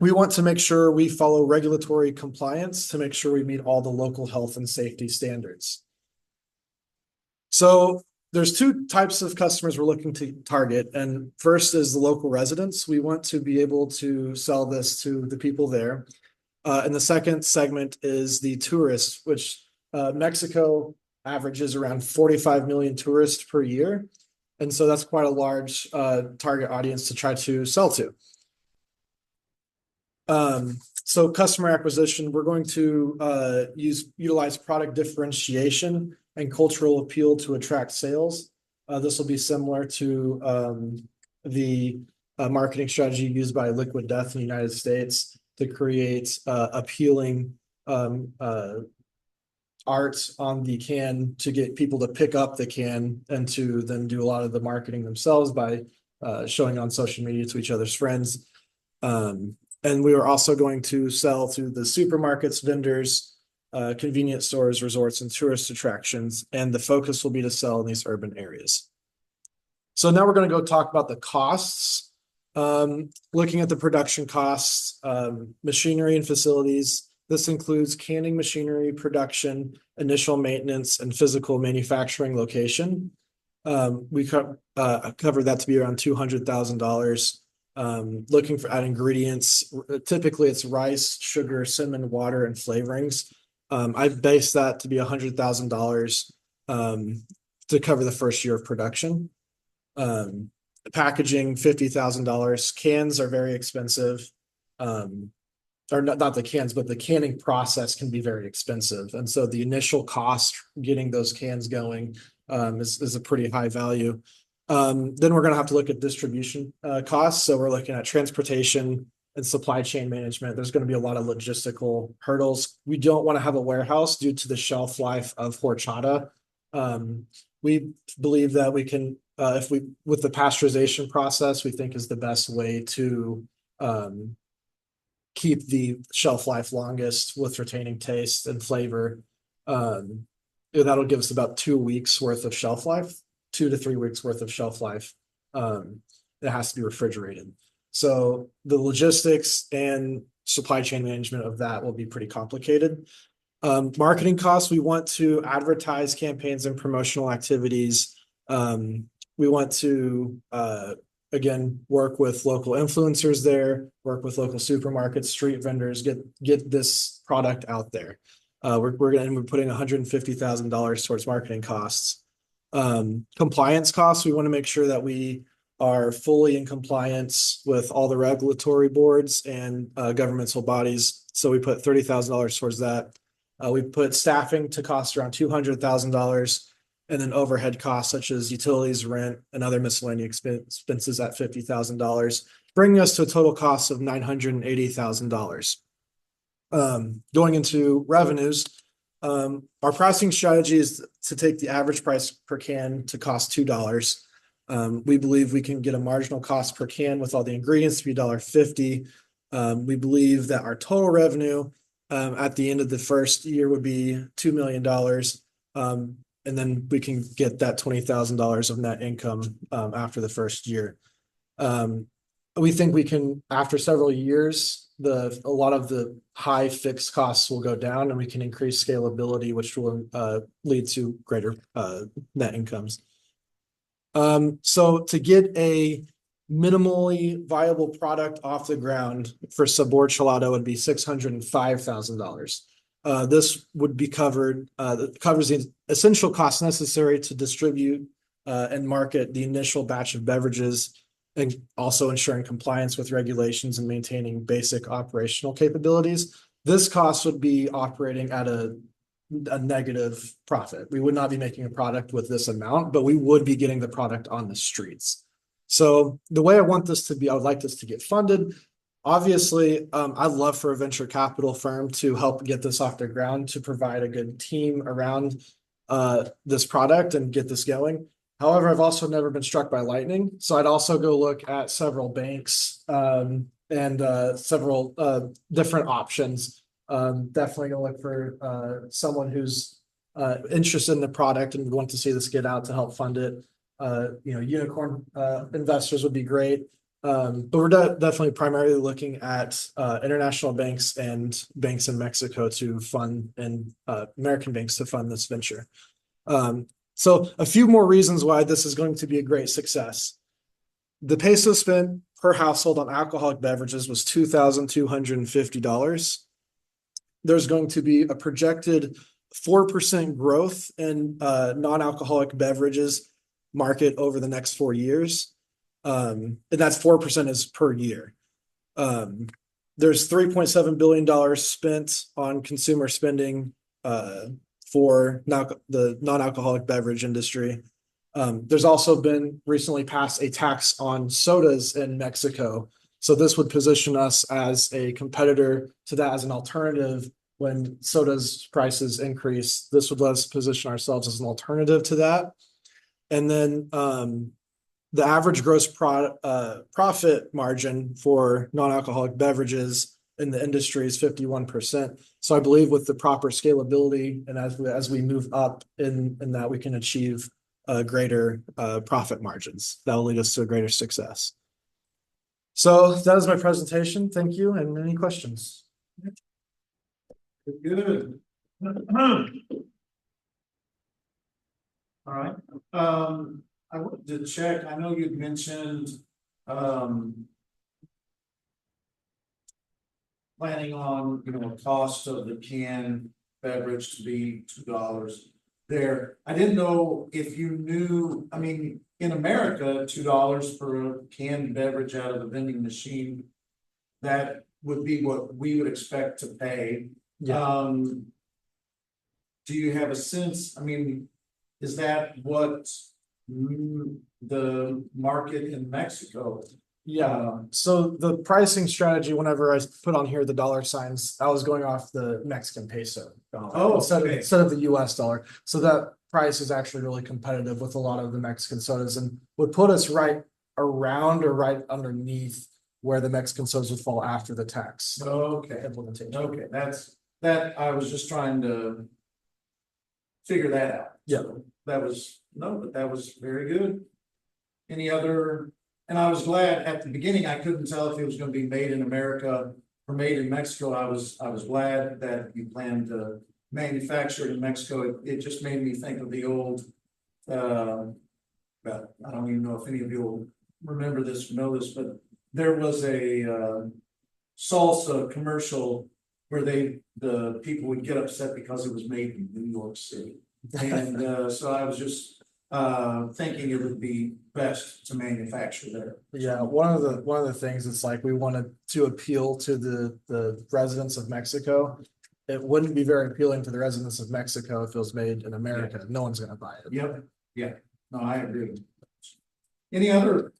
We want to make sure we follow regulatory compliance to make sure we meet all the local health and safety standards. So there's two types of customers we're looking to target. And first is the local residents. We want to be able to sell this to the people there. And the second segment is the tourists, which Mexico averages around 45 million tourists per year. And so that's quite a large target audience to try to sell to. So customer acquisition, we're going to utilize product differentiation and cultural appeal to attract sales. This will be similar to the marketing strategy used by Liquid Death in the United States to create appealing art on the can to get people to pick up the can and to then do a lot of the marketing themselves by showing on social media to each other's friends. And we are also going to sell to the supermarkets, vendors, convenience stores, resorts, and tourist attractions. And the focus will be to sell in these urban areas. So now we're going to go talk about the costs. Looking at the production costs, machinery and facilities. This includes canning machinery, production, initial maintenance, and physical manufacturing location. We covered that to be around $200,000. Looking at ingredients, typically it's rice, sugar, cinnamon, water, and flavorings. I've based that to be $100,000 to cover the first year of production. Packaging, $50,000. Cans are very expensive. Or not the cans, but the canning process can be very expensive. And so the initial cost getting those cans going is a pretty high value. Then we're going to have to look at distribution costs. So we're looking at transportation and supply chain management. There's going to be a lot of logistical hurdles. We don't want to have a warehouse due to the shelf life of horchata. We believe that we can, with the pasteurization process, we think is the best way to keep the shelf life longest with retaining taste and flavor. That'll give us about 2 weeks worth of shelf life, 2 to 3 weeks worth of shelf life. It has to be refrigerated. So the logistics and supply chain management of that will be pretty complicated. Marketing costs, we want to advertise campaigns and promotional activities. We want to, again, work with local influencers there, work with local supermarkets, street vendors, get this product out there. We're putting $150,000 towards marketing costs. Compliance costs, we want to make sure that we are fully in compliance with all the regulatory boards and governmental bodies. So we put $30,000 towards that. We put staffing to cost around $200,000. And then overhead costs such as utilities, rent, and other miscellaneous expenses at $50,000, bringing us to a total cost of $980,000. Going into revenues, our pricing strategy is to take the average price per can to cost $2. We believe we can get a marginal cost per can with all the ingredients to be $1.50. We believe that our total revenue at the end of the first year would be $2 million. And then we can get that $20,000 of net income after the first year. We think we can, after several years, a lot of the high fixed costs will go down and we can increase scalability, which will lead to greater net incomes. So to get a minimally viable product off the ground for Sabor Chelado would be $605,000. This would be covers the essential costs necessary to distribute and market the initial batch of beverages, and also ensuring compliance with regulations and maintaining basic operational capabilities. This cost would be operating at a negative profit. We would not be making a product with this amount, but we would be getting the product on the streets. So the way I want this to be, I would like this to get funded. Obviously, I'd love for a venture capital firm to help get this off the ground, to provide a good team around this product and get this going. However, I've also never been struck by lightning. So I'd also go look at several banks and several different options. Definitely gonna look for someone who's interested in the product and would want to see this get out to help fund it. Unicorn investors would be great. But we're definitely primarily looking at international banks and banks in Mexico to fund, and American banks to fund this venture. So a few more reasons why this is going to be a great success. The peso spent per household on alcoholic beverages was $2,250. There's going to be a projected 4% growth in non-alcoholic beverages market over the next 4 years. And that's 4% is per year. There's $3.7 billion spent on consumer spending for now the non-alcoholic beverage industry. There's also been recently passed a tax on sodas in Mexico. So this would position us as a competitor to that, as an alternative. When soda's prices increase, this would let us position ourselves as an alternative to that. And then the average gross profit margin for non-alcoholic beverages in the industry is 51%. So I believe with the proper scalability and as we move up in that, we can achieve greater profit margins. That will lead us to a greater success. So that is my presentation. Thank you. And any questions? Good. All right. I wanted to check, I know you'd mentioned, planning on, cost of the canned beverage to be $2 there. I didn't know if you knew, I mean, in America, $2 for a canned beverage out of the vending machine, that would be what we would expect to pay. Yeah. Do you have a sense, I mean, is that what the market in Mexico? Yeah, so the pricing strategy, whenever I put on here the dollar signs, I was going off the Mexican peso dollar Oh, okay. instead of the US dollar. So that price is actually really competitive with a lot of the Mexican sodas and would put us right around or right underneath where the Mexican sodas would fall after the tax Okay, implementation. okay, that I was just trying to figure that out. Yeah. So that was very good. Any other, and I was glad at the beginning, I couldn't tell if it was gonna be made in America or made in Mexico. I was glad that you planned to manufacture it in Mexico. It just made me think of the old, but I don't even know if any of you will remember this or know this, but there was a salsa commercial where the people would get upset because it was made in New York City. And so I was just thinking it would be best to manufacture there. Yeah, one of the things it's like we wanted to appeal to the residents of Mexico. It wouldn't be very appealing to the residents of Mexico if it was made in America. No one's gonna buy it. Yep, yeah, no, I agree. Any other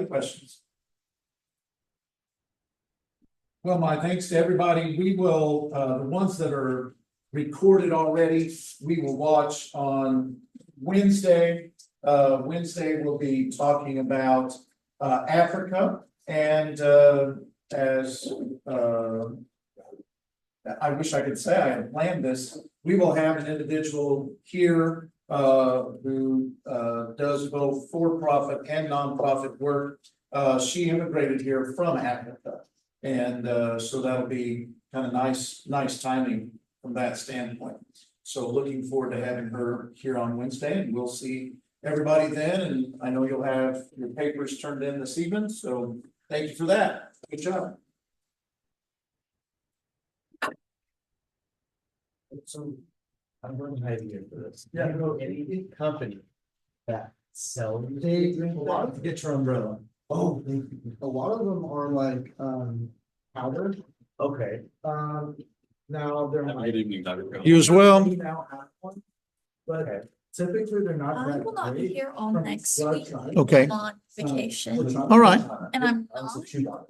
questions? Well, my thanks to everybody. We will, the ones that are recorded already, we will watch on Wednesday. Wednesday we'll be talking about Africa, and as I wish I could say I had planned this, we will have an individual here who does both for-profit and nonprofit work. She immigrated here from Africa. And so that'll be kind of nice timing from that standpoint. So looking forward to having her here on Wednesday, and we'll see everybody then. And I know you'll have your papers turned in this evening, so thank you for that. Good job. So I'm going to idea for this. Yeah. You know, any company that sells. Get your umbrella. Oh, thank you. A lot of them are like, powdered. Okay. Now they're. Good evening, Dr. Crowe. You as well. We now have one, but typically they're not I that will not be great. here all from next what I've week. tried. Okay. I'm on vacation, All right. and I'm That's not $2.